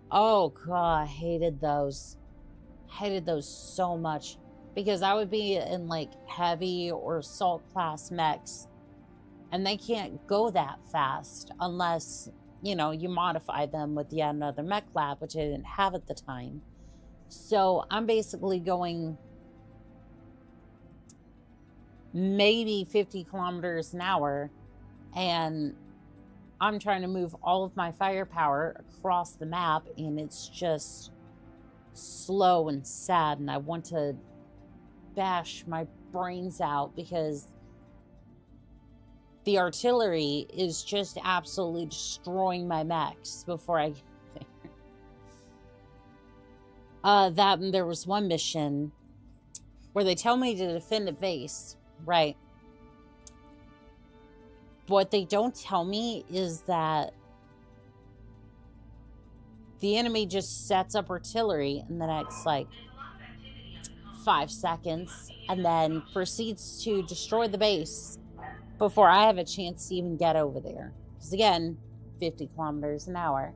Oh god, I hated those. Hated those so much. Because I would be in like heavy or assault class mechs. And they can't go that fast unless, you know, you modify them with yet another mech lab, which I didn't have at the time. So I'm basically going maybe 50 kilometers an hour, and I'm trying to move all of my firepower across the map, and it's just slow and sad, and I want to bash my brains out because the artillery is just absolutely destroying my mechs before I get there. That and there was one mission where they tell me to defend a base, right? What they don't tell me is that the enemy just sets up artillery in the next, like, 5 seconds and then proceeds to destroy the base before I have a chance to even get over there. Because again, 50 kilometers an hour.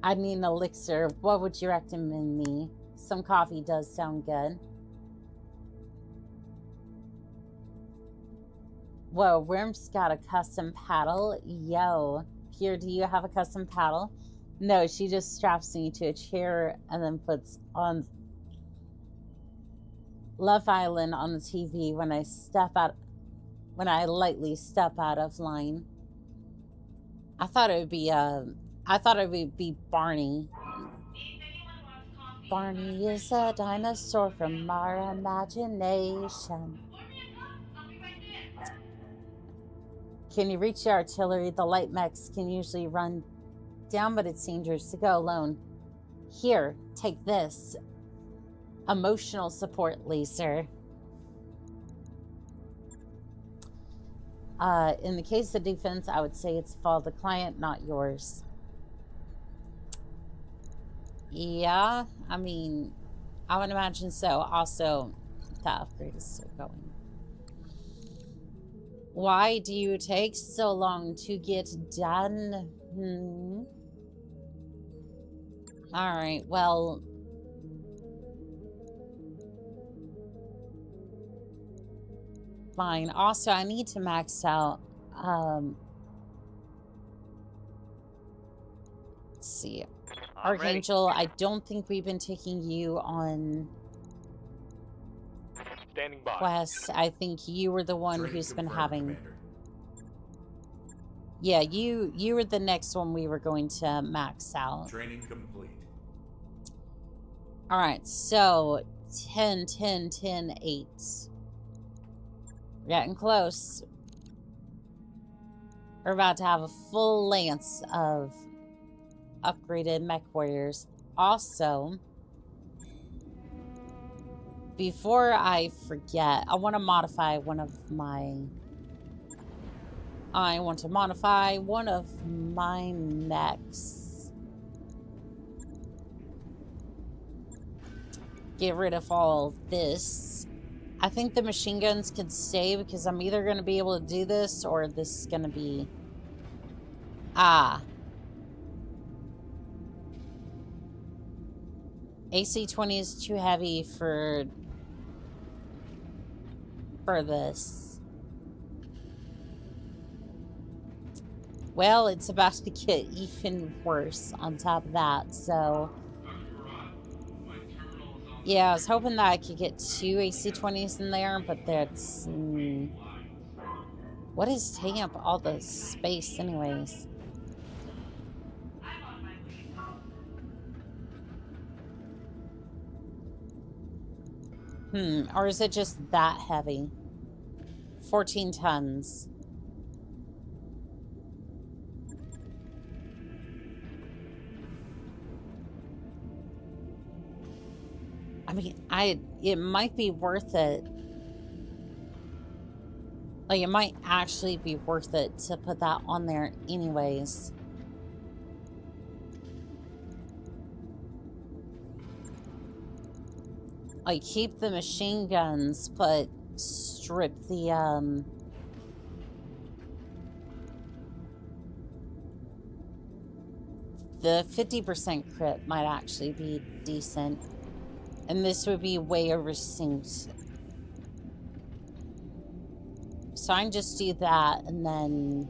I need an elixir. What would you recommend me? Some coffee does sound good. Whoa, Worm's got a custom paddle. Yo, Pierre, do you have a custom paddle? No, she just straps me to a chair and then puts on Love Island on the TV when I lightly step out of line. I thought it would be Barney. Barney is a dinosaur from our imagination. Can you reach the artillery? The light mechs can usually run down, but it's dangerous to go alone. Here, take this. Emotional support laser. In the case of defense, I would say it's the fault of the client, not yours. Yeah, I mean, I would imagine so. Also, the upgrade is still going. Why do you take so long to get done? Alright, well... Fine. Also, I need to max out... let's see. Archangel, I don't think we've been taking you on... Standing by. quests. I think you were the one Training who's been confirmed, having... Commander. Yeah, you were the next one we were going to max out. Training complete. Alright, so 10, 10, 10, 8. We're getting close. We're about to have a full lance of upgraded mech warriors. Also, before I forget, I want to modify one of my... mechs. Get rid of all of this. I think the machine guns could stay because I'm either going to be able to do this or this is going to be... AC-20 is too heavy for this. Well, it's about to get even worse on top of that, so... Yeah, I was hoping that I could get 2 AC-20s in there, but that's... What is taking up all the space anyways? Or is it just that heavy? 14 tons. I mean, it might be worth it. Like, it might actually be worth it to put that on there anyways. Like, keep the machine guns, but strip the, the 50% crit might actually be decent. And this would be way oversynced. So I can just do that and then...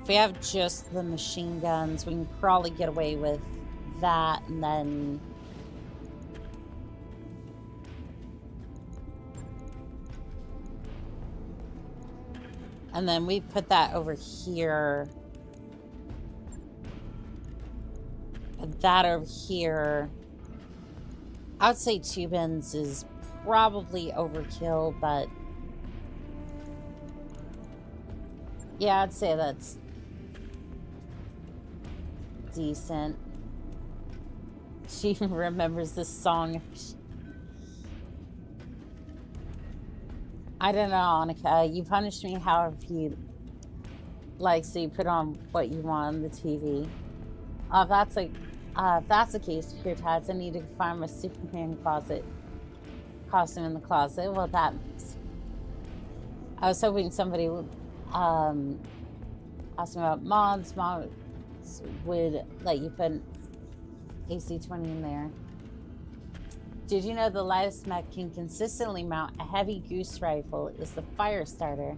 If we have just the machine guns, we can probably get away with that and then... And then we put that over here. Put that over here. I would say 2 bins is probably overkill, but... Yeah, I'd say that's decent. She remembers this song. I don't know, Annika. You punish me however you like, so you put on what you want on the TV. If that's the case, Pure Tides, I need to find my Superman costume in the closet. Well, that makes... I was hoping somebody would ask me about mods. Mods would let you put AC-20 in there. Did you know the lightest mech can consistently mount a heavy goose rifle is the fire starter?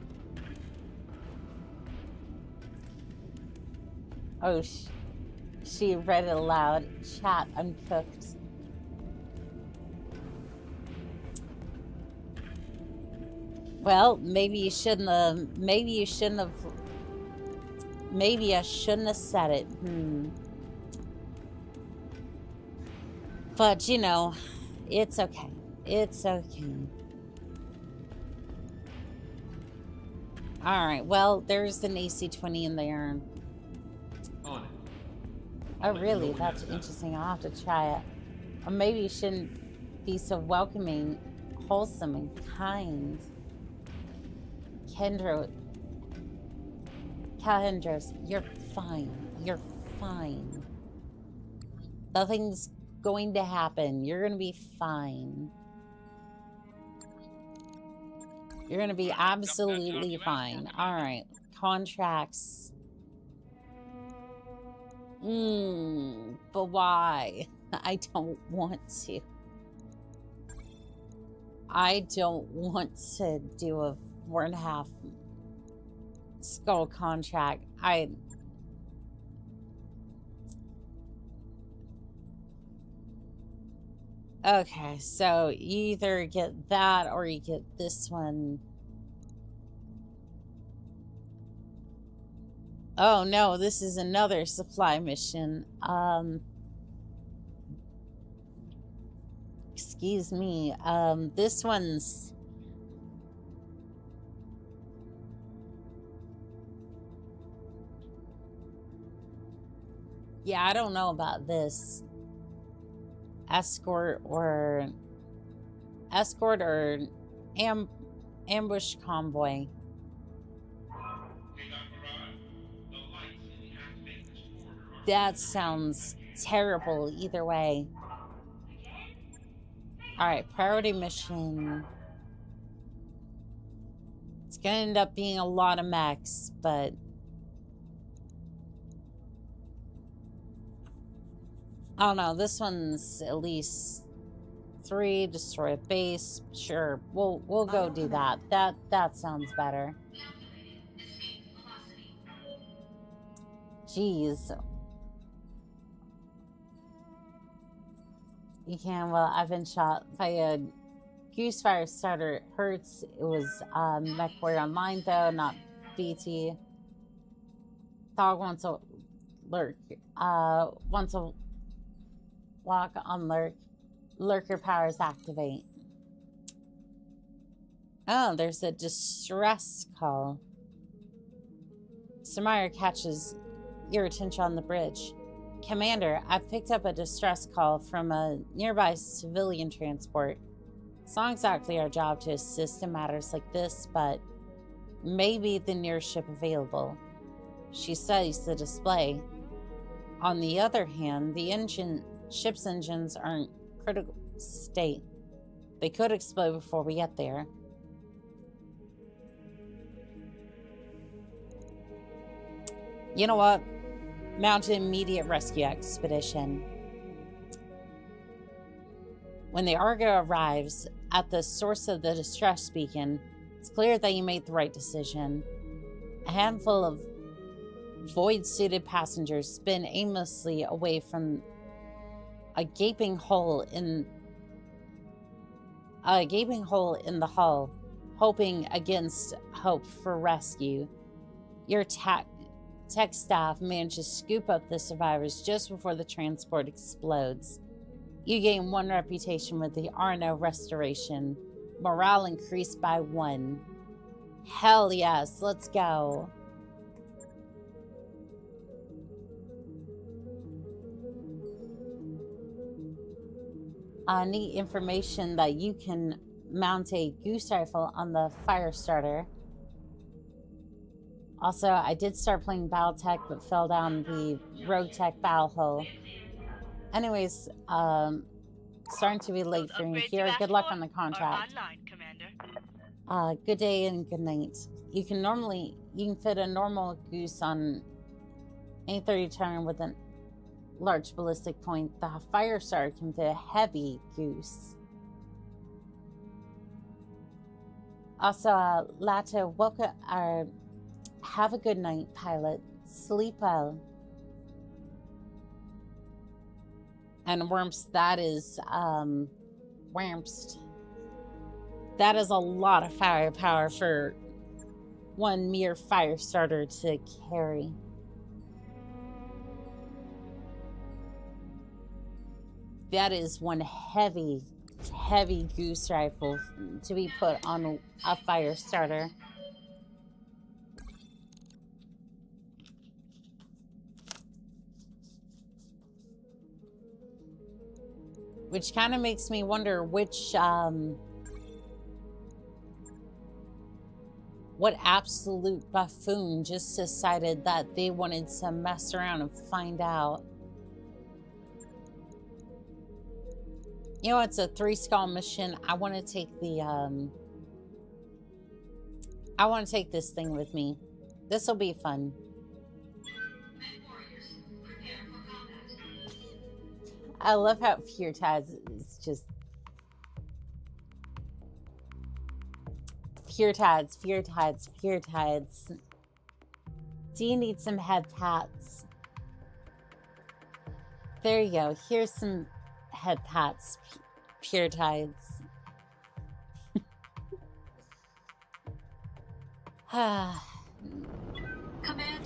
Oh, she read it aloud. Chat uncooked. Well, maybe I shouldn't have said it. But, you know, it's okay. It's okay. Alright, well, there's an AC-20 in there. On it. Oh, really? That's interesting. I'll have to try it. Or maybe you shouldn't be so welcoming, wholesome, and kind. Kendros, you're fine. You're fine. Nothing's going to happen. You're gonna be fine. You're gonna be absolutely fine. Alright. Contracts. But why? I don't want to. I don't want to do a 4.5 skull contract. Okay, so you either get that or you get this one. Oh no, this is another supply mission. Excuse me. This one's... Yeah, I don't know about this. Escort or ambush convoy. That sounds terrible either way. Alright, priority mission. It's gonna end up being a lot of mechs, but... I don't know, this one's at least 3, destroy a base. Sure, we'll go do that. That sounds better. Jeez. You can, well, I've been shot by a goose fire starter. It hurts. It was mech warrior online though, not BT. Dog wants to lurk. Wants to walk on lurk. Lurker powers activate. Oh, there's a distress call. Samire catches your attention on the bridge. Commander, I've picked up a distress call from a nearby civilian transport. It's not exactly our job to assist in matters like this, but maybe the nearest ship available. She studies the display. On the other hand, the ship's engines are in critical state. They could explode before we get there. You know what? Mount an immediate rescue expedition. When the Argo arrives at the source of the distress beacon, it's clear that you made the right decision. A handful of void-suited passengers spin aimlessly away from a gaping hole in the hull, hoping against hope for rescue. Your tech staff manages to scoop up the survivors just before the transport explodes. You gain 1 reputation with the RNO restoration. Morale increased by 1. Hell yes, let's go. Neat information that you can mount a goose rifle on the fire starter. Also, I did start playing Battletech, but fell down the Rogue Tech battle hole. Anyways, starting to be late for me here. Good luck on the contract. Good day and good night. You can fit a normal goose on any 30 turn with a large ballistic point. The fire starter can fit a heavy goose. Also, Lato, welcome. Have a good night, pilot. Sleep well. And Worms, that is, Worms. That is a lot of firepower for one mere fire starter to carry. That is one heavy goose rifle to be put on a fire starter. Which kind of makes me wonder which, what absolute buffoon just decided that they wanted to mess around and find out. You know, it's a 3-skull mission. I want to take the, I want to take this thing with me. This will be fun. I love how Pure Tides is just... Pure Tides, Pure Tides, Pure Tides. Do you need some head pats? There you go. Here's some head pats, Pure Tides. Command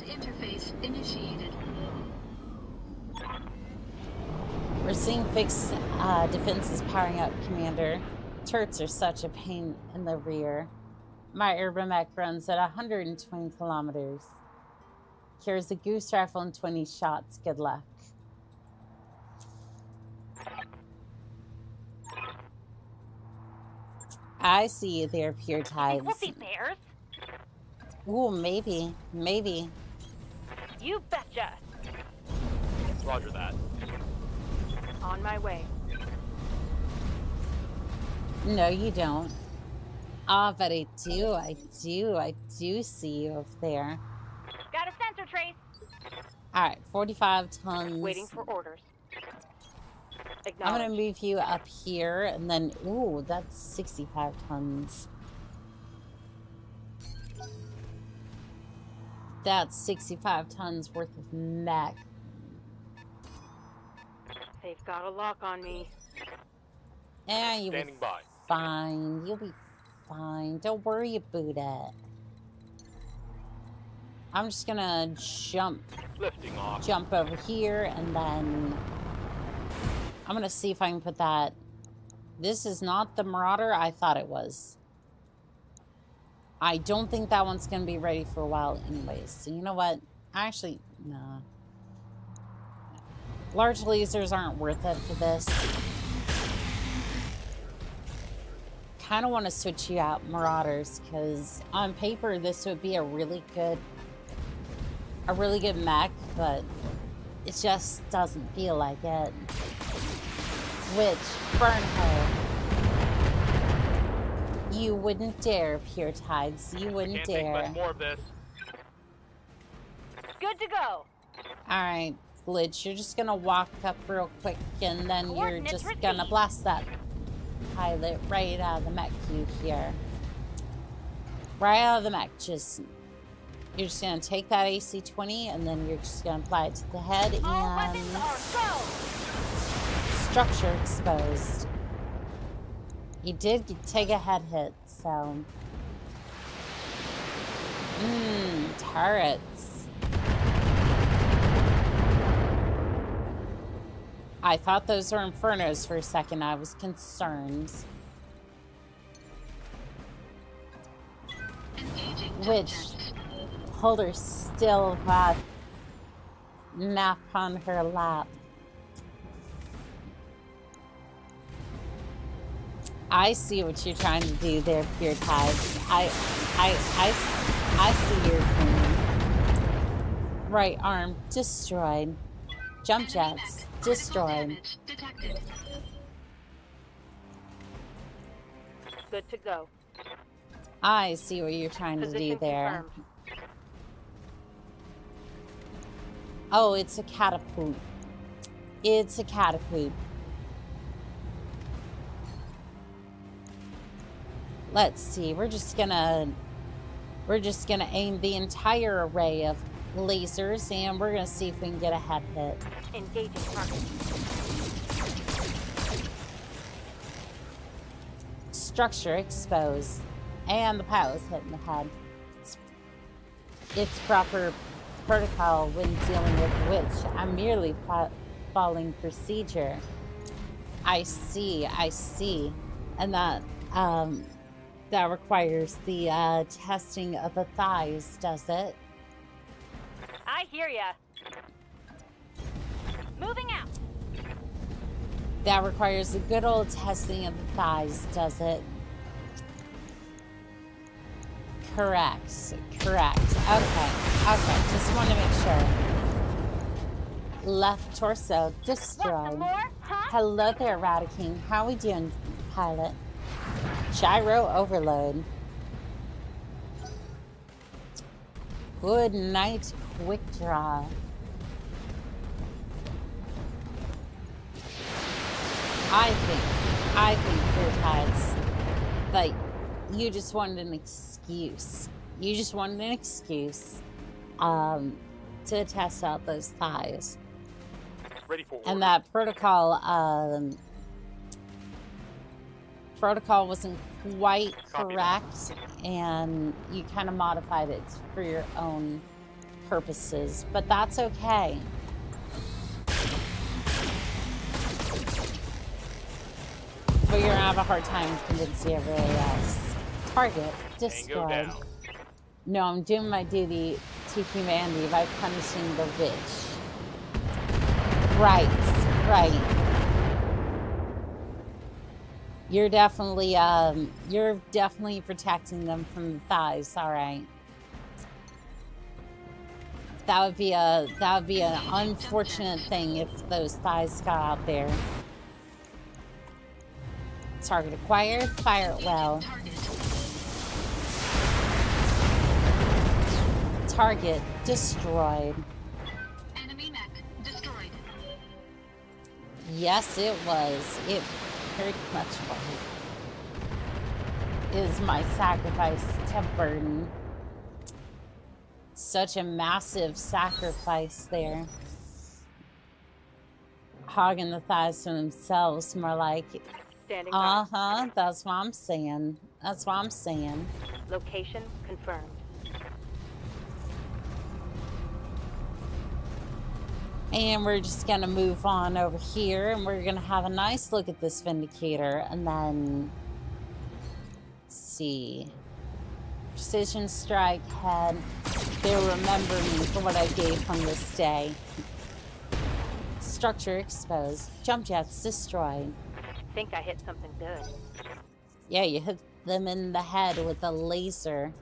interface initiated. We're seeing fixed defenses powering up, Commander. Turrets are such a pain in the rear. My urban mech runs at 120 kilometers. Here's a goose rifle and 20 shots. Good luck. I see you there, Pure Tides. We'll see bears. Ooh, maybe. Maybe. You betcha. Roger that. On my way. No, you don't. Ah, but I do see you up there. Got a sensor trace. Alright, 45 tons. Waiting for orders. I'm gonna move you up here, and then, ooh, that's 65 tons. That's 65 tons worth of mech. They've got a lock on me. Yeah, you'll Standing be by. fine. You'll be fine. Don't worry about it. I'm just gonna Lifting off. jump over here, and then I'm gonna see if I can put that. This is not the Marauder I thought it was. I don't think that one's gonna be ready for a while anyways. So you know what? Actually, nah. Large lasers aren't worth it for this. Kind of want to switch you out, Marauders, because on paper this would be a really good mech, but it just doesn't feel like it. Which, burn her. You wouldn't dare, Pure Tides. You wouldn't Can't dare. take much more of this. Good to go. Alright, Glitch, you're just gonna walk up real quick, and then you're Coordinates just received. gonna blast that pilot right out of the mech cube here. Right out of the mech. You're just gonna take that AC-20, and then you're just gonna apply it to the head, All and weapons are go. structure exposed. You did take a head hit, so... turrets. I thought those were Infernos for a second. I was concerned. Engaging Which subject. Holder still got nap on her lap. I see what you're trying to do there, Pure Tides. I see your thing. Right arm destroyed. Jump Enemy jets mech. Critical destroyed. damage detected. Good to go. I see what you're trying to do Position there. confirmed. Oh, it's a catapult. It's a catapult. Let's see. We're just gonna aim the entire array of lasers, and we're gonna see if we can get a head hit. Engaging target. Structure exposed, and the pilot's hitting the head. It's proper protocol when dealing with which I'm merely following procedure. I see, and that requires the testing of the thighs, does it? I hear ya. Moving out. That requires a good old testing of the thighs, does it? Correct. Correct. Okay. Okay. Just want to make sure. Left torso destroyed. More? Huh? Hello there, Radiking. How we doing, pilot? Gyro overload. Good night, quick draw. I think Clear Tides, like, you just wanted an excuse. You just wanted an excuse to test out those thighs. Ready for order. And that protocol wasn't quite correct, and you kind of modified it for your own purposes, but that's okay. But you're gonna have a hard time convincing everybody else. Target destroyed. No, I'm doing my duty to humanity by punishing the witch. Right, right. You're definitely protecting them from the thighs. All right. That would be an unfortunate thing if those thighs got out there. Target acquired. Fire it well. Target destroyed. Enemy mech destroyed. Yes, it was. It very much was. Is my sacrifice to burden. Such a massive sacrifice there. Hogging the thighs to themselves, more like. Standing by. That's what I'm saying. That's what I'm saying. Location confirmed. And we're just gonna move on over here, and we're gonna have a nice look at this Vindicator, and then let's see. Precision strike head. They'll remember me for what I gave them this day. Structure exposed. Jump jets destroyed. I think I hit something good. Yeah, you hit them in the head with a laser.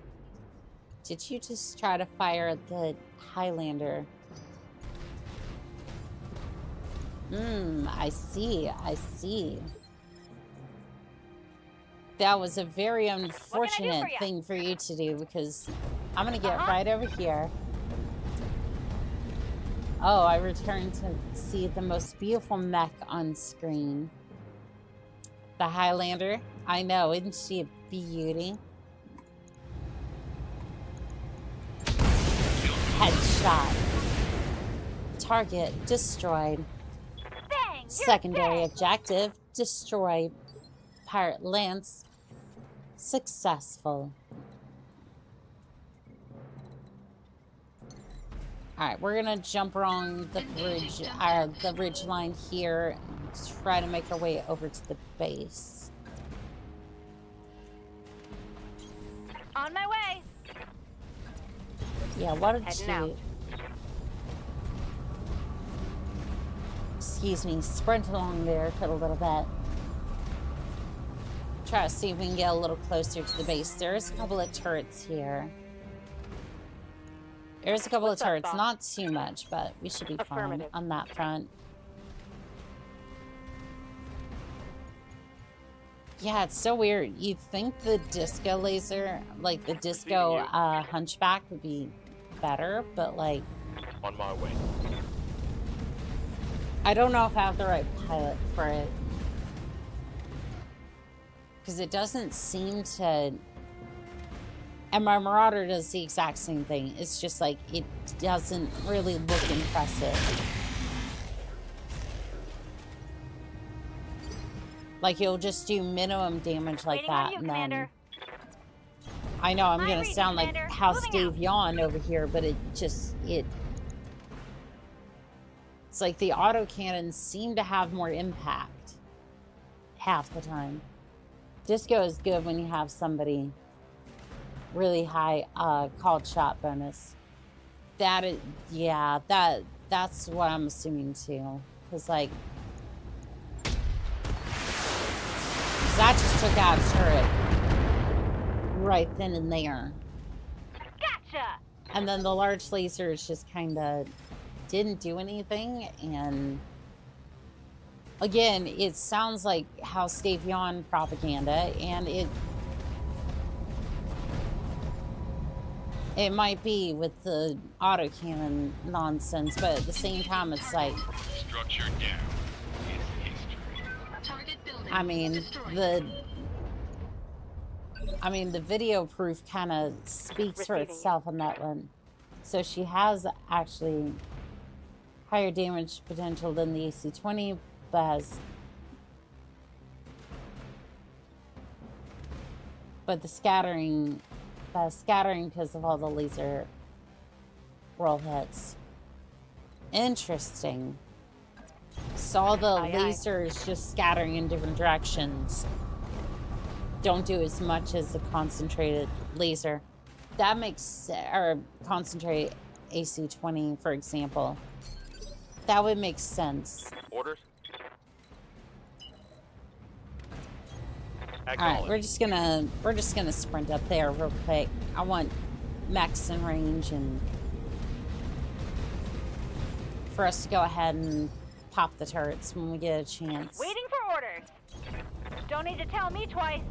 Did you just try to fire at the Highlander? I see. I see. That was a very unfortunate thing for you to do, because I'm going to get right over here. Oh, I returned to see the most beautiful mech on screen. The Highlander. I know, isn't she a beauty? Headshot. Target destroyed. Bang! Secondary objective destroyed. Pirate Lance successful. Alright, we're gonna jump along the ridge line here and try to make our way over to the base. On my way. Yeah, what did Heading out. Excuse me, sprint along there for a little bit. Try to see if we can get a little closer to the base. There's a couple of turrets here. There's a couple of turrets, boss? not too much, but we should be fine Affirmative. on that front. Yeah, it's so weird. You'd think the disco laser, like the disco hunchback would be better, but like... On my way. I don't know if I have the right pilot for it. Because it doesn't seem to... And my Marauder does the exact same thing. It's just like, it doesn't really look impressive. Like, you'll just do minimum damage like Waiting on that, you, and Commander. then... I know, I'm Hi, gonna Reed, sound like Commander. House Moving Dave out. Yawn over here, but it just, it's like the autocannons seem to have more impact. Half the time. Disco is good when you have somebody really high called shot bonus. That is, yeah, that's what I'm assuming too. Because like, that just took out a turret right then and there. Gotcha! And then the large lasers just kind of didn't do anything. And again, it sounds like House Davion propaganda, and it might be with the autocannon nonsense, but at the same time, it's like, Structure down. It's history. Target building. I mean, destroyed. the video proof kind of speaks for Receiving. itself on that one. So she has actually higher damage potential than the AC-20, but the scattering because of all the laser roll hits. Interesting. So all the Aye, aye. lasers just scattering in different directions don't do as much as the concentrated laser. That makes, or concentrated AC-20, for example. That would make sense. Orders? All right, we're just gonna sprint up there real quick. I want max in range and for us to go ahead and pop the turrets when we get a chance. Waiting for orders. Don't need to tell me twice.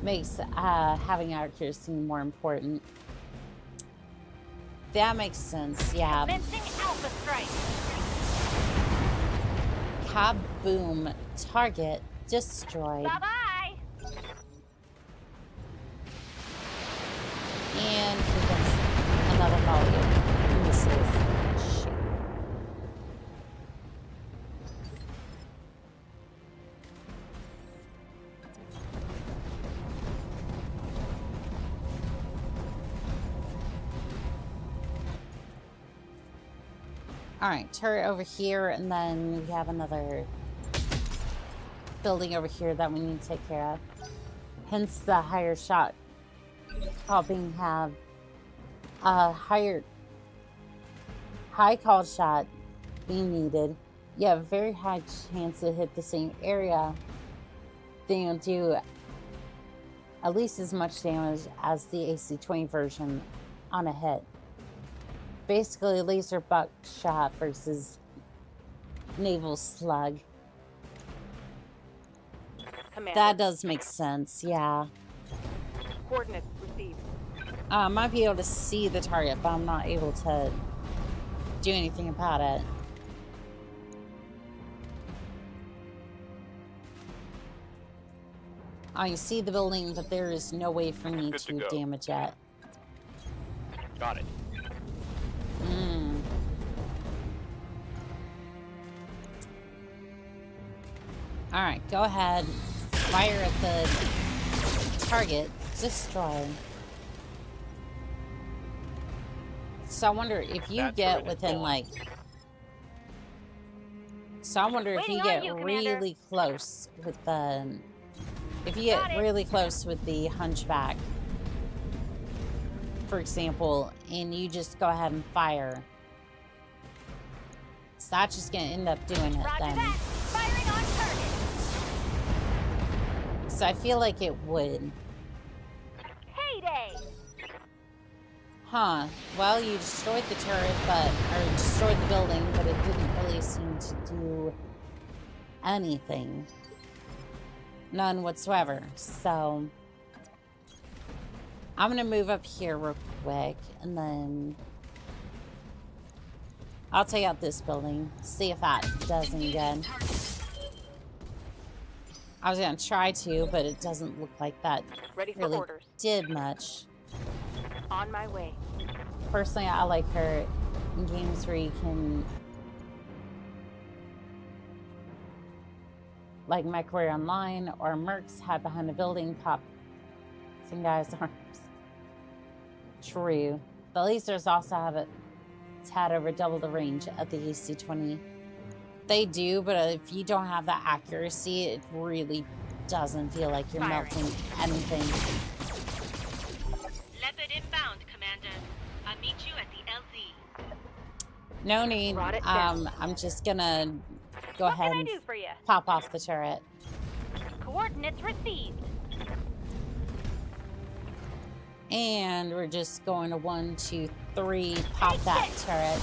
Makes having accuracy more important. That makes sense, yeah. Commencing Alpha Strike. Kaboom. Target destroyed. Bye-bye. And here comes another volley of missiles. Shit. Alright, turret over here, and then we have another building over here that we need to take care of. Hence the higher shot helping have a high call shot being needed. You have a very high chance to hit the same area. Then you'll do at least as much damage as the AC-20 version on a hit. Basically, laser buckshot versus naval slug. Commander. That does make sense, yeah. Coordinates received. I might be able to see the target, but I'm not able to do anything about it. I can see the building, but there is no way for me Good to to go. damage it. Got it. Alright, go ahead. Fire at the target. Destroy. So I wonder if you That get turret is within, gone. like... So I wonder if you Waiting on get you, Commander. really close with the... If you Got get it. really close with the hunchback, for example, and you just go ahead and fire. So that's just gonna end up doing it Roger then. that. Firing on target. So I feel like it would. Heyday. Huh. Well, you destroyed the turret, or destroyed the building, but it didn't really seem to do anything. None whatsoever. So I'm gonna move up here real quick, and then I'll take out this building, see if that does any good. I was gonna try to, but it doesn't look like that Ready for really orders. did much. On my way. Personally, I like her in games where you can, like MechWarrior Online or Mercs, hide behind a building, pop some guys' arms. True. The lasers also have a tad over double the range of the AC-20. They do, but if you don't have that accuracy, it really doesn't feel like you're Firing. melting anything. Leopard inbound, Commander. I'll meet you at the LZ. No need. Brought it down. I'm just gonna go What ahead can I and do for you? pop off the turret. Coordinates received. And we're just going to 1, 2, 3, pop that turret.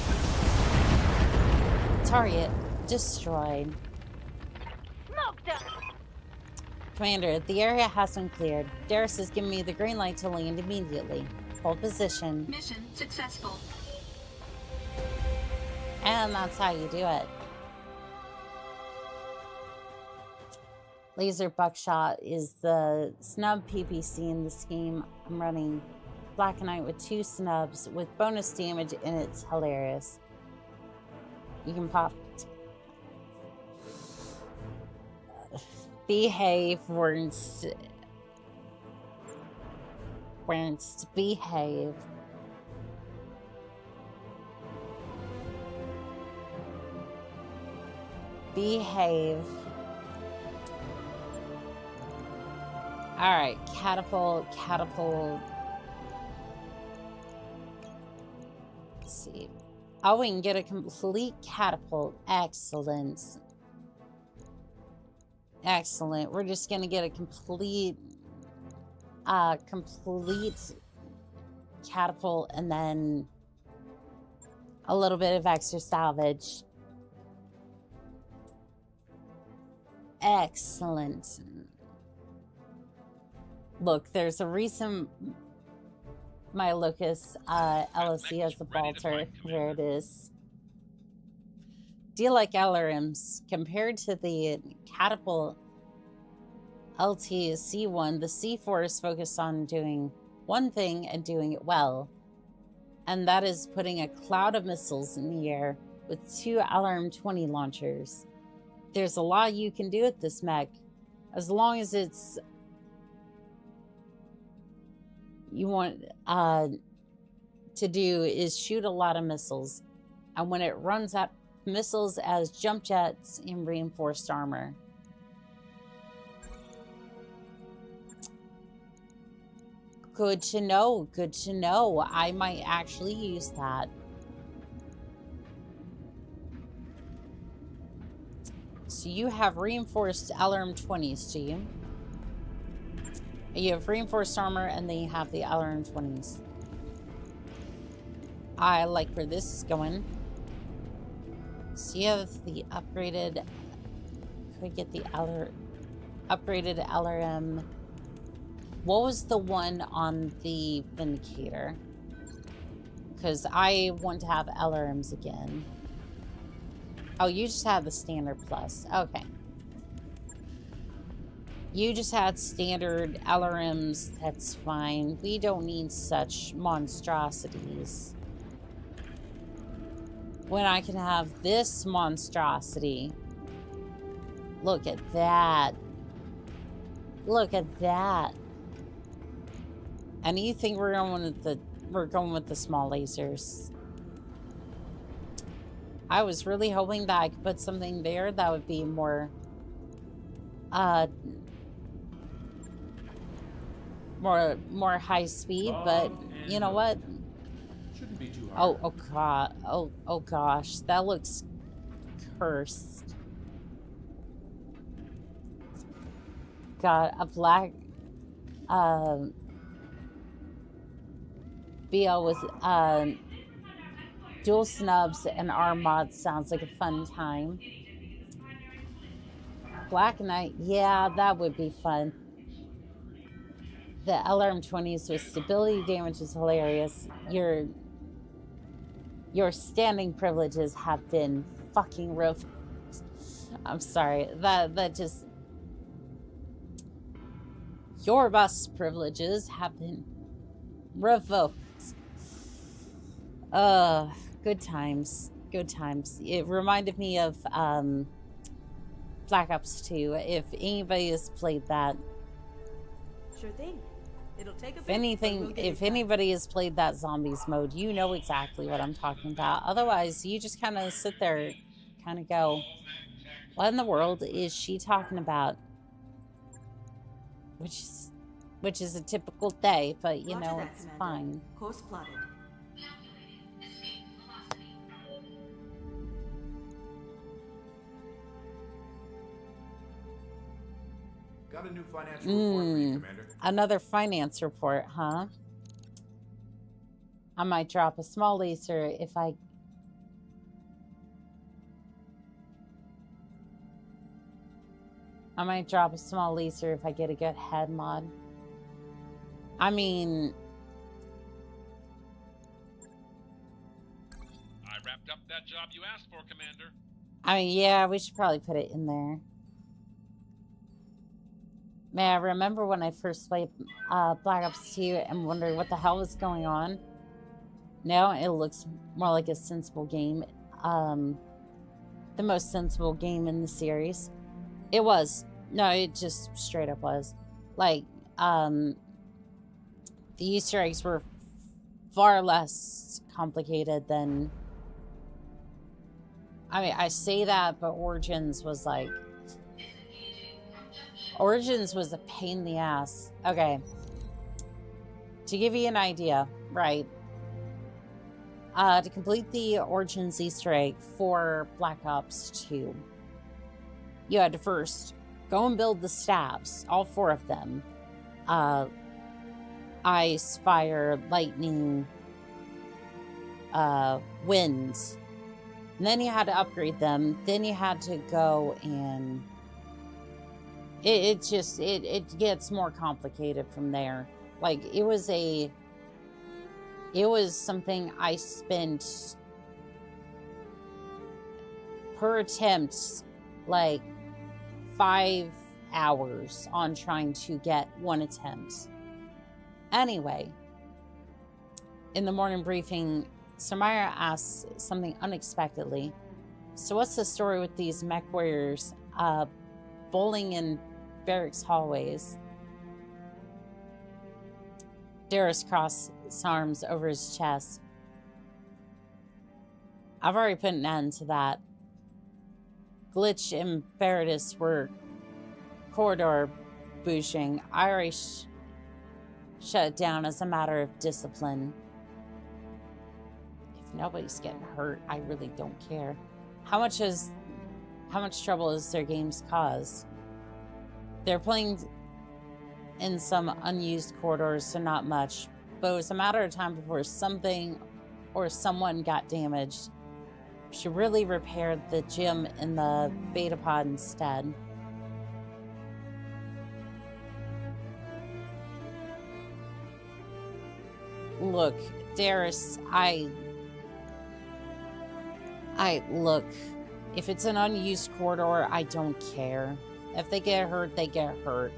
Target destroyed. Smoked up. Commander, the area has been cleared. Darius has given me the green light to land immediately. Hold position. Mission successful. And that's how you do it. Laser Buckshot is the snub PPC in this game. I'm running Black Knight with 2 snubs with bonus damage, and it's hilarious. You can pop. Behave, words. Words, behave. Behave. Alright, catapult. Let's see. Oh, we can get a complete catapult. Excellent. Excellent. We're just gonna get a complete catapult and then a little bit of extra salvage. Excellent. Look, there's a reason my Locust LOC has the Balter. There it is. Do you like LRMs? Compared to the Catapult LT C1, the C4 is focused on doing one thing and doing it well. And that is putting a cloud of missiles in the air with 2 LRM-20 launchers. There's a lot you can do with this mech, as long as it's you want to do is shoot a lot of missiles, and when it runs out missiles as jump jets in reinforced armor. Good to know, good to know. I might actually use that. So you have reinforced LRM-20s, do you? You have reinforced armor, and then you have the LRM-20s. I like where this is going. So you have the upgraded... Could we get the upgraded LRM? What was the one on the Vindicator? Because I want to have LRMs again. Oh, you just had the standard plus. Okay. You just had standard LRMs. That's fine. We don't need such monstrosities. When I can have this monstrosity. Look at that. Look at that. And you think we're going with the small lasers? I was really hoping that I could put something there that would be more more high speed, but you know what? Shouldn't be too hard. Oh god. Oh gosh, that looks cursed. Got a black BL with dual snubs and arm mods sounds like a fun time. Black Knight, yeah, that would be fun. The LRM-20s with stability damage is hilarious. Your standing privileges have been fucking revoked. I'm sorry, that just... Your bus privileges have been revoked. Good times. Good times. It reminded me of Black Ops 2. If anybody has played that. Sure thing. It'll take a If bit, anything, but we'll get if it done. anybody has played that zombies mode, you know exactly what I'm talking about. Otherwise, you just kind of sit there, kind of go, what in the world is she talking about? Which is a typical day, but you Roger know, that, it's Commander. fine. Course plotted. Got a new financial report for you, Commander. Another finance report, huh? I might drop a small laser if I... I might drop a small laser if I get a good head mod. I mean... I wrapped up that job you asked for, Commander. I mean, yeah, we should probably put it in there. Man, I remember when I first played Black Ops 2 and wondered what the hell was going on. Now it looks more like a sensible game. The most sensible game in the series. It was. No, it just straight up was. Like, the Easter eggs were far less complicated than... I mean, I say that, but Origins was like... Origins was a pain in the ass. Okay. To give you an idea, right? To complete the Origins Easter egg for Black Ops 2, you had to first go and build the staffs, all 4 of them. Ice, fire, lightning, wind. And then you had to upgrade them. Then you had to go and... It gets more complicated from there. Like, it was something I spent per attempt like 5 hours on trying to get one attempt. Anyway, in the morning briefing, Samira asks something unexpectedly. So what's the story with these mech warriors bowling in barracks hallways? Darius crossed his arms over his chest. I've already put an end to that. Glitch and Baratus were corridor bouching. I already shut it down as a matter of discipline. If nobody's getting hurt, I really don't care. How much trouble has their games caused? They're playing in some unused corridors, so not much. But it was a matter of time before something or someone got damaged. Should really repair the gym in the beta pod instead. Look, Darius, look. If it's an unused corridor, I don't care. If they get hurt, they get hurt.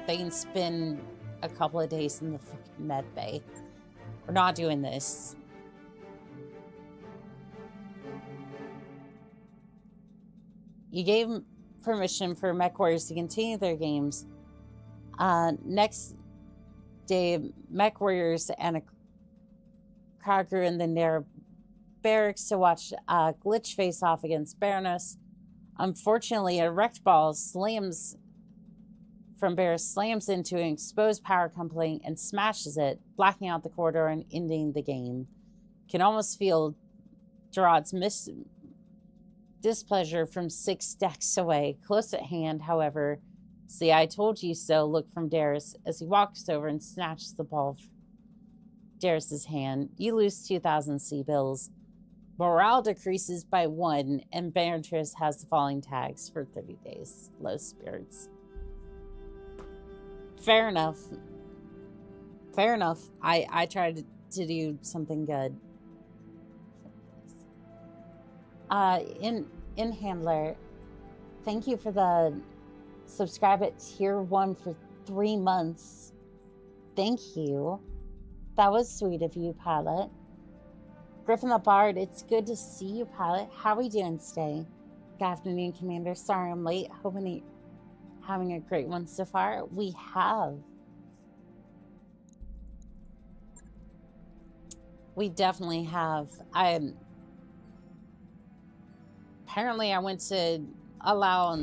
They can spend a couple of days in the fucking med bay. We're not doing this. You gave permission for mech warriors to continue their games. Next day, mech warriors and a crowd grew in the narrow barracks to watch Glitch face off against Baroness. Unfortunately, a wrecked ball slams into an exposed power company and smashes it, blacking out the corridor and ending the game. Can almost feel Gerard's displeasure from 6 decks away. Close at hand, however, see, I told you so, look from Darius as he walks over and snatches the ball from Darius's hand. You lose 2,000 C-bills. Morale decreases by 1, and Beatrice has the following tags for 30 days. Low spirits. Fair enough. Fair enough. I tried to do something good. In Handler, thank you for the subscribe at tier 1 for 3 months. Thank you. That was sweet of you, Pilot. Griffin the Bard, it's good to see you, Pilot. How are we doing today? Good afternoon, Commander. Sorry I'm late. Hoping you're having a great one so far. We have. We definitely have. Apparently I went to allow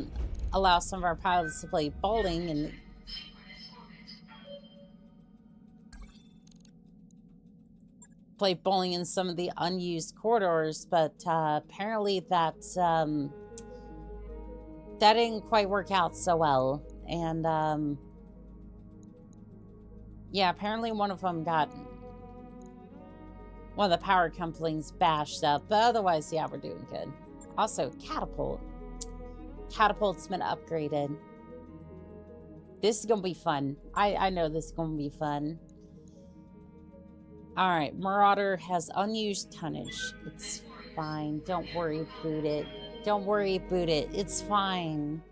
some of our pilots to play bowling and play bowling in some of the unused corridors, but apparently that didn't quite work out so well, and yeah, apparently one of them got one of the power couplings bashed up, but otherwise, yeah, we're doing good. Also, catapult. Catapult's been upgraded. This is gonna be fun. I know this is gonna be fun. Alright, Marauder has unused tonnage. It's fine. Don't worry, boot it. Don't worry, boot it. It's fine.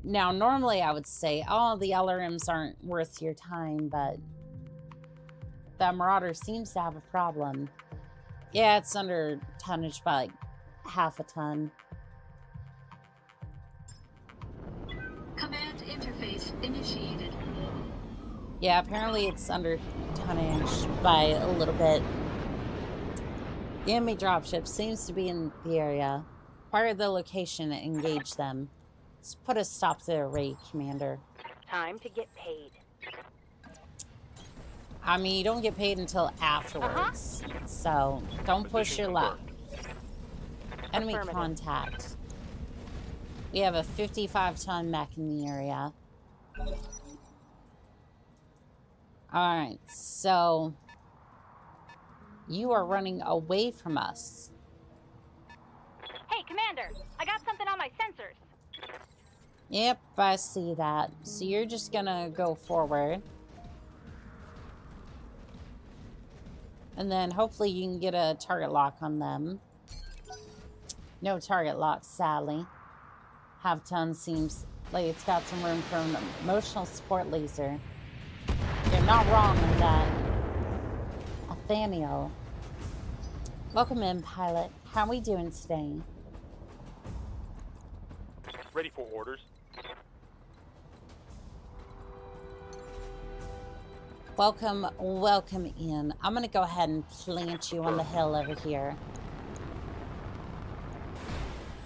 Now, normally I would say, oh, the LRMs aren't worth your time, but that Marauder seems to have a problem. Yeah, it's under tonnage by like half a ton. Command interface initiated. Yeah, apparently it's under tonnage by a little bit. The enemy dropship seems to be in the area. Acquire the location and engage them. Let's put a stop to their raid, Commander. Time to get paid. I mean, you don't get paid until afterwards. So, don't push your luck. Enemy contact. We have a 55-ton mech in the area. Alright, so... you are running away from us. Hey, Commander! I got something on my sensors. Yep, I see that. So you're just gonna go forward. And then hopefully you can get a target lock on them. No target lock, sadly. Half ton seems like it's got some room for an emotional support laser. You're not wrong in that. Nathaniel. Welcome in, pilot. How are we doing today? Ready for orders. Welcome, welcome in. I'm gonna go ahead and plant you on the hill over here.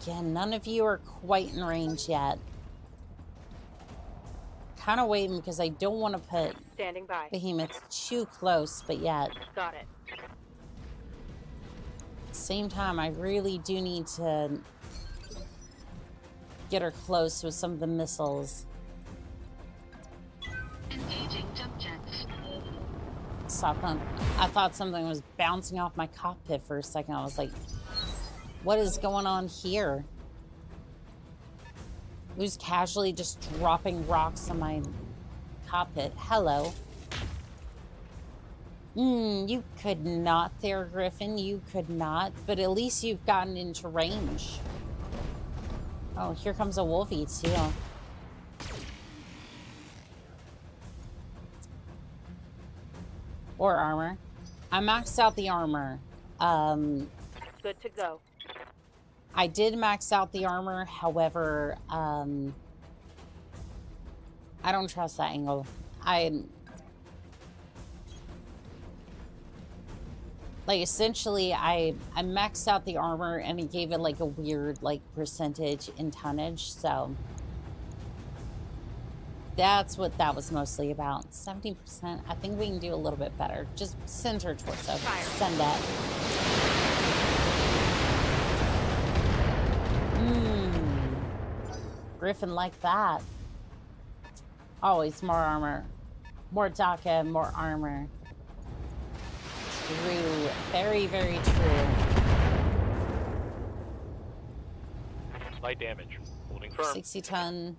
Again, none of you are quite in range yet. Kind of waiting because I don't want to put Standing by. Behemoth too close, but yet. Got it. At the same time, I really do need to get her close with some of the missiles. Engaging jump jets. Stop on. I thought something was bouncing off my cockpit for a second. I was like, what is going on here? Who's casually just dropping rocks on my cockpit? Hello. You could not there, Griffin. You could not. But at least you've gotten into range. Oh, here comes a wolfie, too. Or armor. I maxed out the armor. Good to go. I did max out the armor, however, I don't trust that angle. Like, essentially, I maxed out the armor and it gave it, like, a weird, like, percentage in tonnage, so... that's what that was mostly about. 70%. I think we can do a little bit better. Just send her torso. Send that. Griffin like that. Always more armor. More DACA, more armor. True. Very, very true. Light damage. Holding firm. 60 ton.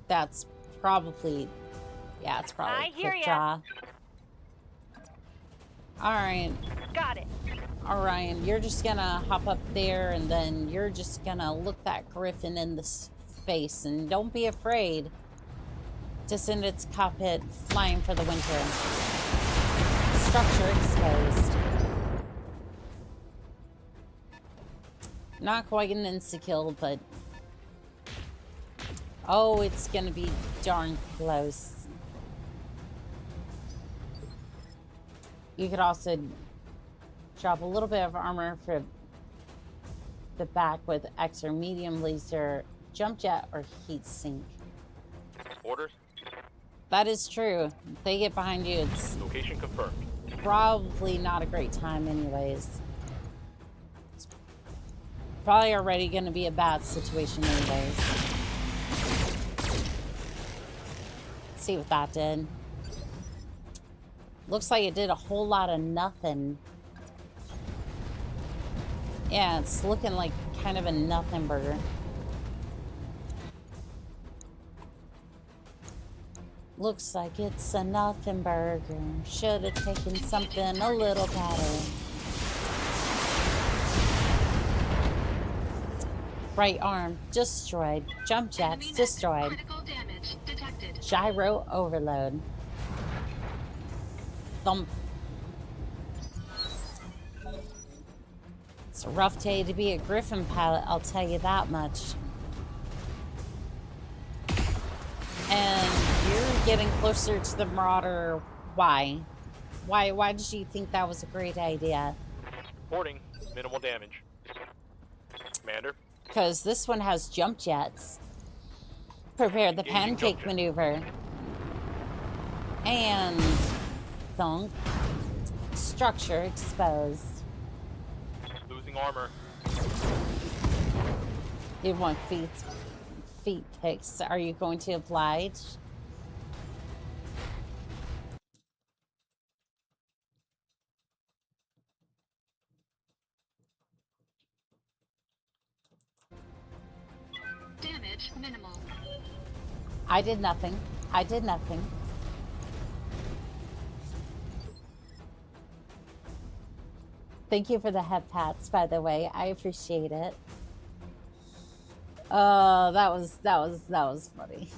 That's probably... yeah, it's probably I hear quick ya. draw. Alright. Got it. Orion, you're just gonna hop up there and then you're just gonna look that Griffin in the face and don't be afraid to send its cockpit flying for the winter. Structure exposed. Not quite an insta-kill, but oh, it's gonna be darn close. You could also drop a little bit of armor for the back with extra medium laser, jump jet, or heat sink. Orders. That is true. If they get behind you, it's Location confirmed. probably not a great time anyways. Probably already going to be a bad situation anyways. Let's see what that did. Looks like it did a whole lot of nothing. Yeah, it's looking like kind of a nothing burger. Looks like it's a nothing burger. Should have taken something a little better. Right arm destroyed. Jump jets destroyed. Critical damage detected. Gyro overload. Thump. It's a rough day to be a Griffin pilot, I'll tell you that much. And you're getting closer to the Marauder. Why? Why did you think that was a great idea? Reporting minimal damage. Commander. Because this one has jump jets. Prepare the pancake maneuver. And thunk. Structure exposed. Losing armor. You want feet picks. Are you going to oblige? Damage minimal. I did nothing. I did nothing. Thank you for the head pats, by the way. I appreciate it. That was funny.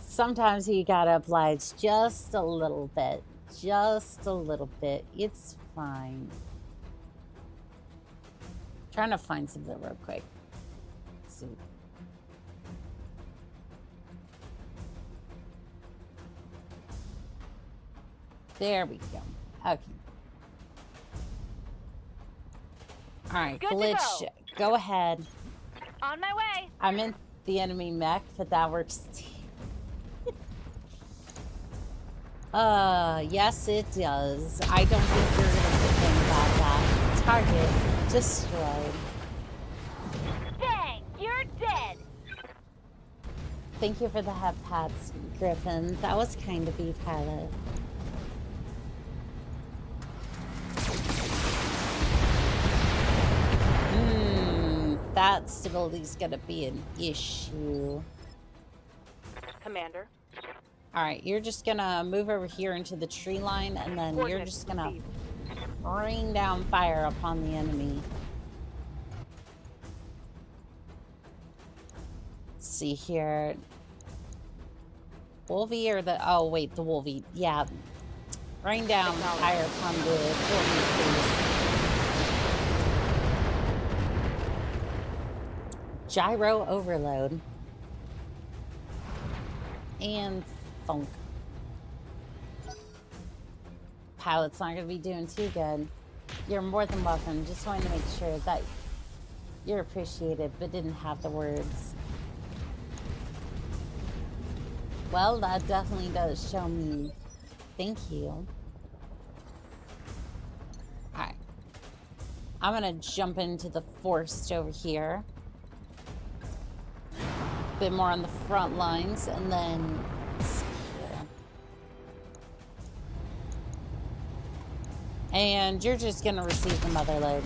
Sometimes you gotta oblige just a little bit. Just a little bit. It's fine. Trying to find something real quick. Let's see. There we go. Okay. All right, Good to glitch. Go ahead. On my way. I'm in the enemy mech, but that works. Yes, it does. I don't think you're gonna complain about that. Target destroyed. Dang, you're dead. Thank you for the head pats, Griffin. That was kind of you, pilot. That stability's gonna be an issue. Commander. Alright, you're just gonna move over here into the tree line, and then you're just gonna rain down fire upon the enemy. Let's see here. Wolvie or the... Oh, wait, the Wolvie. Yeah. Rain down fire upon the Wolvie, please. Gyro overload. And funk. Pilot's not going to be doing too good. You're more than welcome. Just wanted to make sure that you're appreciated, but didn't have the words. Well, that definitely does show me. Thank you. Alright. I'm going to jump into the forest over here. Bit more on the front lines, and then let's see here. And you're just gonna receive the mother load.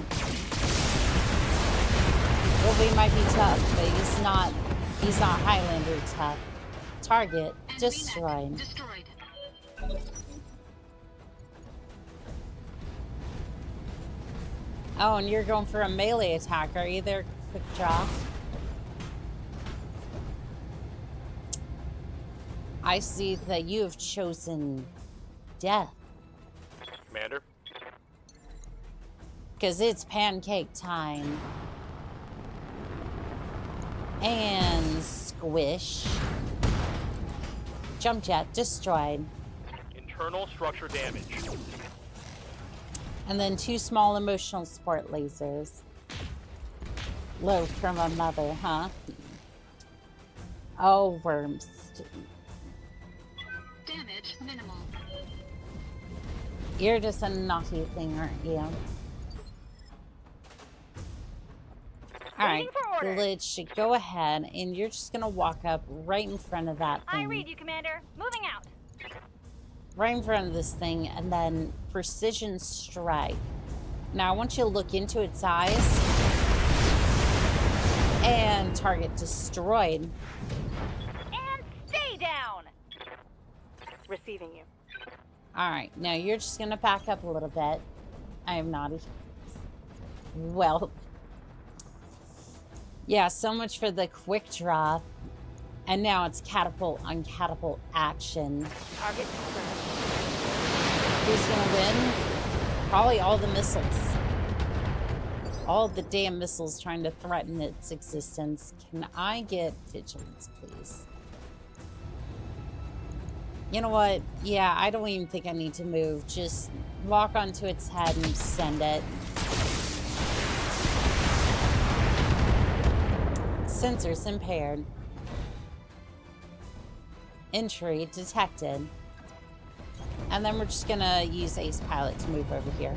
Wolvie might be tough, but he's not Highlander tough. Target destroyed. Oh, and you're going for a melee attack, are you there, Quick Draw? I see that you have chosen death. Commander. Because it's pancake time. And squish. Jump jet destroyed. Internal structure damage. And then 2 small emotional support lasers. Loaf from a mother, huh? Oh, worms. Damage minimal. You're just a naughty thing, aren't you? Alright, Glitch, go ahead, and you're just gonna walk up right in front of that thing. I read you, Commander. Moving out. Right in front of this thing, and then precision strike. Now I want you to look into its eyes and target destroyed. And stay down. Receiving you. Alright, now you're just gonna back up a little bit. I am naughty. Well. Yeah, so much for the quick draw. And now it's catapult on catapult action. Target confirmed. Who's gonna win? Probably all the missiles. All the damn missiles trying to threaten its existence. Can I get vigilance, please? You know what? Yeah, I don't even think I need to move. Just walk onto its head and send it. Sensors impaired. Entry detected. And then we're just gonna use Ace Pilot to move over here.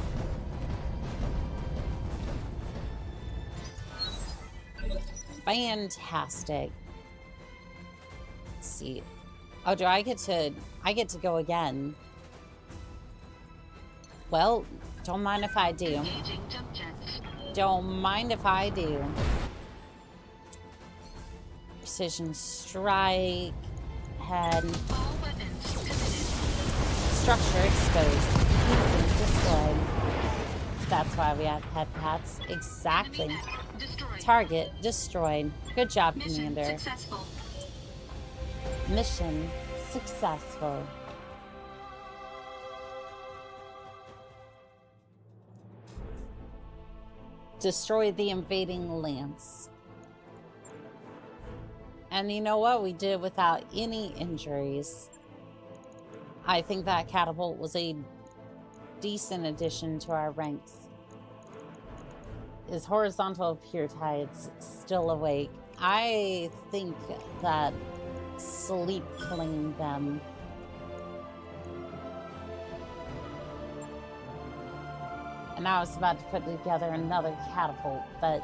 Fantastic. Let's see. Oh, do I get to go again? Well, don't mind if I do. Engaging jump jets. Don't mind if I do. Precision strike. Head. All weapons committed. Structure exposed. Pieces destroyed. That's why we have head pats. Exactly. Enemy mech destroyed. Target destroyed. Good job, Mission Commander. successful. Mission successful. Destroy the invading lance. And you know what? We did it without any injuries. I think that catapult was a decent addition to our ranks. Is horizontal pure tides still awake? I think that sleep killing them. And I was about to put together another catapult, but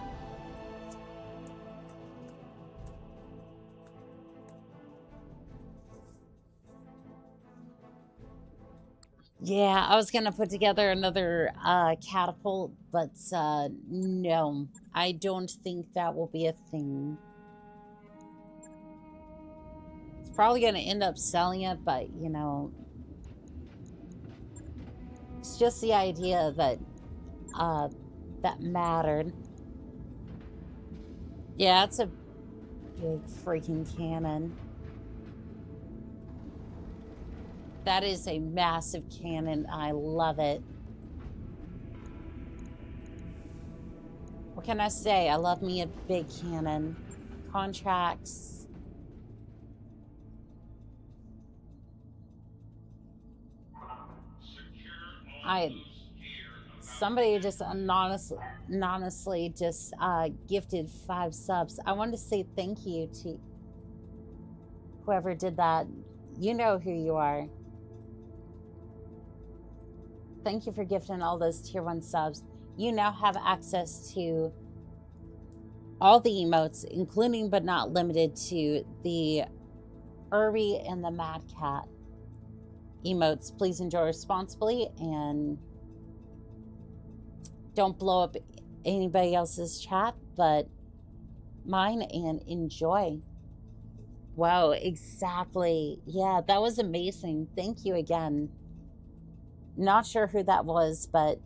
yeah, I was gonna put together another catapult, but no, I don't think that will be a thing. It's probably gonna end up selling it, but you know, it's just the idea that that mattered. Yeah, it's a big freaking cannon. That is a massive cannon. I love it. What can I say? I love me a big cannon. Contracts. Somebody just anonymously just gifted 5 subs. I want to say thank you to whoever did that. You know who you are. Thank you for gifting all those tier 1 subs. You now have access to all the emotes, including but not limited to the Irby and the Mad Cat emotes. Please enjoy responsibly and don't blow up anybody else's chat, but mine, and enjoy. Wow, exactly. Yeah, that was amazing. Thank you again. Not sure who that was, but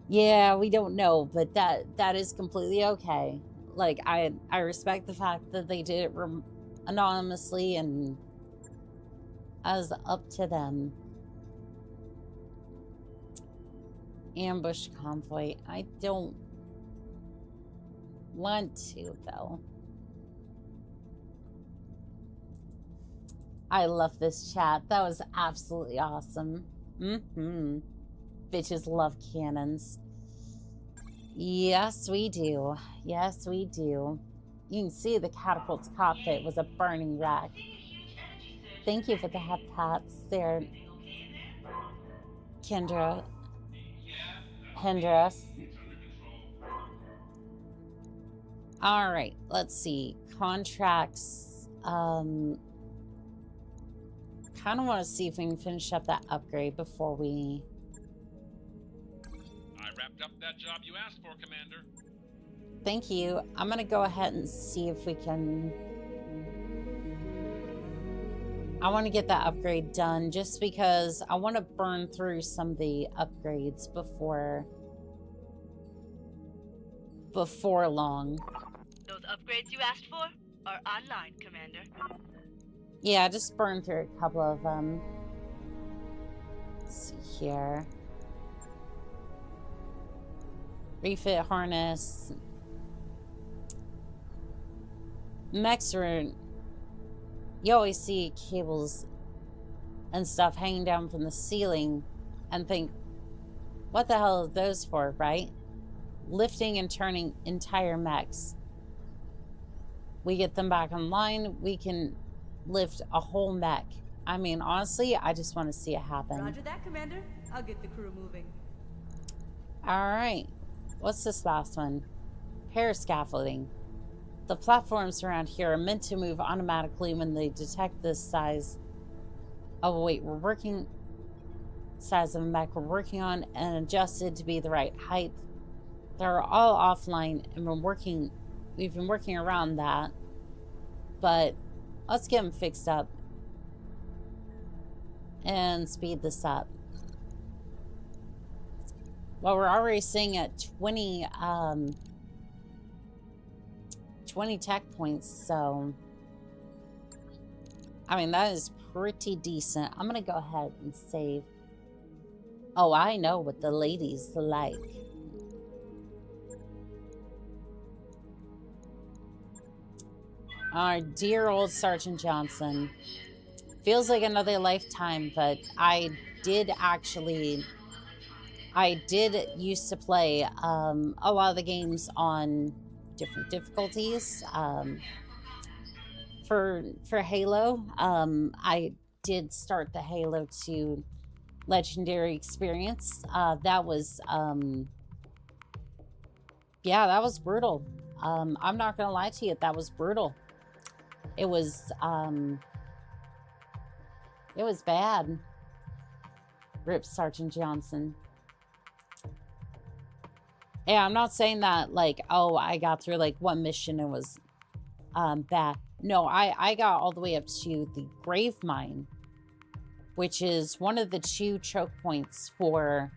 yeah, we don't know, but that is completely okay. Like, I respect the fact that they did it anonymously, and as up to them. Ambush convoy. I don't want to, though. I love this chat. That was absolutely awesome. Bitches love cannons. Yes, we do. Yes, we do. You can see the catapult's cockpit was a burning wreck. Thank you for the pats there, Kendra. Hendras. All right, let's see. Contracts. Kind of want to see if we can finish up that upgrade before we... I wrapped up that job you asked for, Commander. Thank you. I'm going to go ahead and see if we can... I want to get that upgrade done just because I want to burn through some of the upgrades before long. Those upgrades you asked for are online, Commander. Yeah, just burn through a couple of them. Let's see here. Refit harness. Mechs are... You always see cables and stuff hanging down from the ceiling and think, what the hell are those for, right? Lifting and turning entire mechs. We get them back online, we can lift a whole mech. I mean, honestly, I just want to see it happen. Roger that, Commander. I'll get the crew moving. Alright. What's this last one? Parascaffolding. The platforms around here are meant to move automatically when they detect this size. Oh wait, we're working... Size of a mech we're working on and adjusted to be the right height. They're all offline and we've been working around that. But let's get them fixed up. And speed this up. Well, we're already sitting at 20 tech points, so I mean that is pretty decent. I'm gonna go ahead and save. Oh, I know what the ladies like. Our dear old Sergeant Johnson. Feels like another lifetime, but I did used to play a lot of the games on different difficulties. For Halo, I did start the Halo 2 Legendary experience. That was yeah, that was brutal. I'm not gonna lie to you, that was brutal. It was bad. Rip Sergeant Johnson. Yeah, I'm not saying that like, oh, I got through like one mission and was bad. No, I got all the way up to the Grave Mine, which is one of the 2 choke points for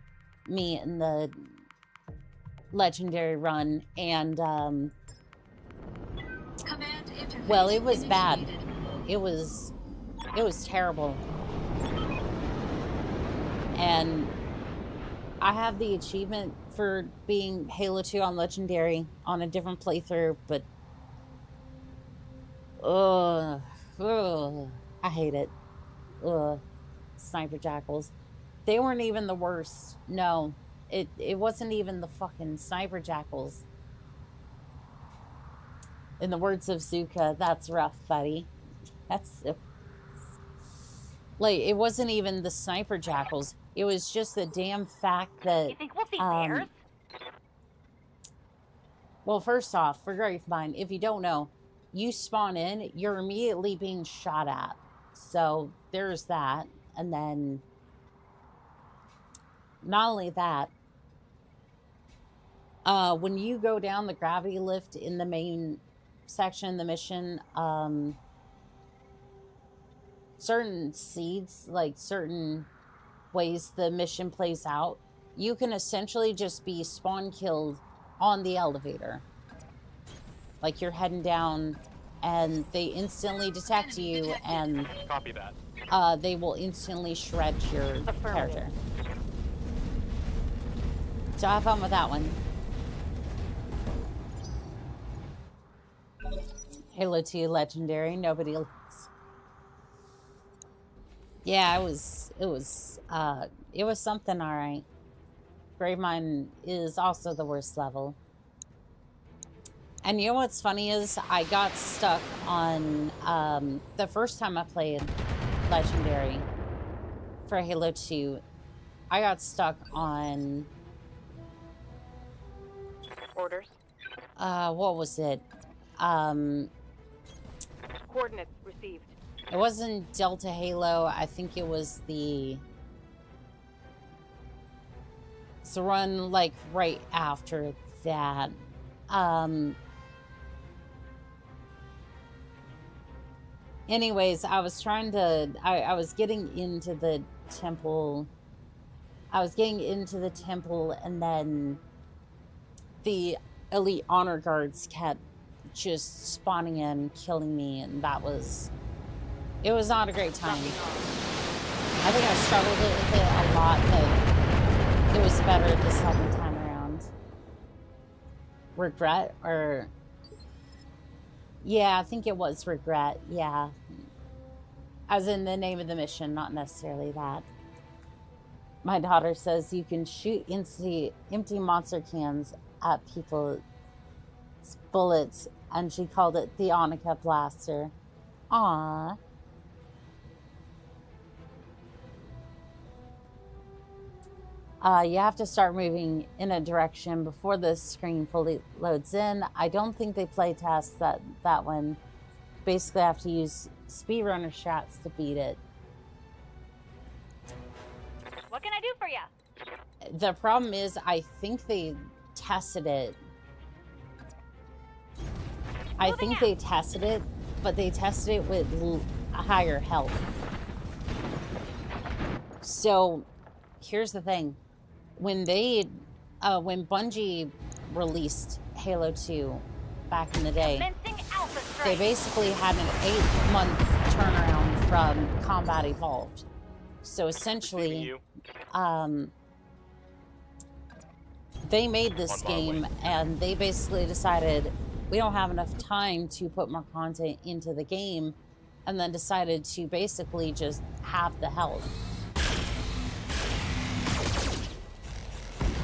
me in the Legendary run. And well, it was bad. It was terrible. And I have the achievement for being Halo 2 on Legendary on a different playthrough, but I hate it. Sniper jackals. They weren't even the worst. No, it wasn't even the fucking sniper jackals. In the words of Zuka, that's rough, buddy. That's like, it wasn't even the sniper jackals. It was just the damn fact that... You think we'll see bears? Well, first off, for Grave Mine, if you don't know, you spawn in, you're immediately being shot at. So, there's that. And then, not only that, when you go down the gravity lift in the main section, the mission, certain seeds, like certain ways the mission plays out, you can essentially just be spawn killed on the elevator. Like you're heading down and they instantly detect you and Copy that. they will instantly shred your character. So have fun with that one. Halo 2 Legendary, nobody likes. Yeah, it was something, all right. Grave Mine is also the worst level. And you know what's funny is I got stuck on the first time I played Legendary for Halo 2. I got stuck on Orders. what was it? Coordinates received. It wasn't Delta Halo. I think it was the run like right after that. Anyways, I was trying to I was getting into the temple. I was getting into the temple, and then the elite honor guards kept just spawning in, killing me, and it was not a great time. I think I struggled with it a lot, but it was better the second time around. Regret, or yeah, I think it was regret. Yeah, as in the name of the mission, not necessarily that. My daughter says you can shoot empty monster cans at people's bullets, and she called it the Onica blaster. Aww. You have to start moving in a direction before the screen fully loads in. I don't think they play test that one. Basically, I have to use speedrunner strats to beat it. What can I do for you? The problem is, I think they tested it. I think they tested it, but they tested it with higher health. So, here's the thing. When Bungie released Halo 2 back in the day, they basically had an 8-month turnaround from Combat Evolved. So essentially, they made this game, and they basically decided we don't have enough time to put more content into the game, and then decided to basically just have the health.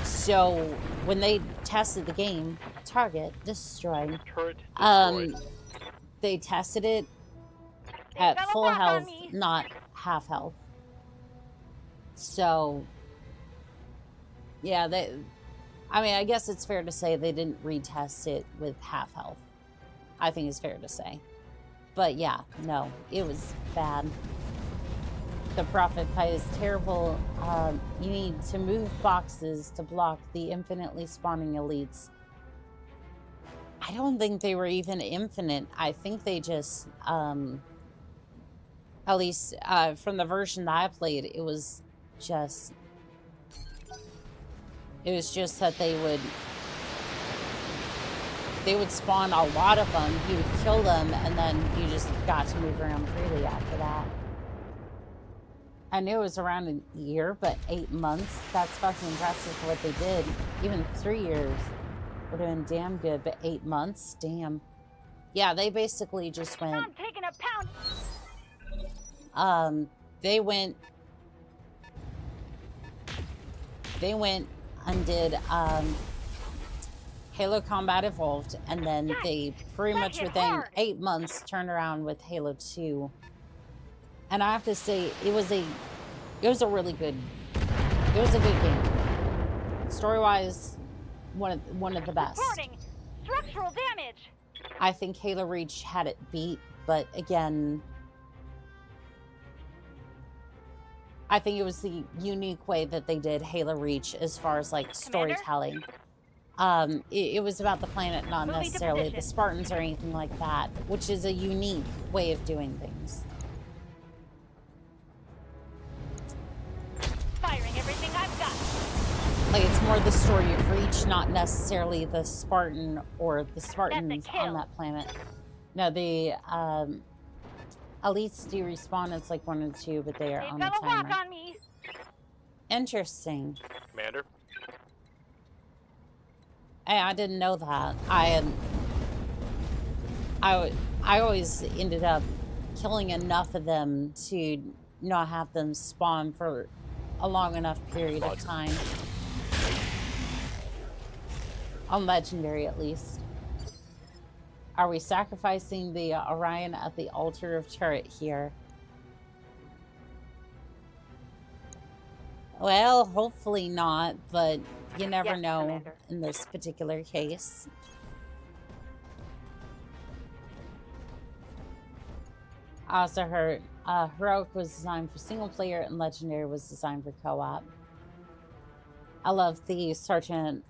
So when they tested the game, target destroyed. Turret destroyed. They tested it at full health, not half health. So yeah, I guess it's fair to say they didn't retest it with half health. I think it's fair to say. But yeah, no, it was bad. The Prophet fight is terrible. You need to move boxes to block the infinitely spawning elites. I don't think they were even infinite. I think they just, at least from the version that I played, it was just that they would spawn a lot of them. You would kill them, and then you just got to move around freely after that. I knew it was around a year, but 8 months, that's fucking impressive for what they did. Even 3 years would have been damn good, but 8 months, damn. Yeah, they basically just went... I'm taking a pound. They went and did Halo Combat Evolved, and then they pretty much within 8 months turned around with Halo 2. And I have to say, it was a really good game. Story-wise, one of the best. Reporting structural damage. I think Halo Reach had it beat, but again, I think it was the unique way that they did Halo Reach as far as like storytelling. It was about the planet, not necessarily the Spartans or anything like that, which is a unique way of doing things. Firing everything I've got. Like, it's more the story of Reach, not necessarily the Spartan or the Spartans on that planet. No, the elites do respawn. It's like 1 and 2, but they are on the timer. On me. Interesting. Commander? Hey, I didn't know that. I always ended up killing enough of them to not have them spawn for a long enough period of time. On Legendary, at least. Are we sacrificing the Orion at the altar of turret here? Well, hopefully not, but you never Yes, know Commander. in this particular case. I also heard Heroic was designed for single player and Legendary was designed for co-op. I love the Sergeant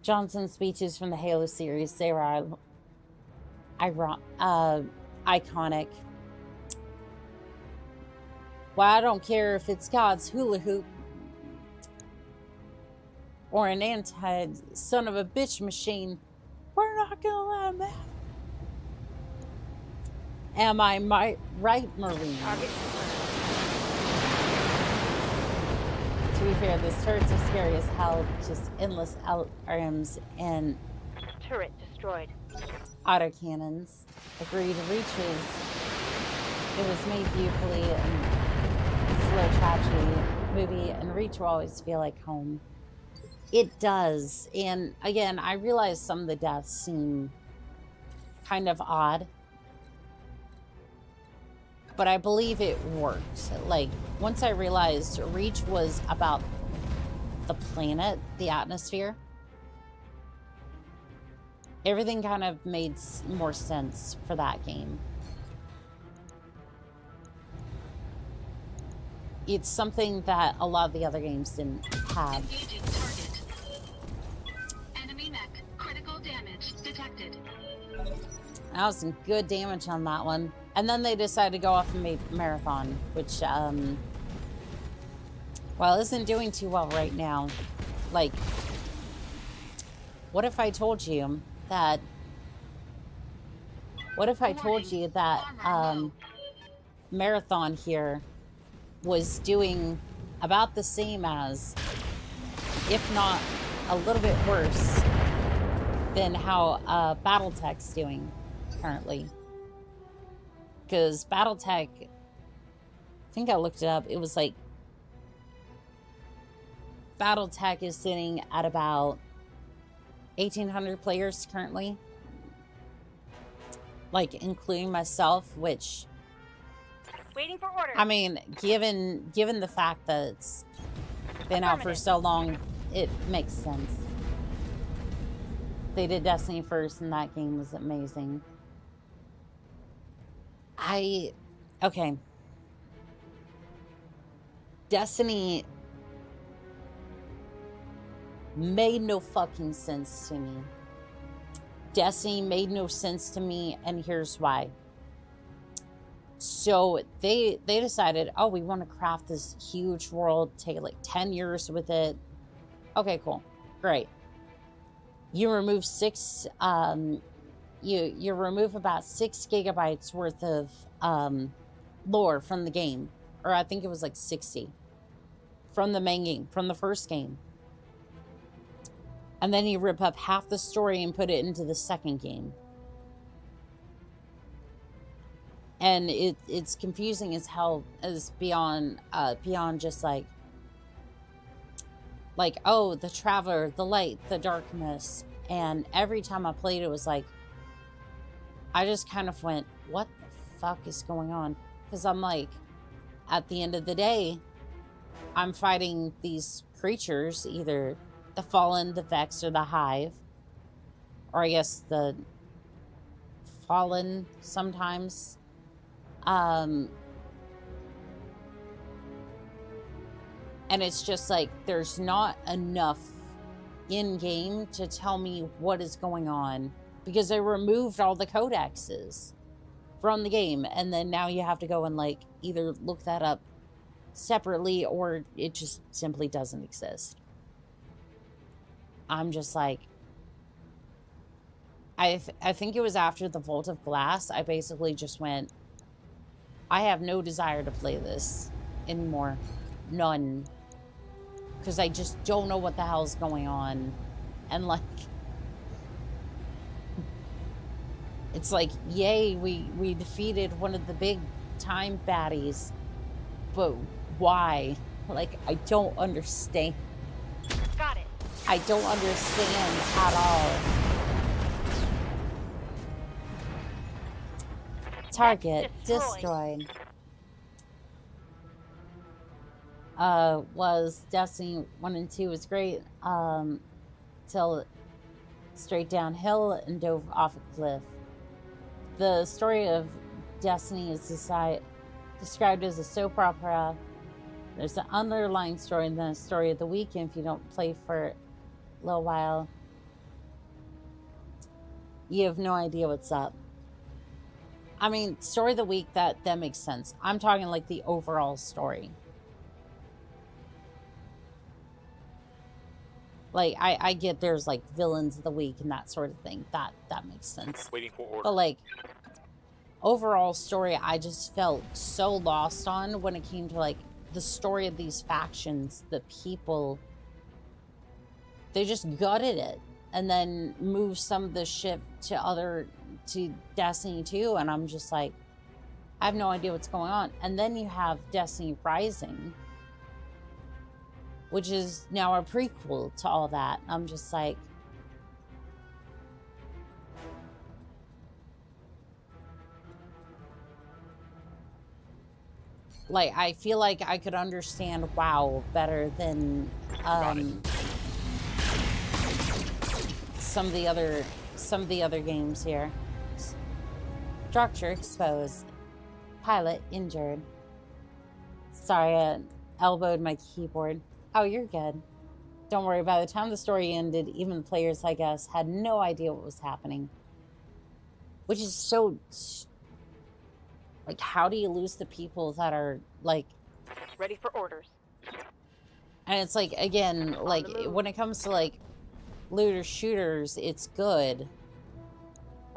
Johnson speeches from the Halo series. They were iconic. Well, I don't care if it's God's hula hoop or an anti-son of a bitch machine. We're not gonna let him out. Am I right, Marine? Target To be fair, this turret's as scary as hell. Just endless LRMs and turret destroyed. autocannons. Agreed. Reaches. It was made beautifully and slow tragedy movie, and Reach will always feel like home. It does. And again, I realize some of the deaths seem kind of odd, but I believe it worked. Like, once I realized Reach was about the planet, the atmosphere, everything kind of made more sense for that game. It's something that a lot of the other games didn't have. Engaging target. Enemy mech. Critical damage detected. That was some good damage on that one. And then they decided to go off and make Marathon, which, well, isn't doing too well right now. Like, what if I told you that... What if I told you that, Marathon here was doing about the same as, if not a little bit worse, than how Battletech's doing currently. Because Battletech, I think I looked it up, it was like, Battletech is sitting at about 1,800 players currently. Like, including myself, which... Waiting for orders. I mean, given the fact that it's been out for so long, it makes sense. They did Destiny first, and that game was amazing. Okay. Destiny made no fucking sense to me. Destiny made no sense to me, and here's why. So they decided, oh, we want to craft this huge world, take like 10 years with it. Okay, cool. Great. You remove you remove about 6 gigabytes worth of lore from the game. Or I think it was like 60 from the main game, from the first game. And then you rip up half the story and put it into the second game. And it's confusing as hell, as beyond just like, oh, the Traveler, the Light, the Darkness. And every time I played, it was like, I just kind of went, what the fuck is going on? Because I'm like, at the end of the day, I'm fighting these creatures, either the Fallen, the Vex, or the Hive. Or I guess the Fallen sometimes. And it's just like, there's not enough in-game to tell me what is going on, because they removed all the codexes from the game, and then now you have to go and like either look that up separately, or it just simply doesn't exist. I'm just like, I think it was after the Vault of Glass, I basically just went, I have no desire to play this anymore. None. Because I just don't know what the hell's going on. And like, it's like, yay, we defeated one of the big time baddies. But why? Like, I don't understand. Got it. I don't understand at all. Target destroyed. Was Destiny 1 and 2 was great, till straight downhill and dove off a cliff. The story of Destiny is described as a soap opera. There's an underlying story and then a story of the week, and if you don't play for a little while, you have no idea what's up. I mean, story of the week, that makes sense. I'm talking like the overall story. Like, I get there's like villains of the week and that sort of thing. That makes sense. Waiting for order. But like, overall story, I just felt so lost on when it came to like the story of these factions, the people. They just gutted it and then moved some of the shit to Destiny 2, and I'm just like, I have no idea what's going on. And then you have Destiny Rising, which is now a prequel to all that. I'm just like, I feel like I could understand WoW better than some of the other games here. Structure exposed. Pilot injured. Sorry, I elbowed my keyboard. Oh, you're good. Don't worry, by the time the story ended, even the players, I guess, had no idea what was happening. Which is so... Like, how do you lose the people that are, like... Ready for orders. And it's like, again, like, when it comes to, like, looter shooters, it's good.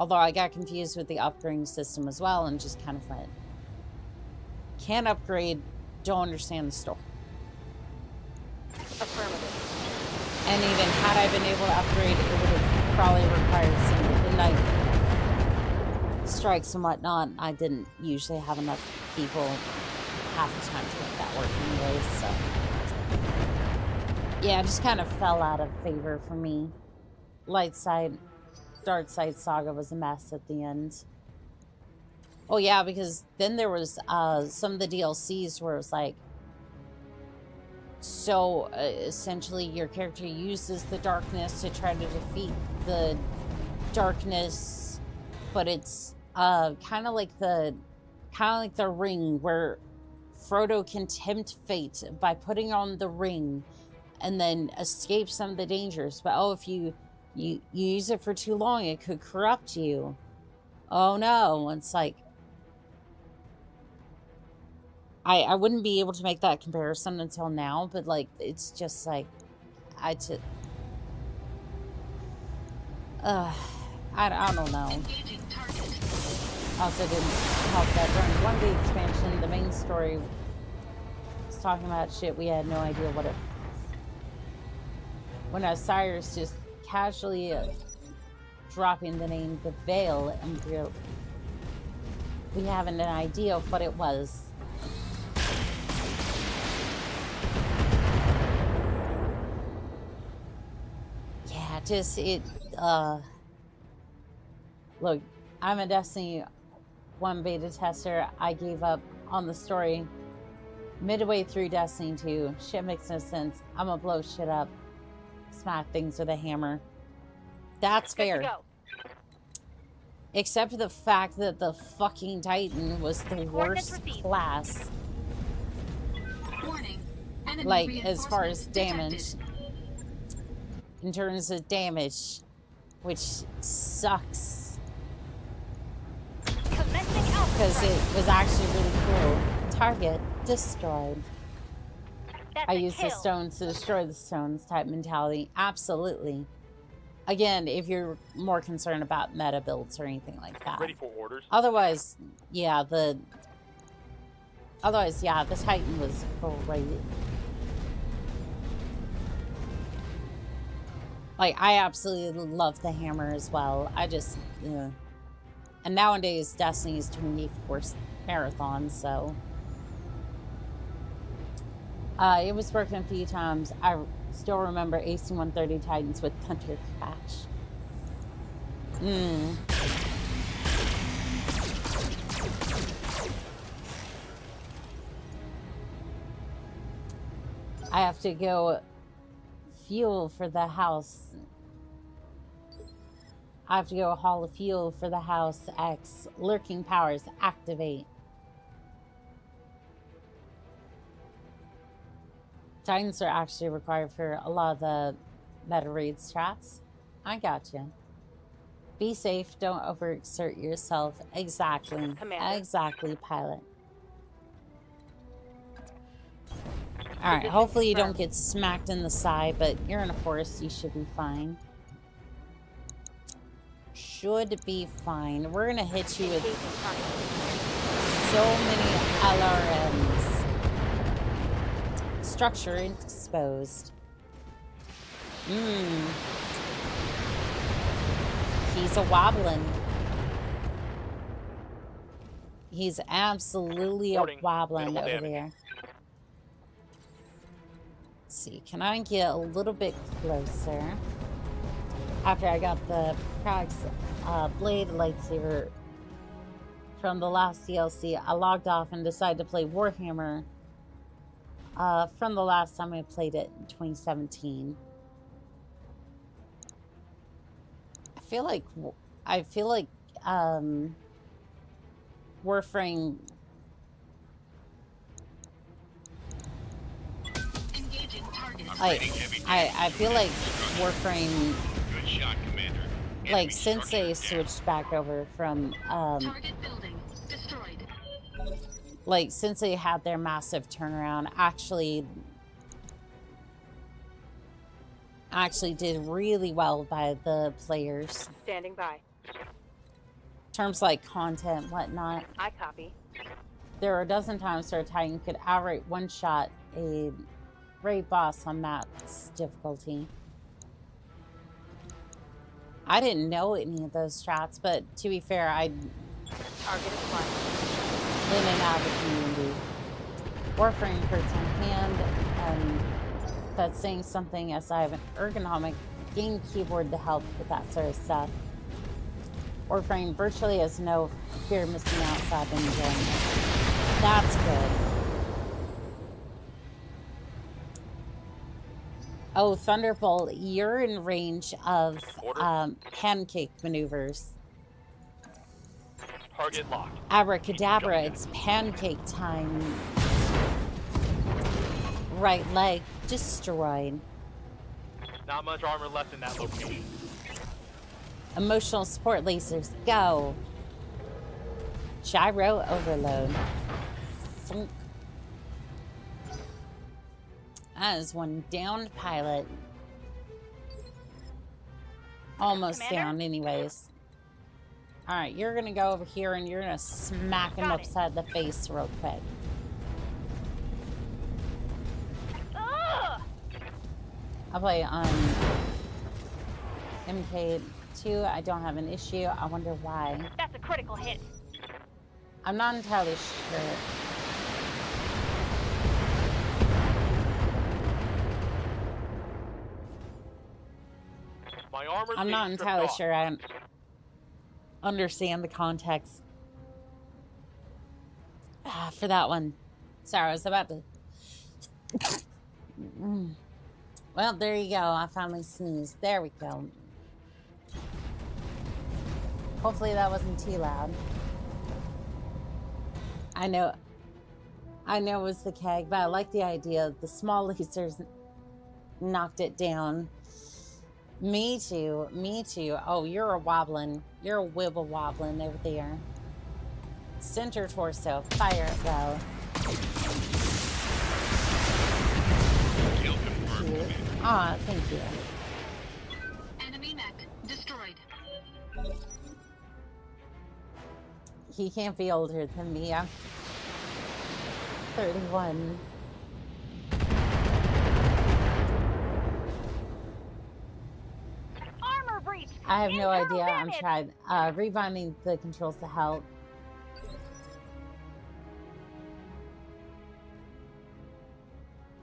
Although I got confused with the upgrading system as well and just kind of went... Can't upgrade, don't understand the story. Affirmative. And even had I been able to upgrade, it would have probably required some midnight strikes and whatnot. I didn't usually have enough people half the time to make that work anyways, so... Yeah, it just kind of fell out of favor for me. Light side, dark side saga was a mess at the end. Oh yeah, because then there was some of the DLCs where it was like, so essentially your character uses the darkness to try to defeat the darkness, but it's kind of like the ring where Frodo can tempt fate by putting on the ring and then escape some of the dangers. But oh, if you use it for too long, it could corrupt you. Oh no. It's like, I wouldn't be able to make that comparison until now, but like, it's just like, I don't know. Also didn't help that during one big expansion, the main story was talking about shit we had no idea what it was. When Osiris just casually dropping the name The Veil, and we haven't an idea of what it was. Yeah, just look, I'm a Destiny 1 beta tester. I gave up on the story midway through Destiny 2. Shit makes no sense. I'm gonna blow shit up. Smack things with a hammer. That's fair. Except for the fact that the fucking Titan was the worst class. Warning. Like, as far as damage. In terms of damage. Which sucks. Because it was actually really cool. Target destroyed. I used the stones to destroy the stones type mentality. Absolutely. Again, if you're more concerned about meta builds or anything like that. Ready for orders. Otherwise, yeah, the Titan was great. Like, I absolutely love the hammer as well. I just, and nowadays, Destiny's 24th marathon, so. It was working a few times. I still remember AC 130 Titans with Thunder Crash. I have to go fuel for the house. I have to go haul the fuel for the house X. Lurking powers activate. Titans are actually required for a lot of the meta raid strats. I got you. Be safe. Don't overexert yourself. Exactly. Commander. Exactly, pilot. Alright, hopefully you don't get smacked in the side, but you're in a forest, you should be fine. Should be fine. We're gonna hit you with so many LRMs. Structure exposed. He's a wobbling. He's absolutely a wobbling over there. Let's see, can I get a little bit closer? After I got the Prax Blade lightsaber from the last DLC, I logged off and decided to play Warhammer from the last time I played it in 2017. I feel like Warframe. Engaging target. I feel like Warframe, Good shot, Commander. like since they switched back over from Target building destroyed. like since they had their massive turnaround, actually did really well by the players. Standing by. Terms like content, whatnot. I copy. There are a dozen times where a Titan could outright one-shot a raid boss on max difficulty. I didn't know any of those strats, but to be fair, I Target is fine. in and out of the community. Warframe hurts my hand, and that's saying something as I have an ergonomic game keyboard to help with that sort of stuff. Warframe virtually has no fear of missing out, so I've been enjoying it. That's good. Oh, Thunderbolt, you're in range of pancake maneuvers. Target locked. Abracadabra, it's pancake time. Right leg destroyed. Not much armor left in that location. Emotional support lasers, go. Gyro overload. Thunk. That is one downed pilot. Almost Commander? down anyways. Alright, you're gonna go over here and you're gonna smack him Got it. upside the face real quick. Ugh! I'll play on MK2. I don't have an issue. I wonder why. That's a critical hit. I'm not entirely sure. My armor's I'm not being stripped entirely off. sure I understand the context for that one. Sorry, I was about to... Well, there you go. I finally sneezed. There we go. Hopefully that wasn't too loud. I know it was the keg, but I like the idea. The small lasers knocked it down. Me too. Me too. Oh, you're a wobbling. You're a wibble wobbling over there. Center torso. Fire it well. Kill confirmed, Commander. Ah, thank you. Enemy mech destroyed. He can't be older than me. I'm 31. Armor breach. I have no Internal idea. I'm damage. trying rewinding the controls to help.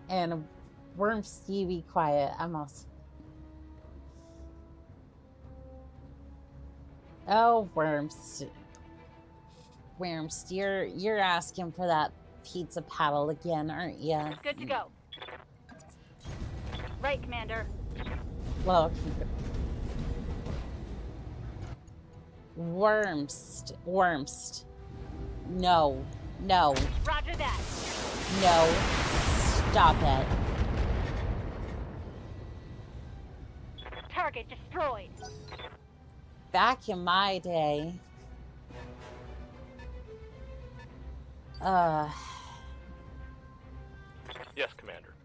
And Worm Stevie quiet. I'm also. Oh, Worms. Worms, you're asking for that pizza paddle again, aren't you? Good to go. Right, Commander. Well, keep it. Wormst. No. No. Roger that. No. Stop it. Target destroyed. Back in my day. Yes, Commander.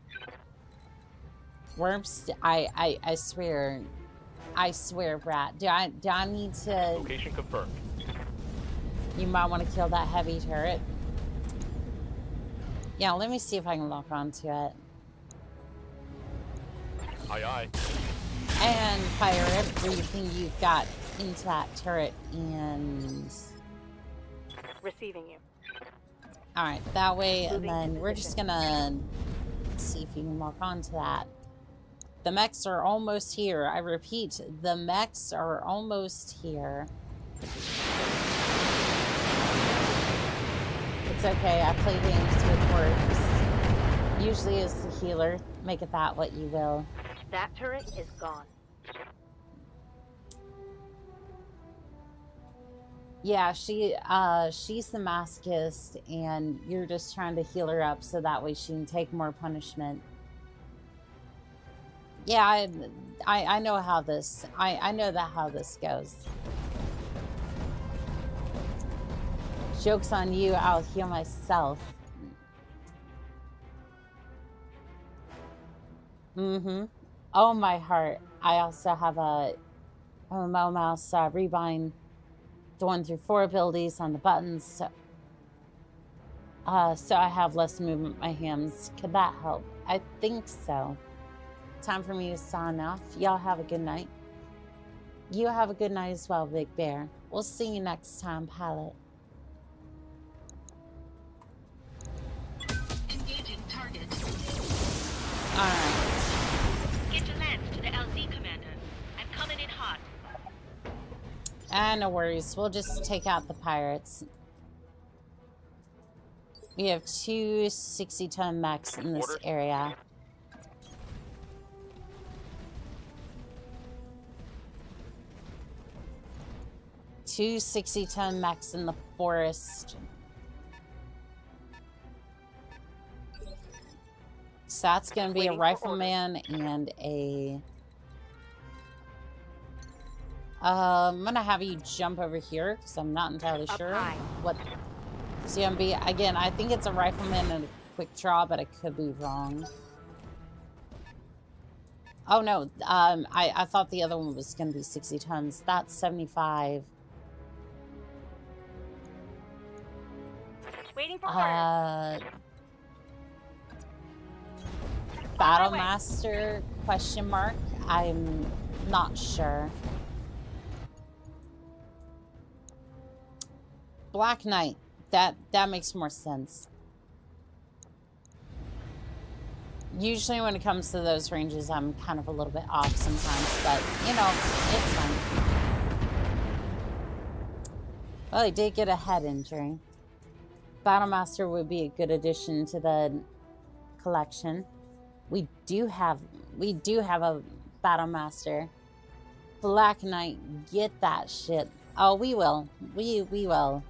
Worms, I swear, Brat. Do I need to? Location confirmed. You might want to kill that heavy turret. Yeah, let me see if I can lock onto it. Aye, aye. And fire everything you've got into that turret and... Receiving you. Alright, that way, and Moving then to we're position. just gonna see if you can lock onto that. The mechs are almost here. I repeat, the mechs are almost here. It's okay, I play games with words. Usually as the healer, make it that what you will. That turret is gone. Yeah, she's the masochist, and you're just trying to heal her up so that way she can take more punishment. Yeah, I know how this I know that how this goes. Joke's on you, I'll heal myself. Oh my heart. I also have a mouse rebind. The 1 through 4 abilities on the buttons, so I have less movement with my hands. Could that help? I think so. Time for me to sign off. Y'all have a good night. You have a good night as well, Big Bear. We'll see you next time, pilot. Engaging target. Alright. Get your lance to the LZ, Commander. I'm coming in hot. No worries. We'll just take out the pirates. We have 2 60-ton mechs in this area. Two 60-ton mechs in the forest. So that's going to be a rifleman and a... I'm going to have you jump over here because I'm not entirely sure what it's going to be. Again, I think it's a rifleman and a quick draw, but I could be wrong. Oh, no. I thought the other one was going to be 60 tons. That's 75. Waiting for orders. Battle Master, question mark? I'm not sure. Black Knight. That makes more sense. Usually when it comes to those ranges, I'm kind of a little bit off sometimes, but, you know, it's fine. Well, he did get a head injury. Battle Master would be a good addition to the collection. We do have a Battle Master. Black Knight, get that shit. Oh, we will. We will.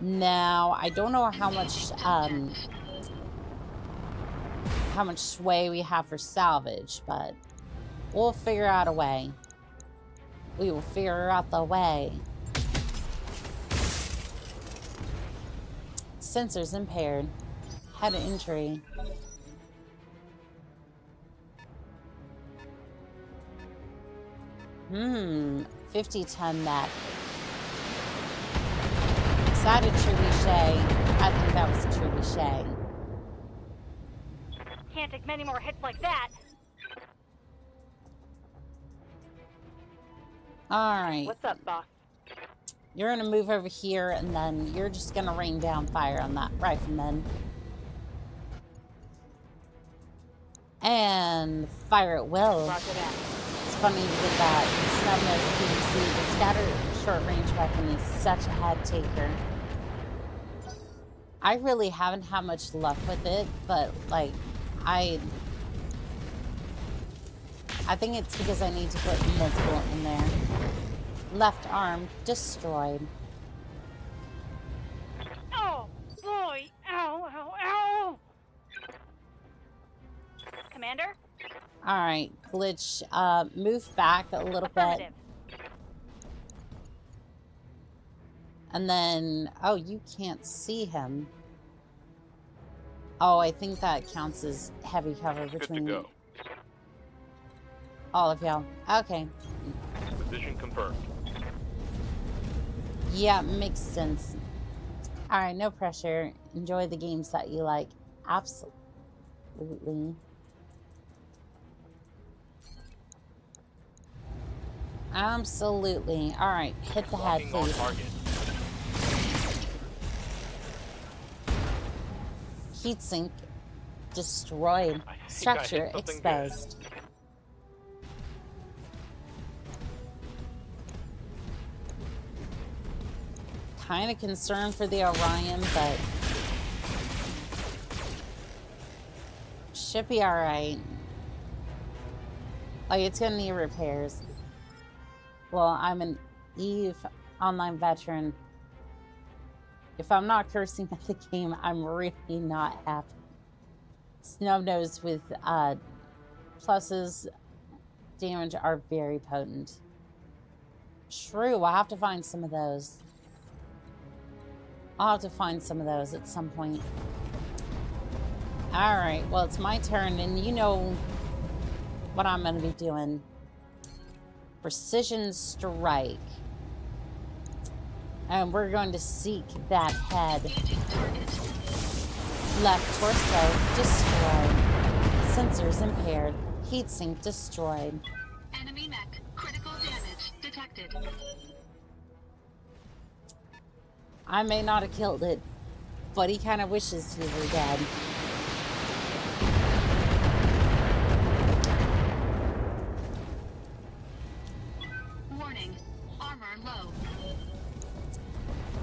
Now, I don't know how much sway we have for salvage, but we'll figure out a way. We will figure out the way. Sensors impaired. Head injury. 50-ton mech. Is that a trebuchet? I think that was a trebuchet. Can't take many more hits like that. Alright. What's up, boss? You're gonna move over here, and then you're just gonna rain down fire on that rifleman. And fire at will. Roger that. It's funny with that snub-nosed PVC, the scattered short-range weapon is such a head taker. I really haven't had much luck with it, but like I think it's because I need to put multiple in there. Left arm destroyed. Oh, boy. Ow, ow, ow. Commander? Alright, Glitch, move back a little bit. Affirmative. And then, oh, you can't see him. Oh, I think that counts as heavy cover between Good to go. all of y'all. Okay. Position confirmed. Yeah, makes sense. Alright, no pressure. Enjoy the games that you like. Absolutely. Absolutely. Alright, hit the head, Locking on please. target. Heatsink destroyed. I think I Structure hit something exposed. Kind of concerned for the Orion, but should be alright. Like, it's gonna need repairs. Well, I'm an EVE Online veteran. If I'm not cursing at the game, I'm really not happy. Snub-nose with pluses damage are very potent. True, I'll have to find some of those. I'll have to find some of those at some point. Alright, well, it's my turn, and you know what I'm going to be doing. Precision strike. And we're going to seek that head. Left torso destroyed. Sensors impaired. Heatsink destroyed. Enemy mech. Critical damage detected. I may not have killed it, but he kind of wishes he were dead. Warning. Armor low.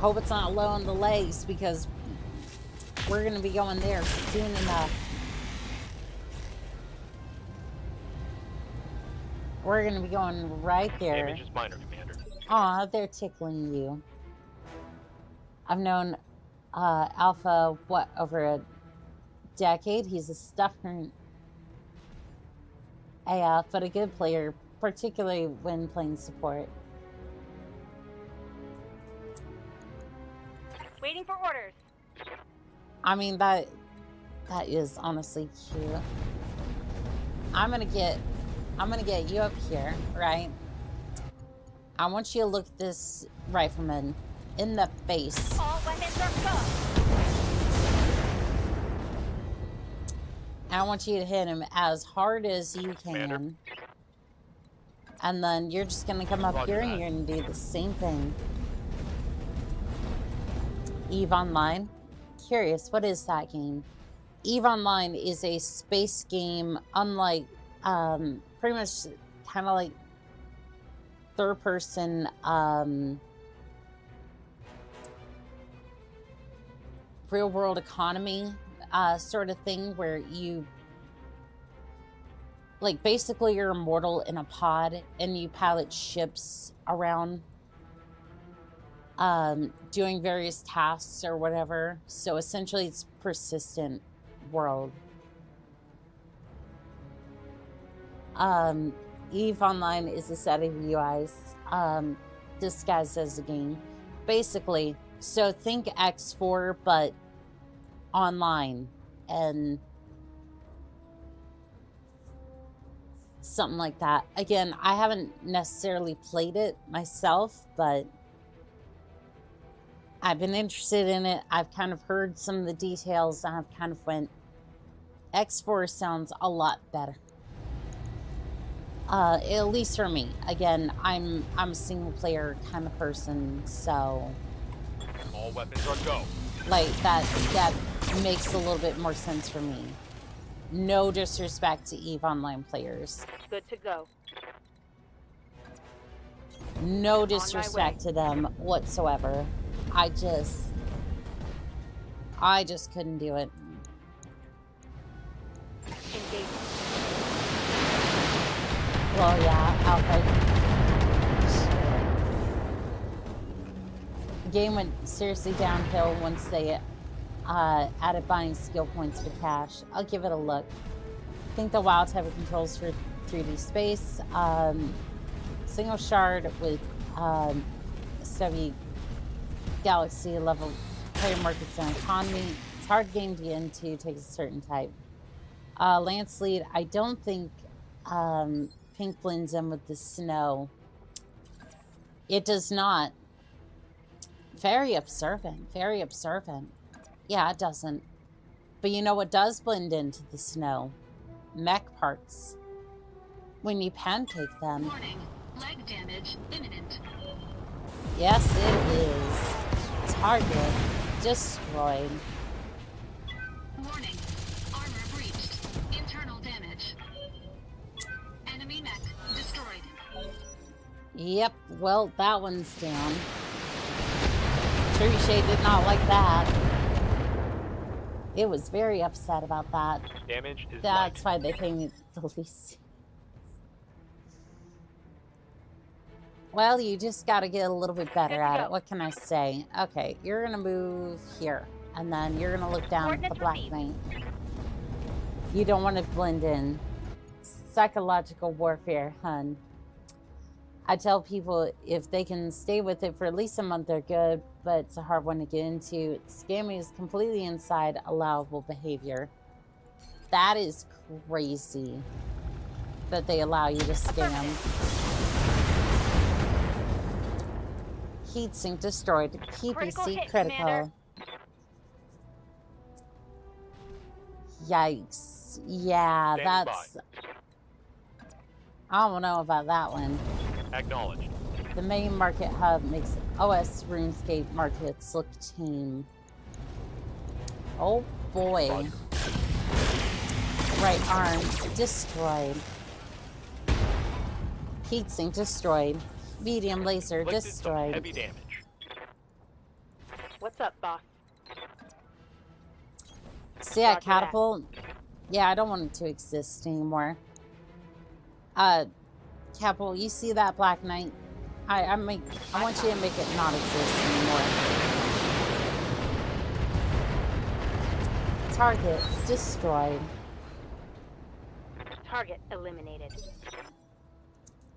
Hope it's not low on the legs, because we're going to be going there soon enough. We're going to be going right there. Damage is minor, Commander. Aw, they're tickling you. I've known Alpha, what, over a decade? He's a stubborn AF, but a good player, particularly when playing support. Waiting for orders. I mean, that is honestly cute. I'm gonna get you up here, right? I want you to look this rifleman in the face. All weapons are go. I want you to hit him as hard as you can. Commander. And then you're just gonna come up Roger here and that. you're gonna do the same thing. EVE Online. Curious, what is that game? EVE Online is a space game, unlike, pretty much kind of like third-person, real-world economy sort of thing, where you, like, basically you're immortal in a pod and you pilot ships around, doing various tasks or whatever. So essentially it's persistent world. EVE Online is a set of UIs disguised as a game. Basically, so think X4, but online, and something like that. Again, I haven't necessarily played it myself, but I've been interested in it. I've kind of heard some of the details, and I've kind of went, X4 sounds a lot better. At least for me. Again, I'm a single player kind of person, so All weapons are go. like that makes a little bit more sense for me. No disrespect to EVE Online players. Good to go. No disrespect to them whatsoever. I just couldn't do it. Well, yeah, Alpha. The game went seriously downhill once they added buying skill points for cash. I'll give it a look. I think the WoW type of controls for 3D space. Single shard with SW Galaxy level player markets and economy. It's a hard game to get into, takes a certain type. Lance lead, I don't think pink blends in with the snow. It does not. Very observant, very observant. Yeah, it doesn't. But you know what does blend into the snow? Mech parts. When you pancake them. Warning. Leg damage imminent. Yes, it is. Target destroyed. Warning. Armor breached. Internal damage. Enemy mech destroyed. Yep, well, that one's down. Trebuchet did not like that. It was very upset about that. Damage is That's light. why they pay me the least. Well, you just got to get a little bit better at it. What can I say? Okay, you're going to move here. And then you're going to look down at the Black Knight. You don't want to blend in. Psychological warfare, hun. I tell people if they can stay with it for at least a month, they're good, but it's a hard one to get into. Scamming is completely inside allowable behavior. That is crazy that they allow you to scam. Heatsink destroyed. PPC critical. Yikes. Yeah, that's... I don't know about that one. Acknowledged. The main market hub makes OS RuneScape markets look tame. Oh boy. Right arm destroyed. Heatsink destroyed. Medium laser destroyed. Heavy damage. What's up, boss? See that catapult? Yeah, I don't want it to exist anymore. Catapult, you see that Black Knight? I want you to make it not exist anymore. Target destroyed. Target eliminated.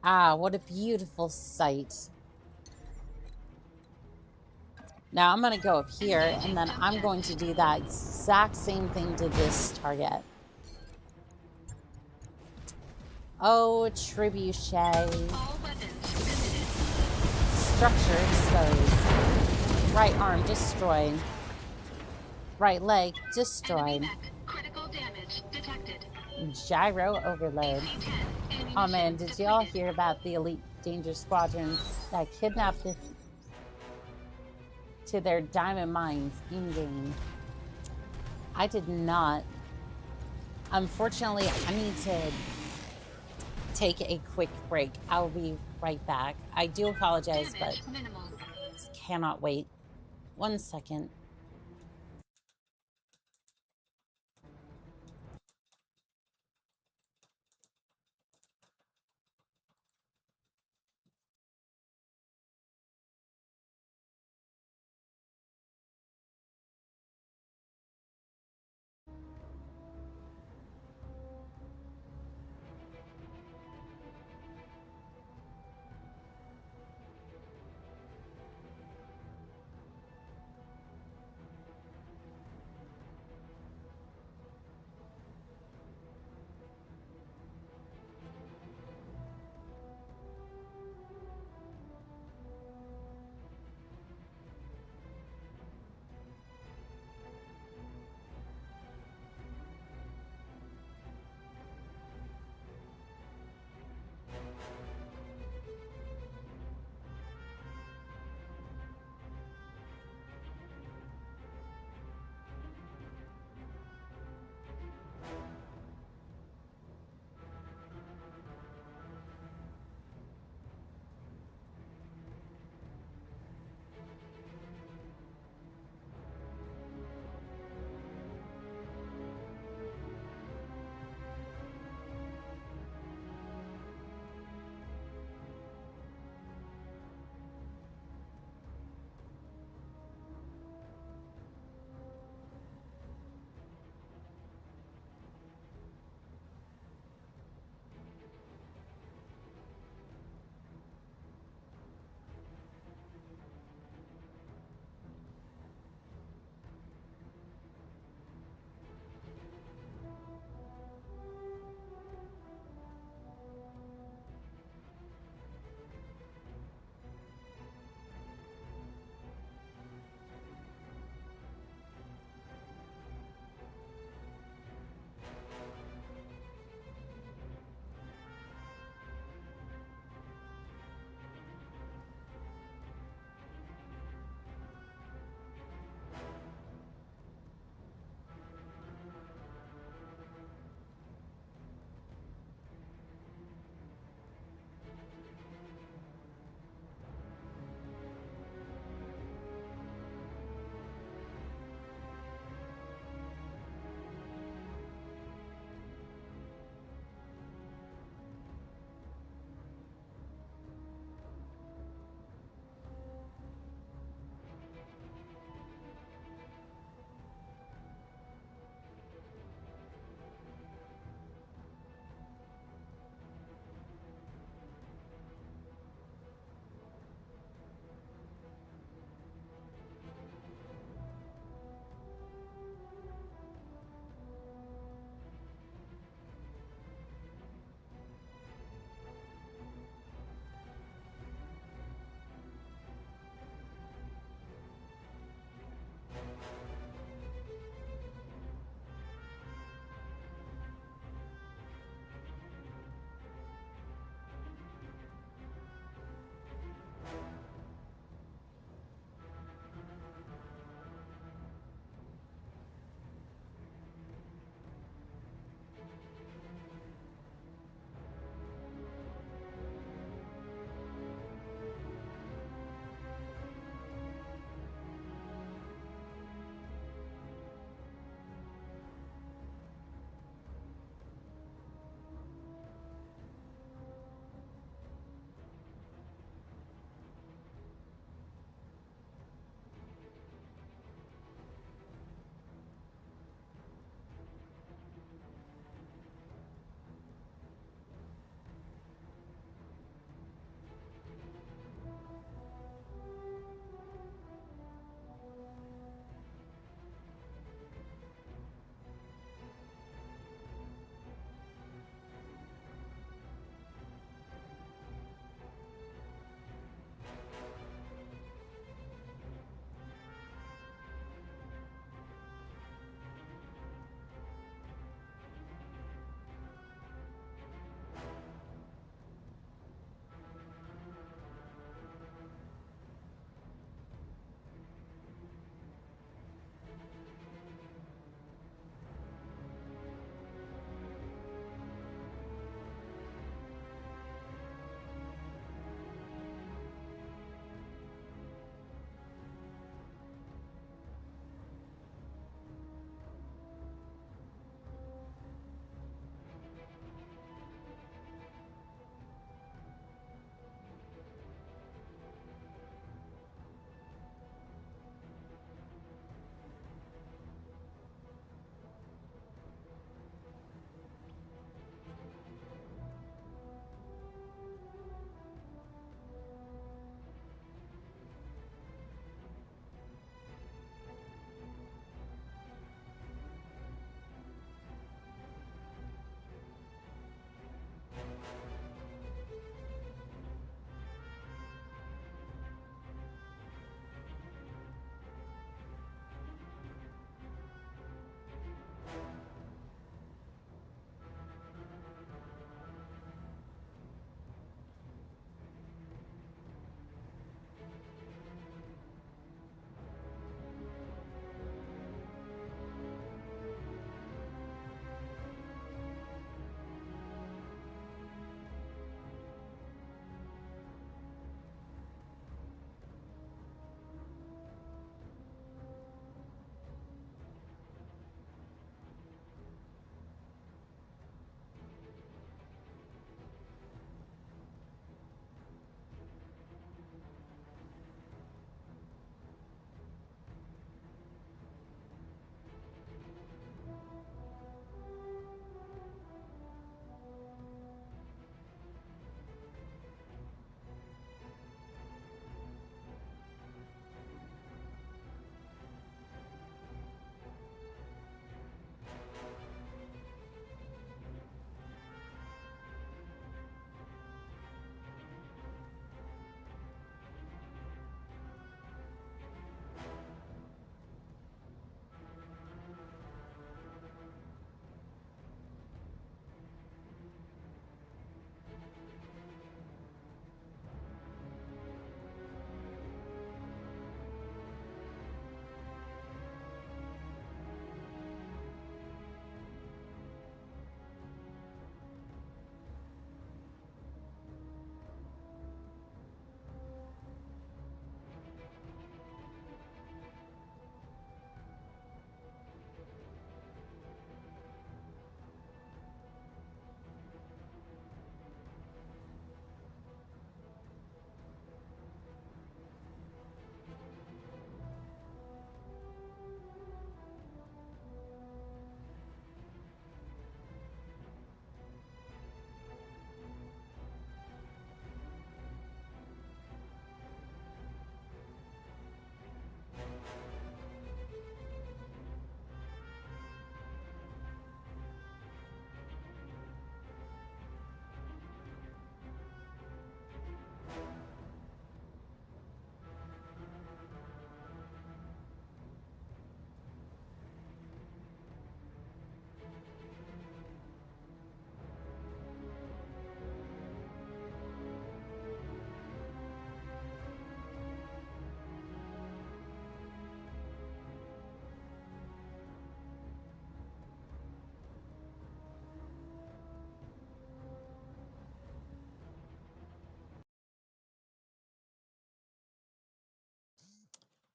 Ah, what a beautiful sight. Now I'm going to go up here, and then I'm going to do that exact same thing to this target. Oh, trebuchet. All weapons visited. Structure exposed. Right arm destroyed. Right leg destroyed. Critical damage detected. Gyro overload. AC-10 Oh man, did you all hear about the Elite Danger Squadron that kidnapped it to their diamond mines in-game? I did not. Unfortunately, I need to take a quick break. I'll be right back. I do apologize, but cannot wait. 1 second.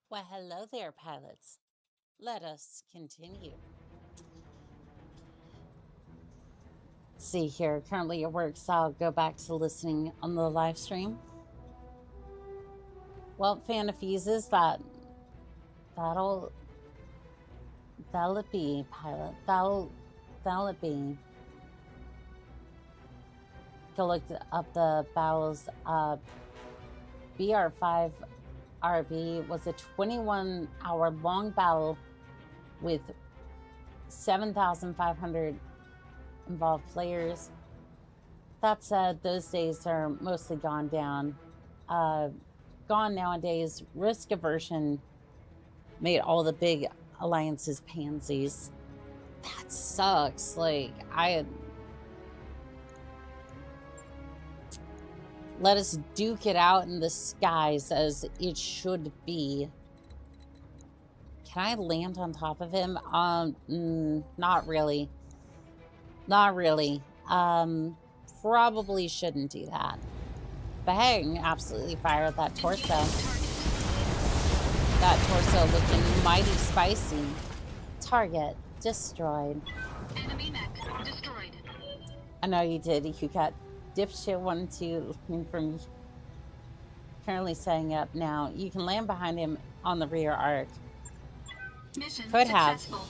Well, hello there, pilots. Let us continue. Let's see here. Currently at work, so I'll go back to listening on the live stream. Well, fan of fuses, that'll it be, pilot. That'll it be. Go look up the battles. BR5 RB was a 21-hour long battle with 7,500 involved players. That said, those days are mostly gone down. Gone nowadays. Risk aversion made all the big alliances pansies. That sucks. Like, let us duke it out in the skies as it should be. Can I land on top of him? Not really. Not really. Probably shouldn't do that. But hey, I can absolutely fire at that torso. That torso looking mighty spicy. Target destroyed. Enemy mech destroyed. I know you did. You got dipshit 1 and 2 looking for me. Currently setting up now. You can land behind him on the rear arc. Mission Could successful.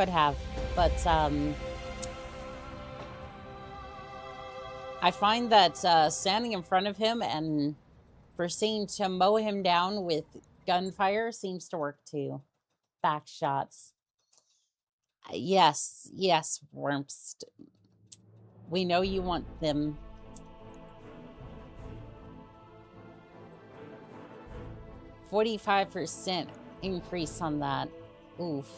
have, but I find that standing in front of him and proceeding to mow him down with gunfire seems to work too. Back shots. Yes, Wormst. We know you want them. 45% increase on that. Oof.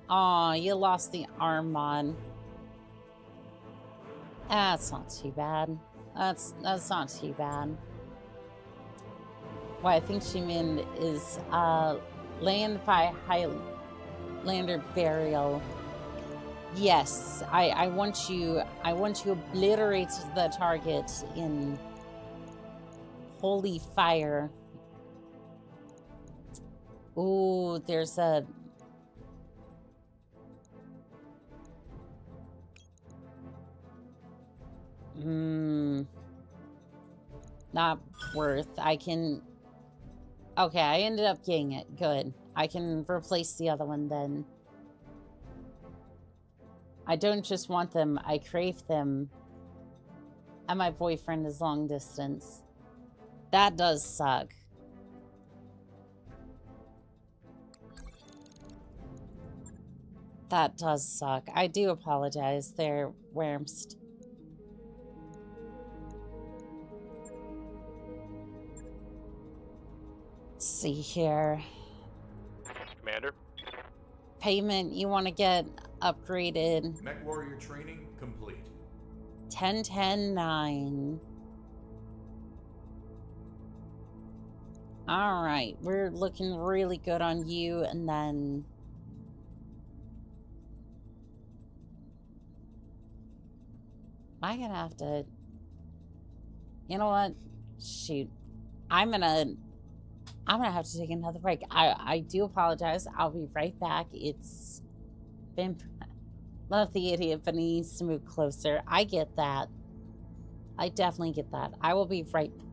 Aw, you lost the arm mod. That's not too bad. That's not too bad. What I think she meant is land by Highlander burial. Yes, I want to obliterate the target in holy fire. Ooh, there's a not worth. Okay, I ended up getting it. Good. I can replace the other one then. I don't just want them, I crave them. And my boyfriend is long distance. That does suck. That does suck. I do apologize there, Wormst. Let's see here. Commander? Payment, you want to get upgraded. Mech warrior training complete. 10-10-9. Alright, we're looking really good on you, and then... I'm gonna have to... You know what? Shoot. I'm gonna have to take another break. I do apologize. I'll be right back. It's been... Love the idiot, but he needs to move closer. I get that. I definitely get that. I will be right back.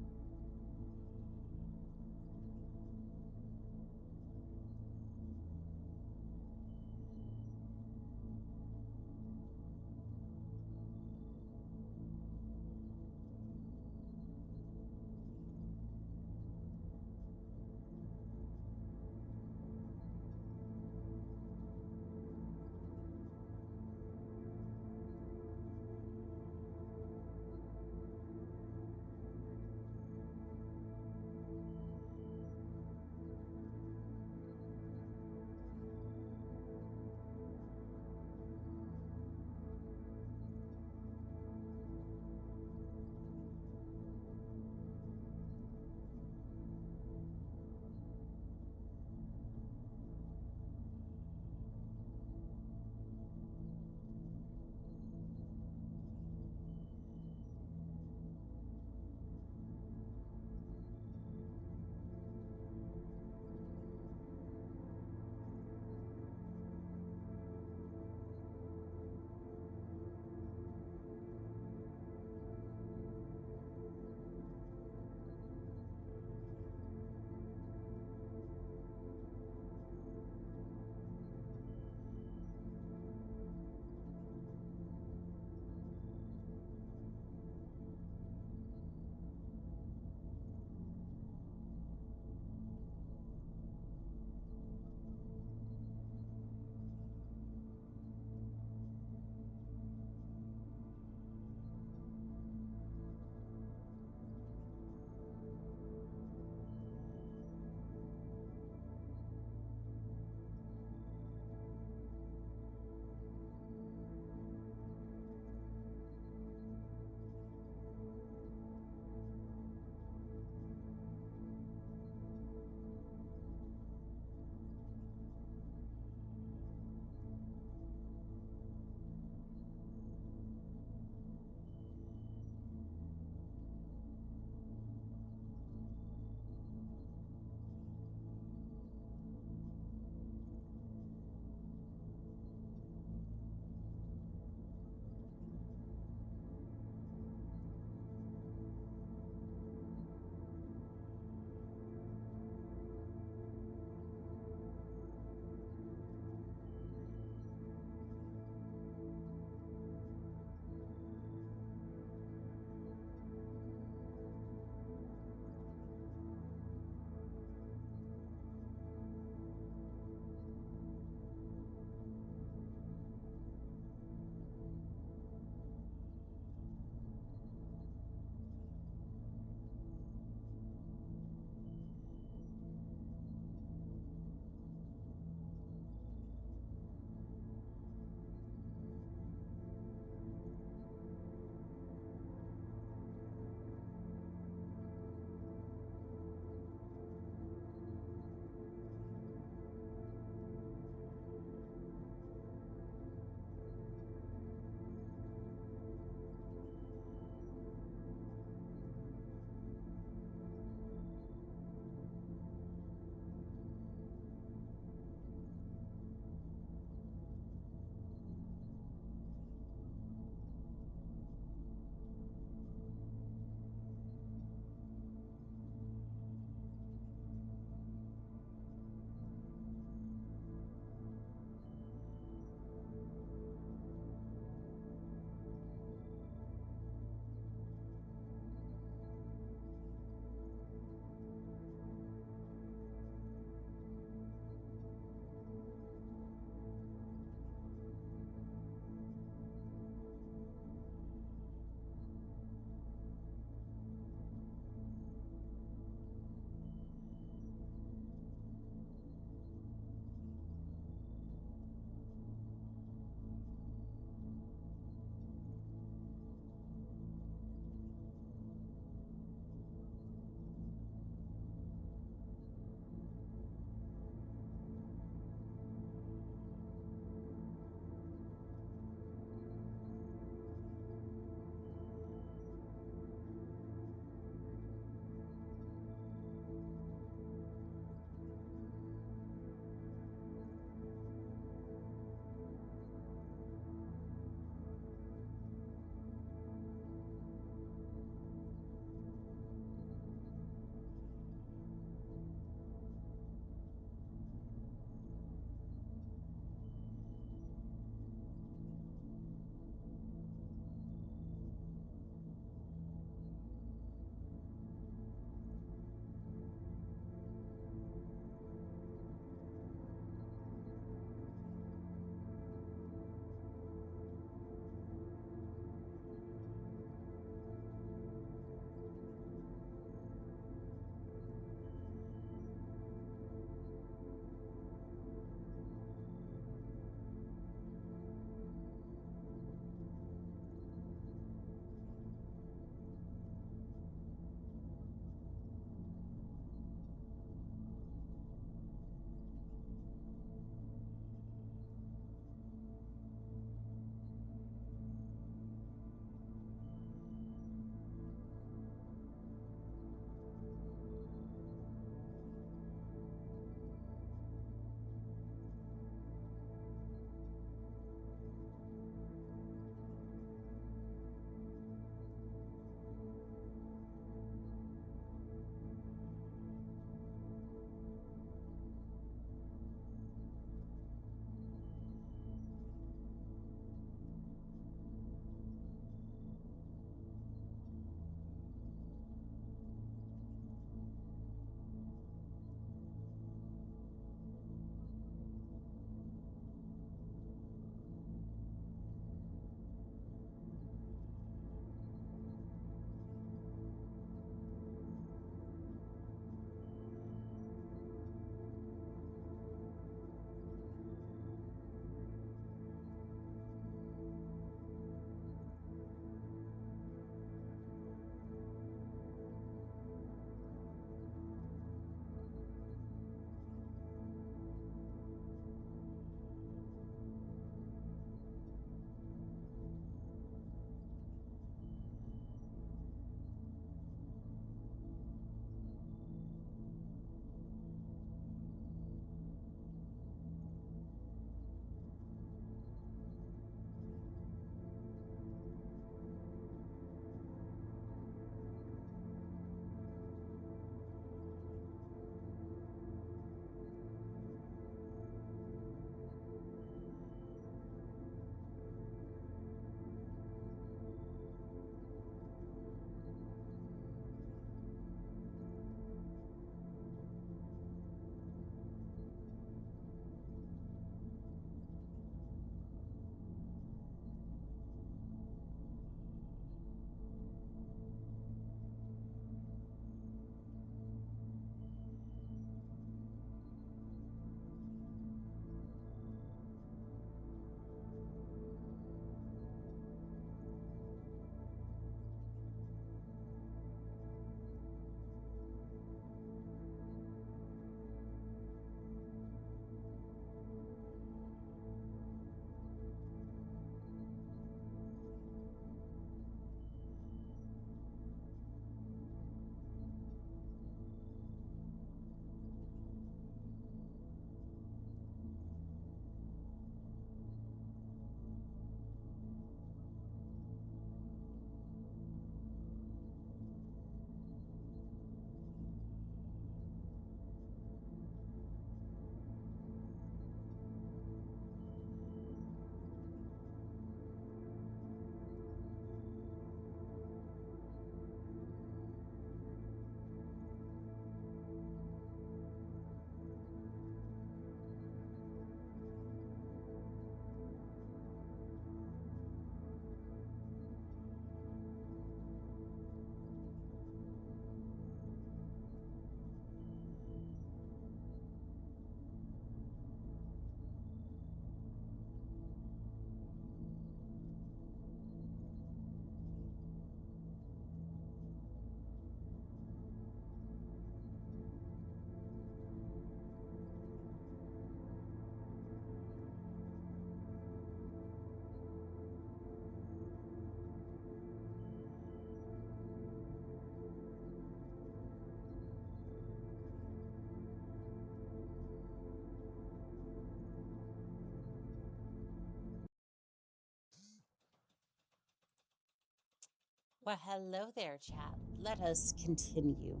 Well, hello there, chat. Let us continue.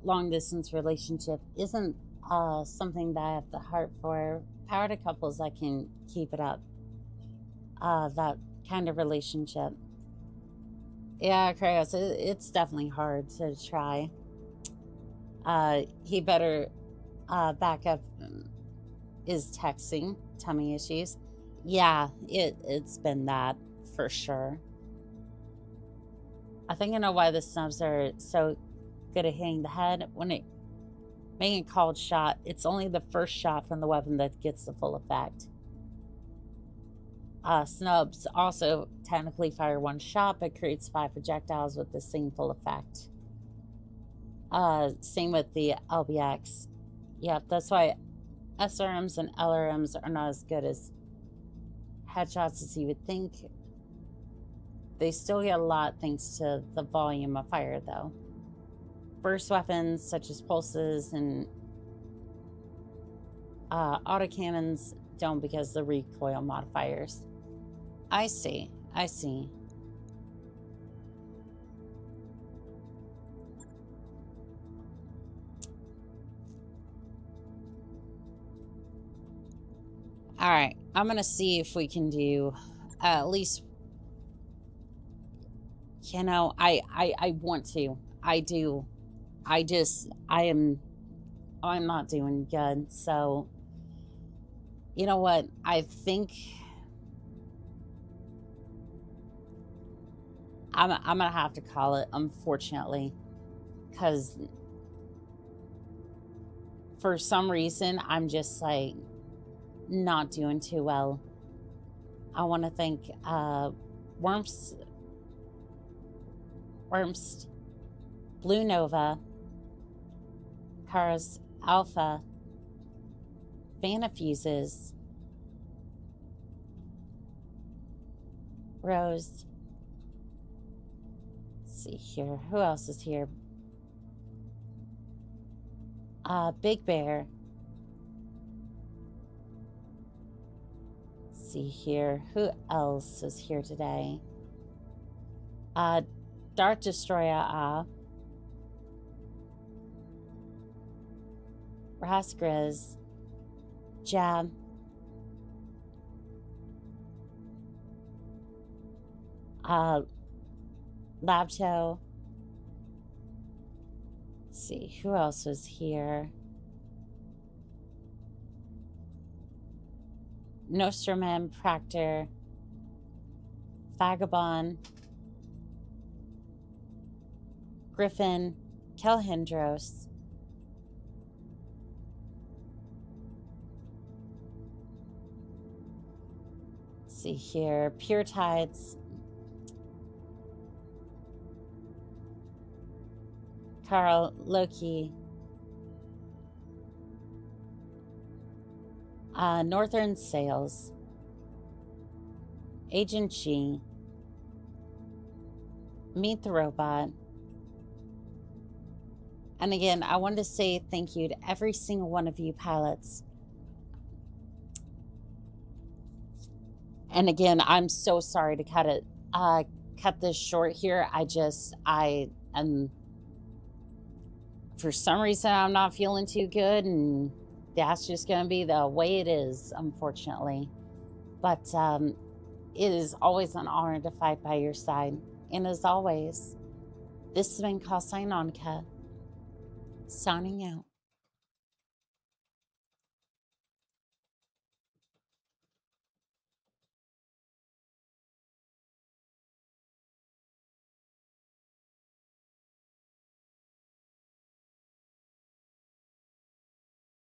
Long distance relationship isn't something that I have the heart for. Power to couples, I can keep it up. That kind of relationship. Yeah, Krayos, it's definitely hard to try. He better back up is texting, tummy issues. Yeah, it's been that for sure. I think I know why the snubs are so good at hitting the head. When it making a called shot, it's only the first shot from the weapon that gets the full effect. Snubs also technically fire one shot, but creates 5 projectiles with the same full effect. Same with the LBX. Yep, that's why SRMs and LRMs are not as good as headshots as you would think. They still get a lot thanks to the volume of fire, though. Burst weapons such as pulses and autocannons don't because of the recoil modifiers. I see. I see. All right, I'm gonna see if we can do at least. You know, I want to. I do. I'm not doing good. So, you know what? I think I'm gonna have to call it, unfortunately, because for some reason I'm just like not doing too well. I want to thank Wormst, Blue Nova, Kara's Alpha, Vanafuses, Rose. Let's see here. Who else is here? Big Bear. Let's see here. Who else is here today? Dart Destroyer, Rasgriz, Jab, Labto. Let's see, who else was here? Nostraman, Proctor, Vagabond, Griffin, Kelhindros, let's see here, Pure Tides, Carl, Loki, Northern Sales, Agent G, Meet the Robot. And again, I wanted to say thank you to every single one of you pilots. And again, I'm so sorry to cut this short here. I am, for some reason, I'm not feeling too good, and that's just going to be the way it is, unfortunately. But it is always an honor to fight by your side. And as always, this has been Cosine Onica, signing out.